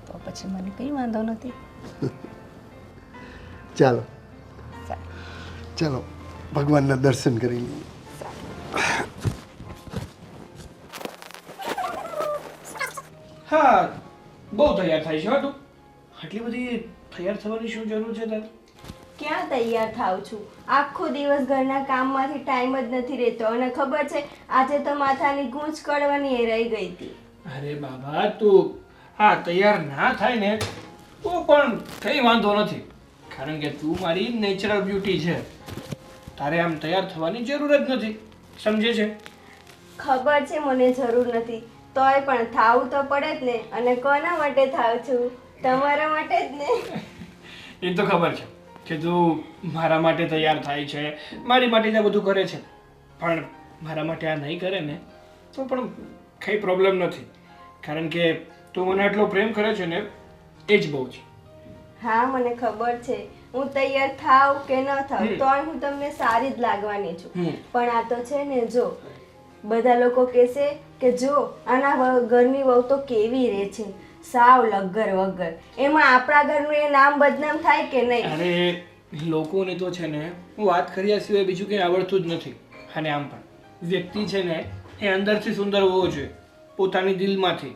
તો પછી મને કંઈ વાંધો નથી. ચાલો સારું. ચાલો ભગવાનના દર્શન કરી લઈએ. હા, બહુ તૈયાર થાય છે હો તું. આટલી બધી તૈયાર થવાની શું જરૂર છે તારે? ક્યાં તૈયાર થાવ છું? આખો દિવસ ઘરના કામમાંથી ટાઈમ જ નથી રહેતો, અને ખબર છે આજે તો માથાની ગૂંચ કડવાની એ રહી ગઈ હતી. અરે બાબા, તું હા તૈયાર ના થાય ને તો પણ કંઈ વાંધો નથી, કારણ કે તું મારી નેચરલ બ્યુટી છે. તારે આમ તૈયાર થવાની જરૂર જ નથી, સમજે છે? ખબર છે મને જરૂર નથી, તોય પણ થાવું તો પડે જ ને. અને કોના માટે થાવ છું? તમારા માટે જ ને. એ તો ખબર છે કે તું મારા માટે તૈયાર થાય છે, મારી માટે આ બધું કરે છે, પણ મારા માટે આ નહીં કરે ને તો પણ કંઈ પ્રોબ્લેમ નથી, કારણ કે તું મને આટલો પ્રેમ કરે છે ને એ જ બહુ છે. હા મને ખબર છે, હું તૈયાર થાવ કે ન થાવ તોય હું તમને સારી જ લાગવાની છું. પણ આ તો છે ને, જો બધા લોકો કહેશે કે જો આના ઘરની વહુ તો કેવી રહે છે, સાવ લગર વગર, એમાં આપણા ઘરનું એ નામ બદનામ થાય કે નહીં? અરે લોકોને તો છે ને વાત કર્યા સિવાય બીજું કંઈ આવડતું જ નથી. અને આમ પણ વ્યક્તિ છે ને એ અંદરથી સુંદર હોવો જોઈએ, પોતાની દિલમાંથી.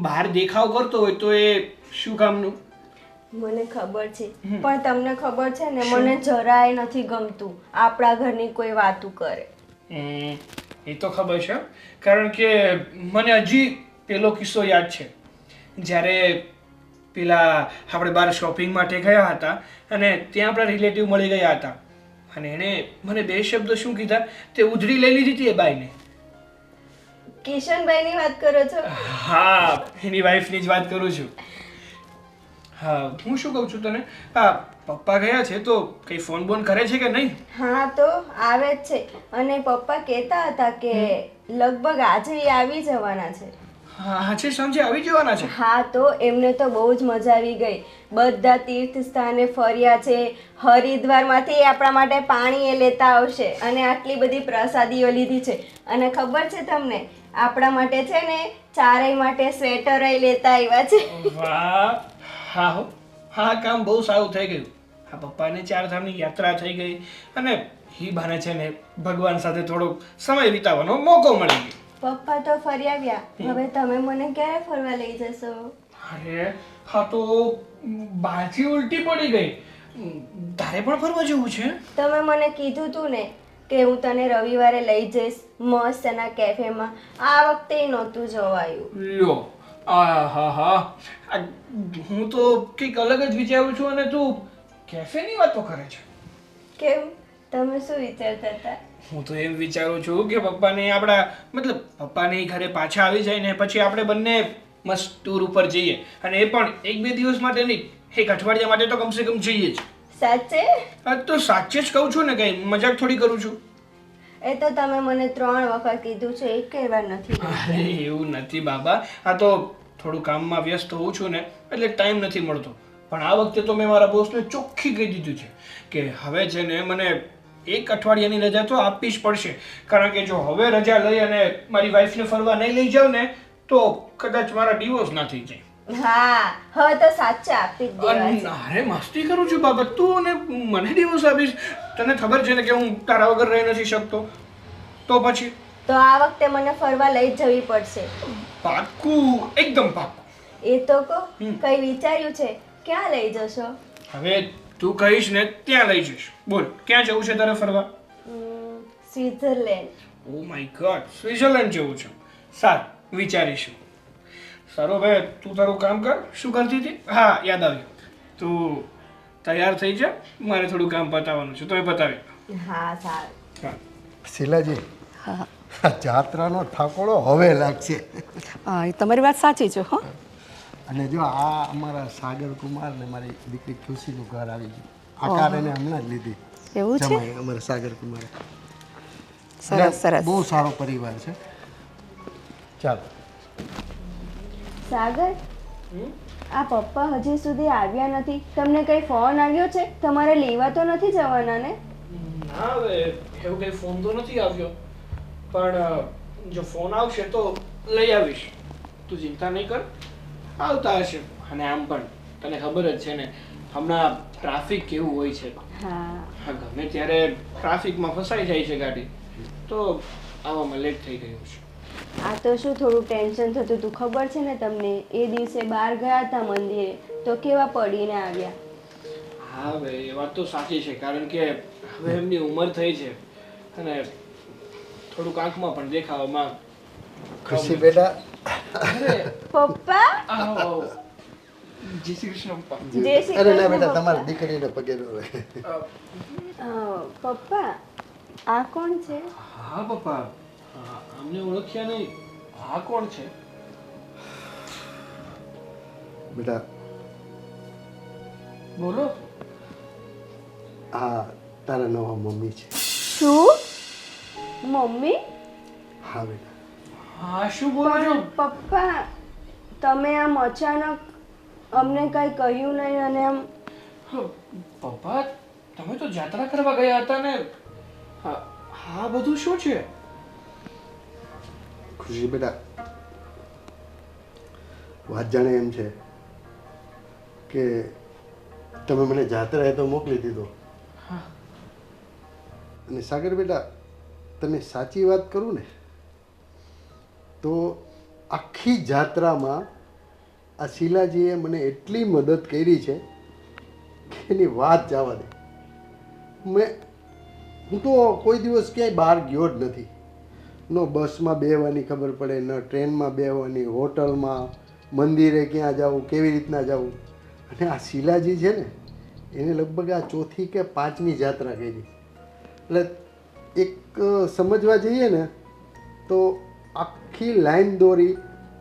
બહાર દેખાવ કરતો હોય તો એ શું કામનું? મને ખબર છે, પણ તમને ખબર છે ને મને જરાય નથી ગમતું આપણા ઘરની કોઈ વાતું કરે. એ તો ખબર છે, કારણ કે મને હજી પેલો કિસ્સો યાદ છે, જ્યારે પેલા આપણે બહાર શોપિંગ માટે ગયા હતા અને ત્યાં આપણા રિલેટિવ મળી ગયા હતા, અને એણે મને 2 શબ્દ શું કીધા તે ઉધડી લઈ લીધી હતી એ બાઈને. કિશનભાઈની વાત કરો છો? હા, એની વાઈફની જ વાત કરું છું. હા, હું શું કહું છું તને, હા પપ્પા ગયા છે તો કઈ ફોન બોન કરે છે કે નહીં? હા તો આવે જ છે, અને પપ્પા કહેતા હતા કે લગભગ આજે એ આવી જવાના છે. હા, આજે સાંજે આવી જવાના છે? હા તો એમને તો બહુ જ મજા આવી ગઈ, બધા તીર્થ સ્થાને ફર્યા છે. હરિદ્વારમાંથી આપણા માટે પાણી એ લેતા આવશે, અને આટલી બધી પ્રસાદીઓ લીધી છે. અને ખબર છે તમને, આપણા માટે છે ને ચારેય માટે સ્વેટર લેતા આવ્યા છે. વાહ, હા હો, હા કામ બહુ સારું થઈ ગયું. હા, પપ્પાને 4 ધામની યાત્રા થઈ ગઈ, અને એ બહાને છે ને ભગવાન સાથે થોડોક સમય વિતાવવાનો મોકો મળી ગયો. પપ્પા તો ફરી આવ્યા. હવે તમે મને ક્યારે ફરવા લઈ જશો? અરે હા તો બાજી ઉલટી પડી ગઈ. તારે પણ ફરવા જવું છે? તમે મને કીધું તું ને કે હું તને રવિવારે લઈ જઈશ મસ્ત એના કેફેમાં. આ વખતે નહોતું જવાયું. લ્યો હા હું તો કંઈક અલગ જ વિચારું છું અને તું કેફેની વાતો કરે છે. કેમ? તમે શું વિચારતા હતા? હું તો એમ વિચારું છું કે પપ્પાને આપણા મતલબ પપ્પાને ઘરે પાછા આવી જાય ને પછી આપણે બંને મસ્ત ટૂર ઉપર જઈએ અને એ પણ 1-2 દિવસ માટે નહીં, 1 અઠવાડિયા માટે તો કમસે કમ જઈએ જ. સાચે? હા તો સાચે જ કહું છું ને, કઈ મજાક થોડી કરું છું. એ તો તમે મને 3 વખત કીધું છે, એક વાર નથી. અરે એવું નથી બાબા, આ તો થોડું કામમાં વ્યસ્ત હોઉં છું ને એટલે ટાઈમ નથી મળતો. પણ આ વખતે તો મેં મારા બોસને ચોખ્ખી કહી દીધું છે કે હવે છે ને મને 1 અઠવાડિયાની રજા તો આપવી જ પડશે. કારણ કે જો હવે રજા લઈ અને મારી વાઈફને ફરવા નહીં લઈ જાઉં ને તો કદાચ મારા ડિવોર્સ ના થઈ જાય. હા, હવે તો સાચે આપી જ દેવા છે. અરે મસ્તી કરું છું બાબા, તું અને મને ડિવોર્સ આપીશ? તને ખબર છે ને કે હું તારા વગર રહી નથી શકતો. તો પછી તો આ વખતે મને ફરવા લઈ જ જવી પડશે. પાક્કું, એકદમ પાક્કું. એ તો કહો, કઈ વિચાર્યું છે? ક્યાં લઈ જશો? હવે તું કહીશ ને ત્યાં લઈ જઈશ. બોલ ક્યાં જવું છે તારે ફરવા? Switzerland. Oh my God, Switzerland જવું છે. સારું, વિચારીશું. સારું, હવે તું તારું કામ કર. શું કરતી હતી? હા, યાદ આવ્યું. તું તૈયાર થઈ જા, મારે થોડું કામ પતાવવાનું છે, તો એ પતાવી. હા, સારું. હા. શીલાજી, જાત્રાનો ઠાકોરો હવે લાગશે. હા, એ તમારી વાત સાચી છે હો. અને જો આ અમારા સાગર કુમાર ને મારી દીકરી ખુશીનું ઘર આવી ગયું. આ કાર એને હમણાં જ લીધી. એવું છે? જમાઈ અમારા સાગર કુમારે. સરસ સરસ. બહુ સારો પરિવાર છે. ચાલો. સાગર, આ પપ્પા હજી સુધી આવ્યા નથી. તમને કઈ ફોન આવ્યો છે? તમારે લેવા તો નથી જવાના ને? ના, હવે એવું કઈ ફોન તો નથી આવ્યો, પણ જો ફોન આવશે તો લઈ આવીશ. તું ચિંતા નહીં કર, આવતા હશે. અને આમ પણ તને ખબર જ છે ને હમણાં ટ્રાફિક કેવું હોય છે. હા, ગમે ત્યારે ટ્રાફિકમાં ફસાઈ જાય છે ગાડી, તો આવવામાં લેટ થઈ ગયું છે. આ તો શું થોડું ટેન્શન થતું હતું, ખબર છે ને તમને? એ દિવસે બહાર ગયા હતા મંદિરે તો કેવા પડીને આવ્યા. હા, હવે એ વાત તો સાચી છે, કારણ કે હવે એમની ઉંમર થઈ છે અને થોડુંક આંખમાં પણ દેખાવામાં. ખુશી બેટા, પપ્પા, આવો, આવો. જય શ્રી કૃષ્ણ પપ્પા. જય શ્રી અરે ના કૃષ્ણ બેટા, પપ્પા. તમારી દીકરીને પગે ન રહે. પપ્પા, આ કોણ છે? હા પપ્પા, અમને ઓળખ્યા નહીં. હા, કોણ છે? બેટા, બોલો. આ તારા નવા મમ્મી છે. શું? મમ્મી? હા બેટા. હા, શું બોલો છો? પપ્પા, તમે આમ અચાનક અમને કઈ કહ્યું નહીં અને આમ. પપ્પા, તમે તો જાત્રા કરવા ગયા હતા ને. હા, બધું શું છે? ખુશી બેટા, વાત જાણે એમ છે કે તમે મને જાત્રાએ તો મોકલી દીધો. અને સાગર બેટા, તને સાચી વાત કરું ને તો આખી જાત્રામાં આ શીલાજીએ મને એટલી મદદ કરી છે કે એની વાત જવા દે. હું તો કોઈ દિવસ ક્યાંય બહાર ગયો જ નથી. ન બસમાં બેસવાની ખબર પડે, ન ટ્રેનમાં બેસવાની, હોટલમાં, મંદિરે ક્યાં જવું, કેવી રીતના જવું. અને આ શીલાજી છે ને એને લગભગ આ 4થી કે 5મી જાત્રા કરી. એટલે એક સમજવા જઈએ ને તો આખી લાઈન દોરી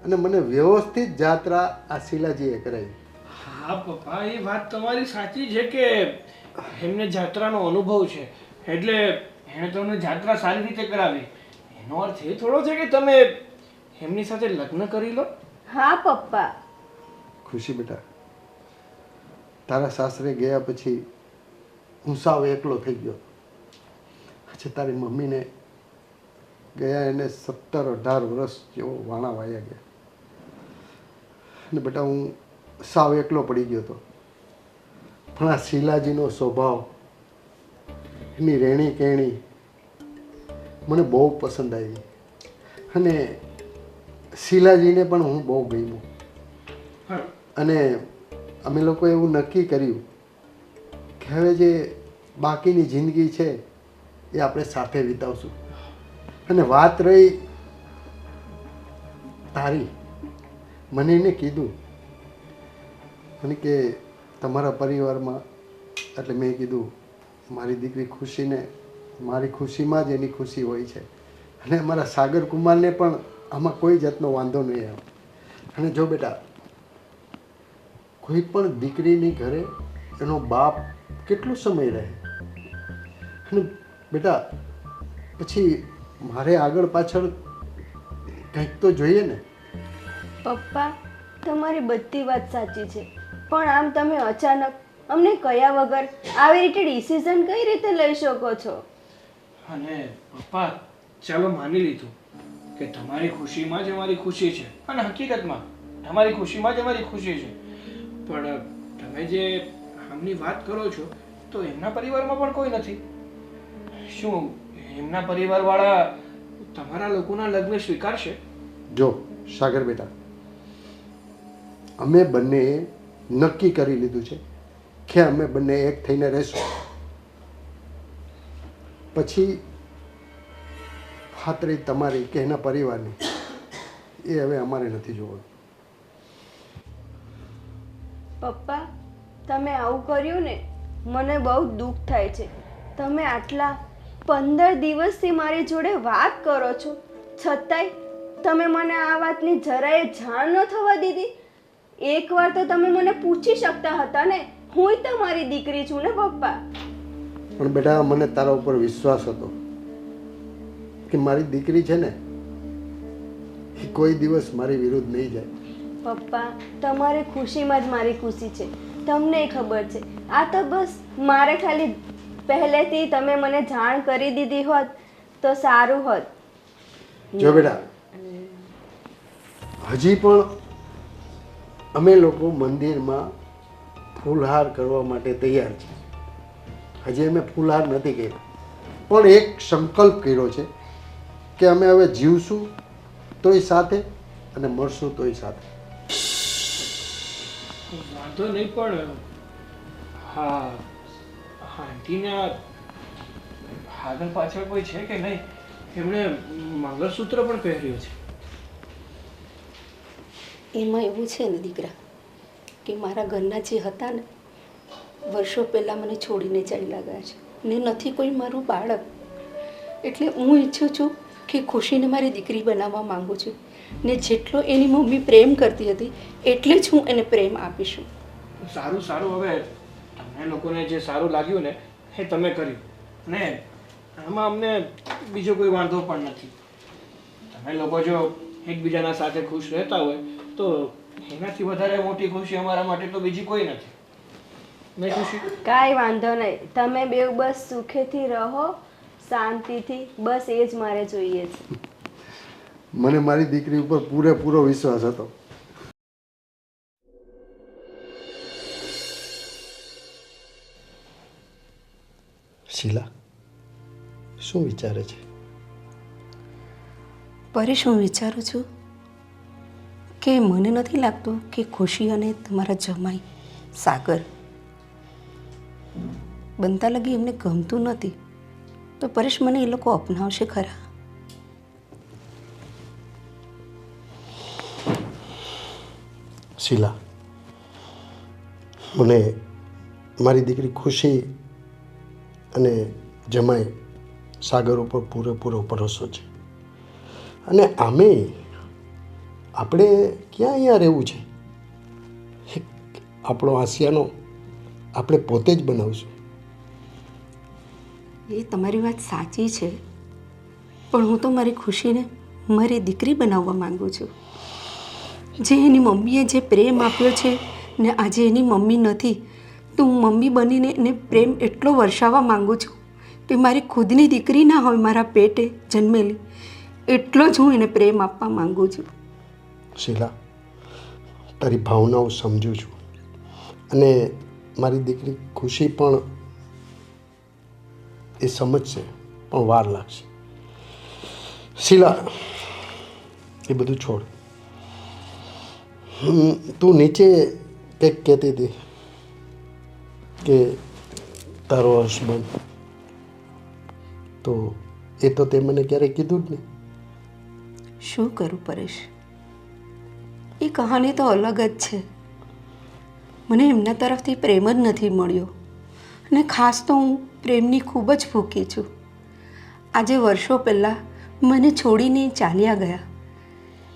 અને મને વ્યવસ્થિત જાત્રા આ શીલાજીએ કરાવી. હા પપ્પા, એ વાત તમારી સાચી છે કે એમને જાત્રાનો અનુભવ છે એટલે એણે તમને જાત્રા સારી રીતે કરાવી. એનો અર્થ એ થોડો છે કે તમે એમની સાથે લગ્ન કરી લો. હા પપ્પા. ખુશી બેટા, તારા સાસરે ગયા પછી હું સાવ એકલો થઈ ગયો. પછી તારી મમ્મીને ગયા એને 17-18 વર્ષ જેવો વાણા વાયા ગયા. અને બેટા હું સાવ એકલો પડી ગયો હતો. પણ આ શીલાજીનો સ્વભાવ, એની રહેણી કહેણી મને બહુ પસંદ આવી. અને શીલાજીને પણ હું બહુ ગમ્યું. અને અમે લોકોએ એવું નક્કી કર્યું કે હવે જે બાકીની જિંદગી છે એ આપણે સાથે વિતાવશું. અને વાત રહી તારી, મને એને કીધું મને કે તમારા પરિવારમાં, એટલે મેં કીધું મારી દીકરી ખુશીને મારી ખુશીમાં જ એની ખુશી હોય છે. અને અમારા સાગર કુમારને પણ આમાં કોઈ જાતનો વાંધો નહીં આવે. અને જો બેટા, કોઈ પણ દીકરીની ઘરે એનો બાપ કેટલો સમય રહે, અને બેટા પછી મારે આગળ પાછળ કંઈક તો જોઈએ ને. પપ્પા, તમારી બધી વાત સાચી છે, પણ આમ તમે અચાનક અમને કયા વગર આવી રીતે ડિસિઝન કઈ રીતે લઈ શકો છો? અને પપ્પા, ચાલો માની લીધું કે તમારી ખુશીમાં જ અમારી ખુશી છે, અને હકીકતમાં તમારી ખુશીમાં જ અમારી ખુશી છે. પણ તમે જે આમની વાત કરો છો તો એમના પરિવારમાં પણ કોઈ નથી. શું એમના પરિવારવાળા તમારા લોકોના લગ્ન સ્વીકારશે? જો સાગર બેટા, અમે બંનેએ નક્કી કરી લીધું છે કે અમે બંને એક થઈને રહેશું. પછી વાત રહી તમારી કે એના પરિવારની, એ હવે અમારે નથી જોવાનું. પપ્પા, તમે આવું કર્યું ને, મને બહુ દુઃખ થાય છે. તમે આટલા 15 દિવસથી મારી જોડે વાત કરો છો, છતાંય તમે મને આ વાતની જરાય જાણ ન થવા દીધી. એકવાર તો તમે મને પૂછી શકતા હતા ને, હું તમારી દીકરી છું ને પપ્પા. પણ બેટા, મને તારા ઉપર વિશ્વાસ હતો કે મારી દીકરી છે ને એ કોઈ દિવસ મારી વિરુદ્ધ નહીં જાય. પપ્પા, તમારી ખુશીમાં જ મારી ખુશી છે, તમને ખબર છે. આ તો બસ મારે ખાલી પહેલેથી તમે મને જાણ કરી દીધી હોત તો સારું હોત. જો બેટા, હજી પણ અમે લોકો મંદિરમાં ફૂલહાર કરવા માટે તૈયાર છીએ. હજી અમે ફૂલહાર નથી કર્યો, પણ એક સંકલ્પ કર્યો છે કે અમે હવે જીવશું તોય સાથે અને મરશું તોય સાથે. વાંધો નહીં, પણ હા, આંટીના આગળ પાછળ કોઈ છે કે નહીં? એમણે મંગળસૂત્ર પણ પહેર્યું છે. એમાં એવું છે ને દીકરા, કે મારા ઘરના જે હતા ને, વર્ષો પહેલાં મને છોડીને ચાલ્યા ગયા છે, ને નથી કોઈ મારું બાળક. એટલે હું ઈચ્છું છું કે ખુશીને મારી દીકરી બનાવવા માંગુ છું, ને જેટલો એની મમ્મી પ્રેમ કરતી હતી એટલે જ હું એને પ્રેમ આપીશું. સારું સારું, હવે તમને લોકોને જે સારું લાગ્યું ને એ તમે કર્યું, ને આમાં અમને બીજો કોઈ વાંધો પણ નથી. તમે લોકો જો એકબીજાના સાથે ખુશ રહેતા હોય તો એનાથી વધારે મોટી ખુશી અમારા માટે તો બીજી કોઈ નથી. નહીં ખુશી? કાંઈ વાંધો નહીં, તમે બેવ બસ સુખેથી રહો, શાંતિથી, બસ એ જ મારે જોઈએ છે. મને મારી દીકરી ઉપર પૂરેપૂરો વિશ્વાસ હતો. શીલા શું વિચારે છે? પરેશ, હું વિચારું છું કે મને નથી લાગતું કે ખુશી અને તમારા જમાઈ સાગર બનતા લગી એમને ગમતું નથી, તો પરેશ મને એ લોકો અપનાવશે ખરા? શીલા, મને મારી દીકરી ખુશી અને જમાઈ સાગર ઉપર પૂરેપૂરો ભરોસો છે. અને આમે આપણે ક્યાં અહીંયા રહેવું છે? આપણો આસિયાનો આપણે પોતે જ બનાવશું. એ તમારી વાત સાચી છે, પણ હું તો મારી ખુશીને મારી દીકરી બનાવવા માંગુ છું. જે એની મમ્મીએ જે પ્રેમ આપ્યો છે ને આજે એની મમ્મી નથી, તો હું મમ્મી બનીને એને પ્રેમ એટલો વરસાવવા માંગુ છું કે મારી ખુદની દીકરી ના હોય, મારા પેટે જન્મેલી, એટલો જ હું એને પ્રેમ આપવા માંગુ છું. શીલા, તારી ભાવનાઓ સમજું છું, અને મારી દીકરી ખુશી પણ એ સમજશે, પણ વાર લાગશે. શીલા, એ બધું છોડ. તું નીચે કંઈક કહેતી હતી કે તારો હસબન્ડ, તો એ તો તે મને ક્યારેય કીધું જ નહીં. શું કરું પરેશ, એ કહાની તો અલગ જ છે. મને એમના તરફથી પ્રેમ જ નથી મળ્યો અને ખાસ તો હું પ્રેમની ખૂબ જ ભૂખી છું. આજે વર્ષો પહેલાં મને છોડીને એ ચાલ્યા ગયા.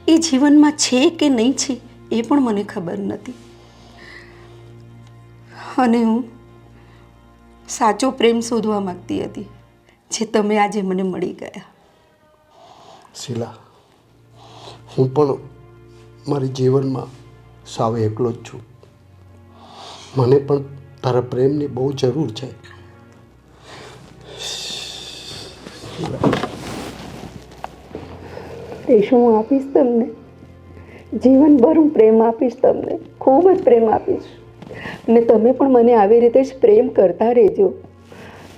એ જીવનમાં છે કે નહીં છે એ પણ મને ખબર નથી. અને હું સાચો પ્રેમ શોધવા માગતી હતી, જે તમે આજે મને મળી ગયા. શીલા, હું પણ મારી જીવનમાં સાવ એકલો જ છું. મને પણ તારા પ્રેમની બહુ જરૂર છે. રેશુ, હું આપીશ તમને, જીવનભર હું પ્રેમ આપીશ તમને, ખૂબ જ પ્રેમ આપીશ. અને તમે પણ મને આવી રીતે જ પ્રેમ કરતા રહેજો.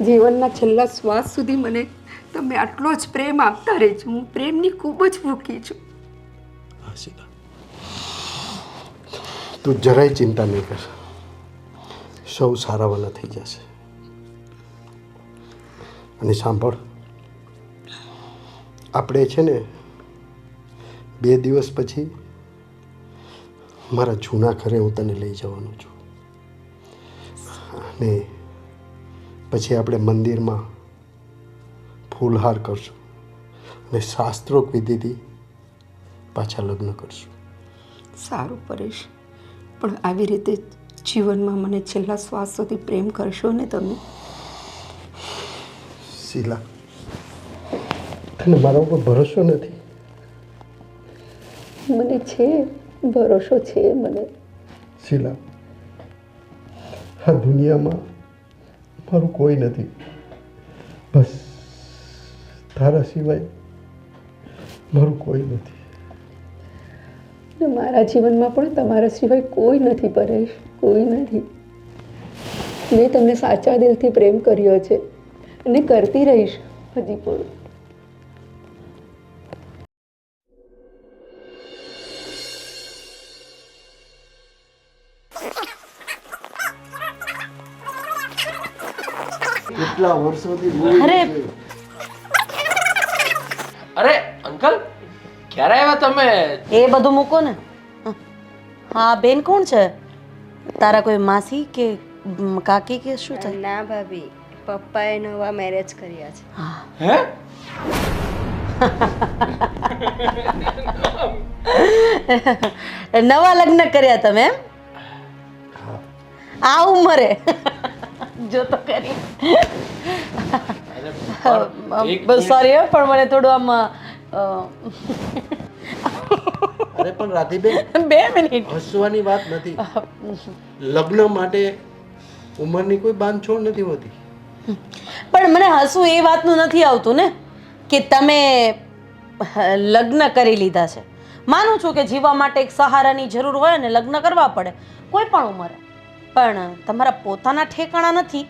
જીવનના છેલ્લા શ્વાસ સુધી મને તમે આટલો જ પ્રેમ આપતા રહેજો. હું પ્રેમની ખૂબ જ ભૂખી છું. હા શીલા, તું જરાય ચિંતા નહીં કર, સૌ સારાવાના થઈ જશે. અને સાંભળ, આપણે છે ને 2 દિવસ પછી મારા જૂના ઘરે હું તને લઈ જવાનો છું. અને પછી આપણે મંદિરમાં ફૂલહાર કરશું અને શાસ્ત્રોક્ત વિધિથી પાછા લગ્ન કરશું. સારું પરેશ, પણ આવી રીતે જીવનમાં મને છેલ્લા શ્વાસ સુધી પ્રેમ કરશો ને તમે? શીલા, તને મારા ઉપર ભરોસો નથી? મને છે ભરોસો, છે મને. શીલા, આ દુનિયામાં મારું કોઈ નથી, બસ તારા સિવાય મારું કોઈ નથી. ને મારા જીવનમાં પણ તમારા સિવાય કોઈ નથી પરેશ, કોઈ નથી. મેં તમને સાચા દિલથી પ્રેમ કર્યો છે અને કરતી રહીશ હજી પણ. કેટલા વર્ષોથી અરે! અરે અંકલ, ક્યારે આવ્યા તમે? એ બધું મૂકો ને. હા બેન, કોણ છે? તારા કોઈ માસી કે કાકી કે શું થાય? ના ભાભી, પપ્પાએ નવા મેરેજ કર્યા છે. હે? નવા લગ્ન કર્યા તમે એમ? આ ઉંમરે? જો તો કરી. સોરી, પણ મને થોડું આમ અરે પણ રાધીબેન, 2 મિનિટ. હસવાની વાત નથી. લગ્ન માટે ઉંમરની કોઈ બાંધછોડ નથી હોતી. પણ મને હસવું એ વાતનું નથી આવતું ને કે તમે લગ્ન કરી લીધા છે. માનું છું કે જીવવા માટે એક સહારાની જરૂર હોય ને લગ્ન કરવા પડે કોઈ પણ ઉંમરે, પણ તમારા પોતાના ઠેકાણા નથી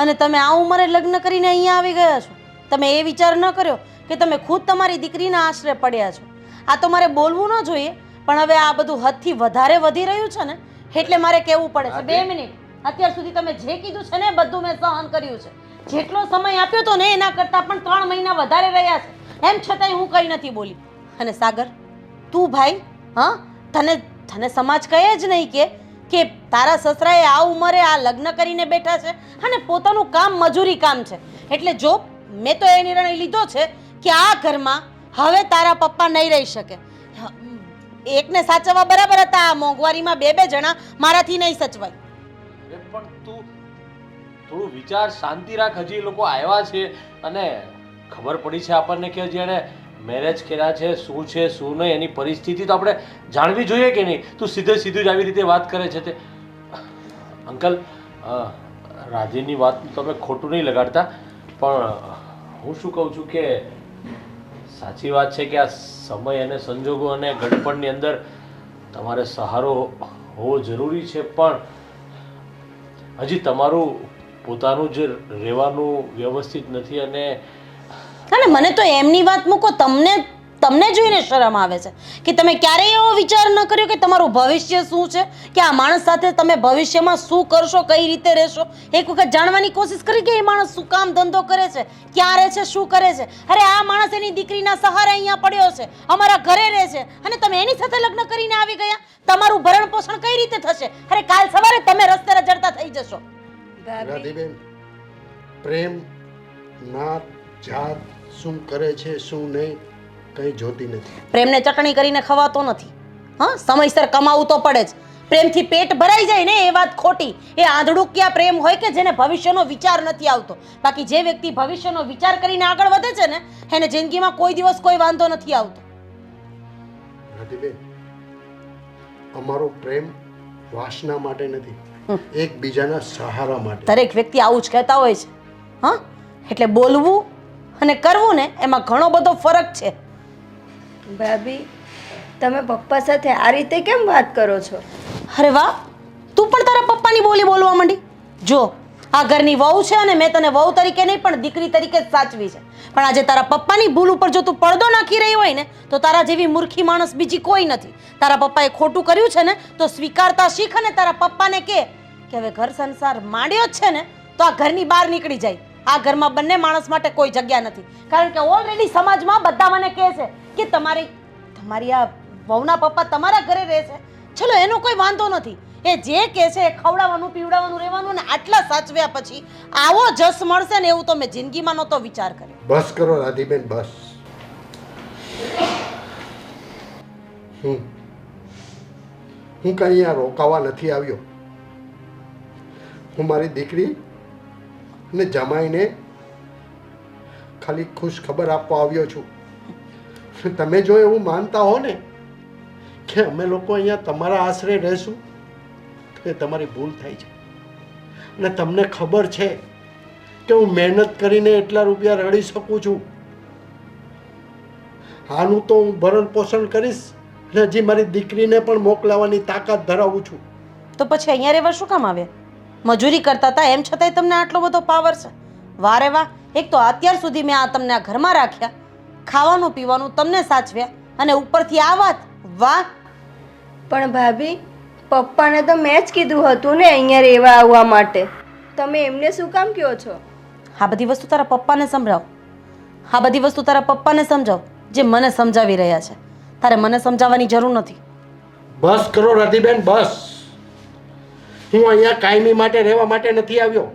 અને તમે આ ઉંમરે લગ્ન કરીને અહીંયા આવી ગયા છો. તમે એ વિચાર ન કર્યો કે તમે ખુદ તમારી દીકરીના આશરે પડ્યા છો. આ તો મારે બોલવું ન જોઈએ, પણ હવે આ બધું હદથી વધારે વધી રહ્યું છે ને એટલે મારે કહેવું પડે છે. 2 મિનિટ. અત્યાર સુધી તમે જે કીધું છે ને બધું મેં સહન કર્યું છે. જેટલો સમય આપ્યો તો ને એના કરતાં પણ 3 મહિના વધારે રહ્યા છે. એમ છતાંય હું કંઈ નથી બોલી. અને સાગર, તું ભાઈ, હા, તને સમાજ કહે જ નહીં કે તારા સસરાએ આ ઉંમરે આ લગ્ન કરીને બેઠા છે અને પોતાનું કામ મજૂરી કામ છે. એટલે જો મેં તો એ નિર્ણય લીધો છે કે આ ઘરમાં હવે તારા પપ્પા નહીં રહી શકે. એકને સાચવવા બરાબર હતા, આ મોંઘવારીમાં 2 જણા મારાથી નહીં સચવાય. પણ તું થોડું વિચાર, શાંતિ રાખ. હજી એ લોકો આવ્યા છે અને ખબર પડી છે આપણને કે જેણે મેરેજ કર્યા છે, શું છે શું નહીં એની પરિસ્થિતિ તો આપણે જાણવી જોઈએ કે નહીં? તું સીધું જ આવી રીતે વાત કરે છે તે. અંકલ, રાધીની વાત તમે ખોટું નહીં લગાડતા, પણ હું શું કહું છું કે સાચી વાત છે કે આ સમય અને સંજોગો અને ગડપણની અંદર તમારે સહારો હોવો જરૂરી છે, પણ હજી તમારું પોતાનું જે રહેવાનું વ્યવસ્થિત નથી. અને મને તો એમની વાત મૂકો, તમને તમને જોઈને શરમ આવે છે કે તમે ક્યારેય એવો વિચાર ન કર્યો કે તમારું ભવિષ્ય શું છે, કે આ માણસ સાથે તમે ભવિષ્યમાં શું કરશો, કઈ રીતે રહેશો. એક વખત જાણવાની કોશિશ કરી કે એ માણસ શું કામ ધંધો કરે છે, ક્યાં રહે છે, શું કરે છે. અરે આ માણસ એની દીકરીના સહારે અહીંયા પડ્યો છે, અમારા ઘરે રહે છે, અને તમે એની સાથે લગ્ન કરીને આવી ગયા. તમારું ભરણ પોષણ કઈ રીતે થશે? અરે કાલ સવારે તમે રસ્તે રજડતા થઈ જશો. રાધીબેન, પ્રેમ નાત જાત શું કરે છે શું નહીં કંઈ જોતી નથી. પ્રેમને ચટણી કરીને ખવાતો નથી. હા, સમયસર કમાવું તો પડે જ. પ્રેમથી પેટ ભરાઈ જાય ને એ વાત ખોટી. એ આંધળુકિયા પ્રેમ હોય કે જેને ભવિષ્યનો વિચાર નથી આવતો. બાકી જે વ્યક્તિ ભવિષ્યનો વિચાર કરીને આગળ વધે છે ને એને જિંદગીમાં કોઈ દિવસ કોઈ વાંધો નથી આવતો. રાધીબેન, અમારો પ્રેમ વાસના માટે નથી, એકબીજાના સહારા માટે. દરેક વ્યક્તિ આવું જ કહેતા હોય છે. હા, એટલે બોલવું અને કરવું ને એમાં ઘણો બધો ફરક છે. ભાભી, તમે પપ્પા સાથે આ રીતે કેમ વાત કરો છો? અરે વાહ, તું પણ તારા પપ્પાની બોલી બોલવા માંડી. જો આ ઘરની વહુ છે અને મેં તને વહુ તરીકે નહીં પણ દીકરી તરીકે જ સાચવી છે. પણ આજે તારા પપ્પાની ભૂલ ઉપર જો તું પડદો નાખી રહી હોય ને તો તારા જેવી મૂર્ખી માણસ બીજી કોઈ નથી. તારા પપ્પાએ ખોટું કર્યું છે ને તો સ્વીકારતા શીખ અને તારા પપ્પાને કહે કે હવે ઘર સંસાર માંડ્યો જ છે ને તો આ ઘરની બહાર નીકળી જાય. આ ઘરમાં બંને માણસ માટે કોઈ જગ્યા નથી. કારણ કે ઓલરેડી સમાજમાં બધા મને કહે છે કે તમારી આ વહુના પપ્પા તમારા ઘરે રહે છે. ચલો એનો કોઈ વાંધો નથી, એ જે કહે છે એ ખવડાવવાનું પીવડાવવાનું રહેવાનું ને આટલા સાચવ્યા પછી આવો જસ મળશે ને એવું તો મેં જિંદગીમાં નહોતો વિચાર કર્યો. બસ કરો રાધીબેન, બસ. હું કઈ અહીંયા રોકાવા નથી આવ્યો. હું મારી દીકરી ને જમાઈને ખાલી ખુશ ખબર આપવા આવ્યો છું. તમે જો એવું માનતા હો ને કે અમે લોકો અહીંયા તમારા આશરે રહેશું તો એ તમારી ભૂલ થાય છે. અને તમને ખબર છે કે હું મહેનત કરીને એટલા રૂપિયા રડી શકું છું. આનું તો હું ભરણ પોષણ કરીશ અને હજી મારી દીકરીને પણ મોકલાવાની તાકાત ધરાવું છું. તો પછી અહીંયા રહેવા શું કામ આવે? મજૂરી કરતા હતા એમ છતાંય તમને આટલો બધો પાવર છે. વારે વાહ, એક તો અત્યાર સુધી મેં તમને આ ઘરમાં રાખ્યા, ખાવાનું પીવાનું તમને સાચવ્યા અને ઉપરથી આ વાત. વાહ. પણ ભાભી, પપ્પાને તો મેં જ કીધું હતું ને અહીંયા રહેવા આવવા માટે. તમે એમને શું કામ કહો છો? આ બધી વસ્તુ તારા પપ્પાને સંભળાવ. આ બધી વસ્તુ તારા પપ્પાને સમજાવ જે મને સમજાવી રહ્યા છે. તારે મને સમજાવવાની જરૂર નથી. બસ કરો રાધીબેન, બસ. હું અહીંયા કાયમી માટે રહેવા માટે નથી આવ્યો.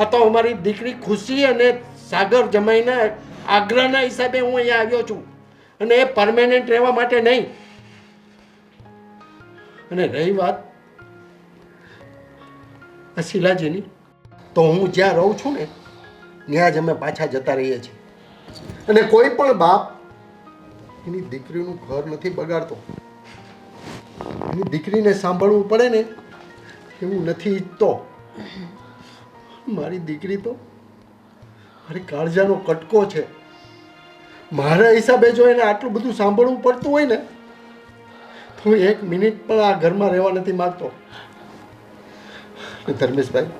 આ તો અમારી દીકરી ખુશી અને સાગર જમાઈના આગ્રહના હિસાબે હું અહીંયા આવ્યો છું, અને એ પરમેનન્ટ રહેવા માટે નહીં. અને રહી વાત શીલાજીની, તો હું જ્યાં રહું છું ને ત્યાં જ અમે પાછા જતા રહીએ છીએ. અને કોઈ પણ બાપ એની દીકરીનું ઘર નથી બગાડતો. એની દીકરીને સાંભળવું પડે ને એવું નથી ઈચ્છતો. મારી દીકરી તો મારી કાળજાનો કટકો છે. મારા હિસાબે જો એને આટલું બધું સાંભળવું પડતું હોય ને તો હું એક મિનિટ પણ આ ઘરમાં રહેવા નથી માંગતો. ધર્મેશભાઈ,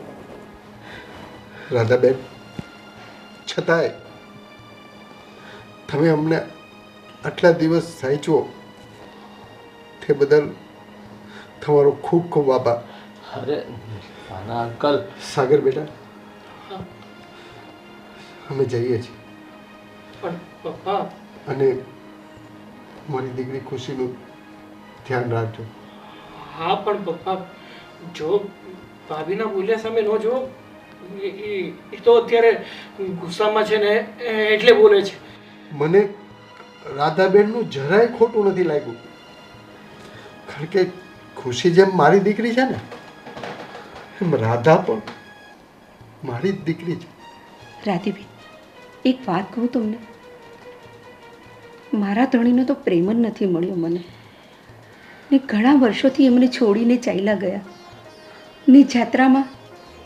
રાધાબેન, છતાંય તમે અમને આટલા દિવસ સાચવો તે બદલ તમારો ખૂબ ખૂબ આભાર. અરે નાના અંકલ. સાગર બેટા, અમે જઈએ છીએ. પણ પપ્પા, અને મારી દીકરી ખુશીનું ધ્યાન રાખજો. હા પણ પપ્પા, જો ભાભીના બોલ્યા સામે ન જો, એ તો અત્યારે ગુસ્સામાં છે ને એટલે બોલે છે. મને રાધાબેનનું જરાય ખોટું નથી લાગ્યું, કારણ કે ખુશી જેમ મારી દીકરી છે ને એમ રાધા પણ મારી જ દીકરી છે. રાધીબેન, એક વાત કહું તમને, મારા ધણીનો તો પ્રેમ જ નથી મળ્યો મને. ને ઘણા વર્ષોથી એમને છોડીને ચાલ્યા ગયા. ને જાત્રામાં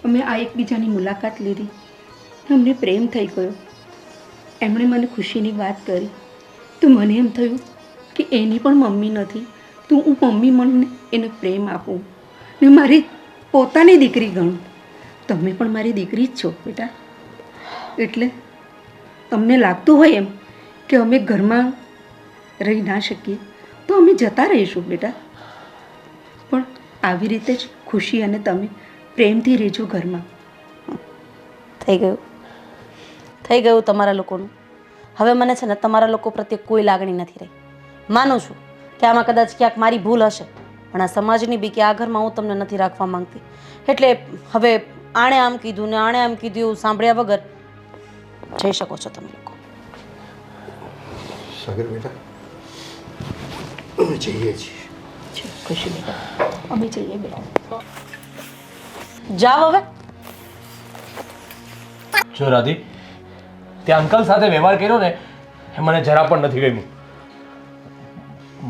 અમે આ એકબીજાની મુલાકાત લીધી, અમને પ્રેમ થઈ ગયો. એમણે મને ખુશીની વાત કરી તો મને એમ થયું કે એની પણ મમ્મી નથી, તો હું મમ્મી મને એને પ્રેમ આપું ને મારી પોતાની દીકરી ગણું. તમે પણ મારી દીકરી જ છો બેટા. એટલે તમને લાગતું હોય એમ કે અમે ઘરમાં રહી ના શકીએ તો અમે જતા રહીશું બેટા, પણ આવી રીતે જ ખુશી અને તમે પ્રેમથી રહેજો ઘરમાં. થઈ ગયું તમારા લોકોનું. હવે મને છે ને તમારા લોકો પ્રત્યે કોઈ લાગણી નથી રહી. માનું છું કે આમાં કદાચ ક્યાંક મારી ભૂલ હશે, પણ આ સમાજની બી કે આ ઘરમાં હું તમને નથી રાખવા માંગતી. એટલે હવે આણે આમ કીધું ને આણે આમ કીધું એવું સાંભળ્યા વગર જઈ શકો છો તમે લોકો. સાગર બેટા, અમે જઈએ છીએ. ખુશી બેટા, અમે જઈએ બેટા. જાઓ હવે. જો રાધી, ત્યાં અંકલ સાથે વ્યવહાર કર્યો ને એ મને જરા પણ નથી ગમ્યું.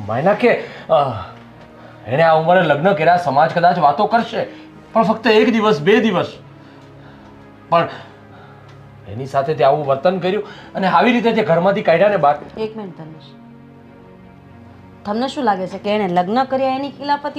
માયના કે એણે આ ઉંમરે લગ્ન કર્યા, સમાજ કદાચ વાતો કરશે, પણ ફક્ત 1 દિવસ 2 દિવસ. પણ એની સાથે તે આવું વર્તન કર્યું અને આવી રીતે તે ઘરમાંથી કાઢ્યા ને બહાર. એક મિનિટ ધનુષ, તમને શું લાગે છે કે એણે લગ્ન કર્યા એની ખિલાફત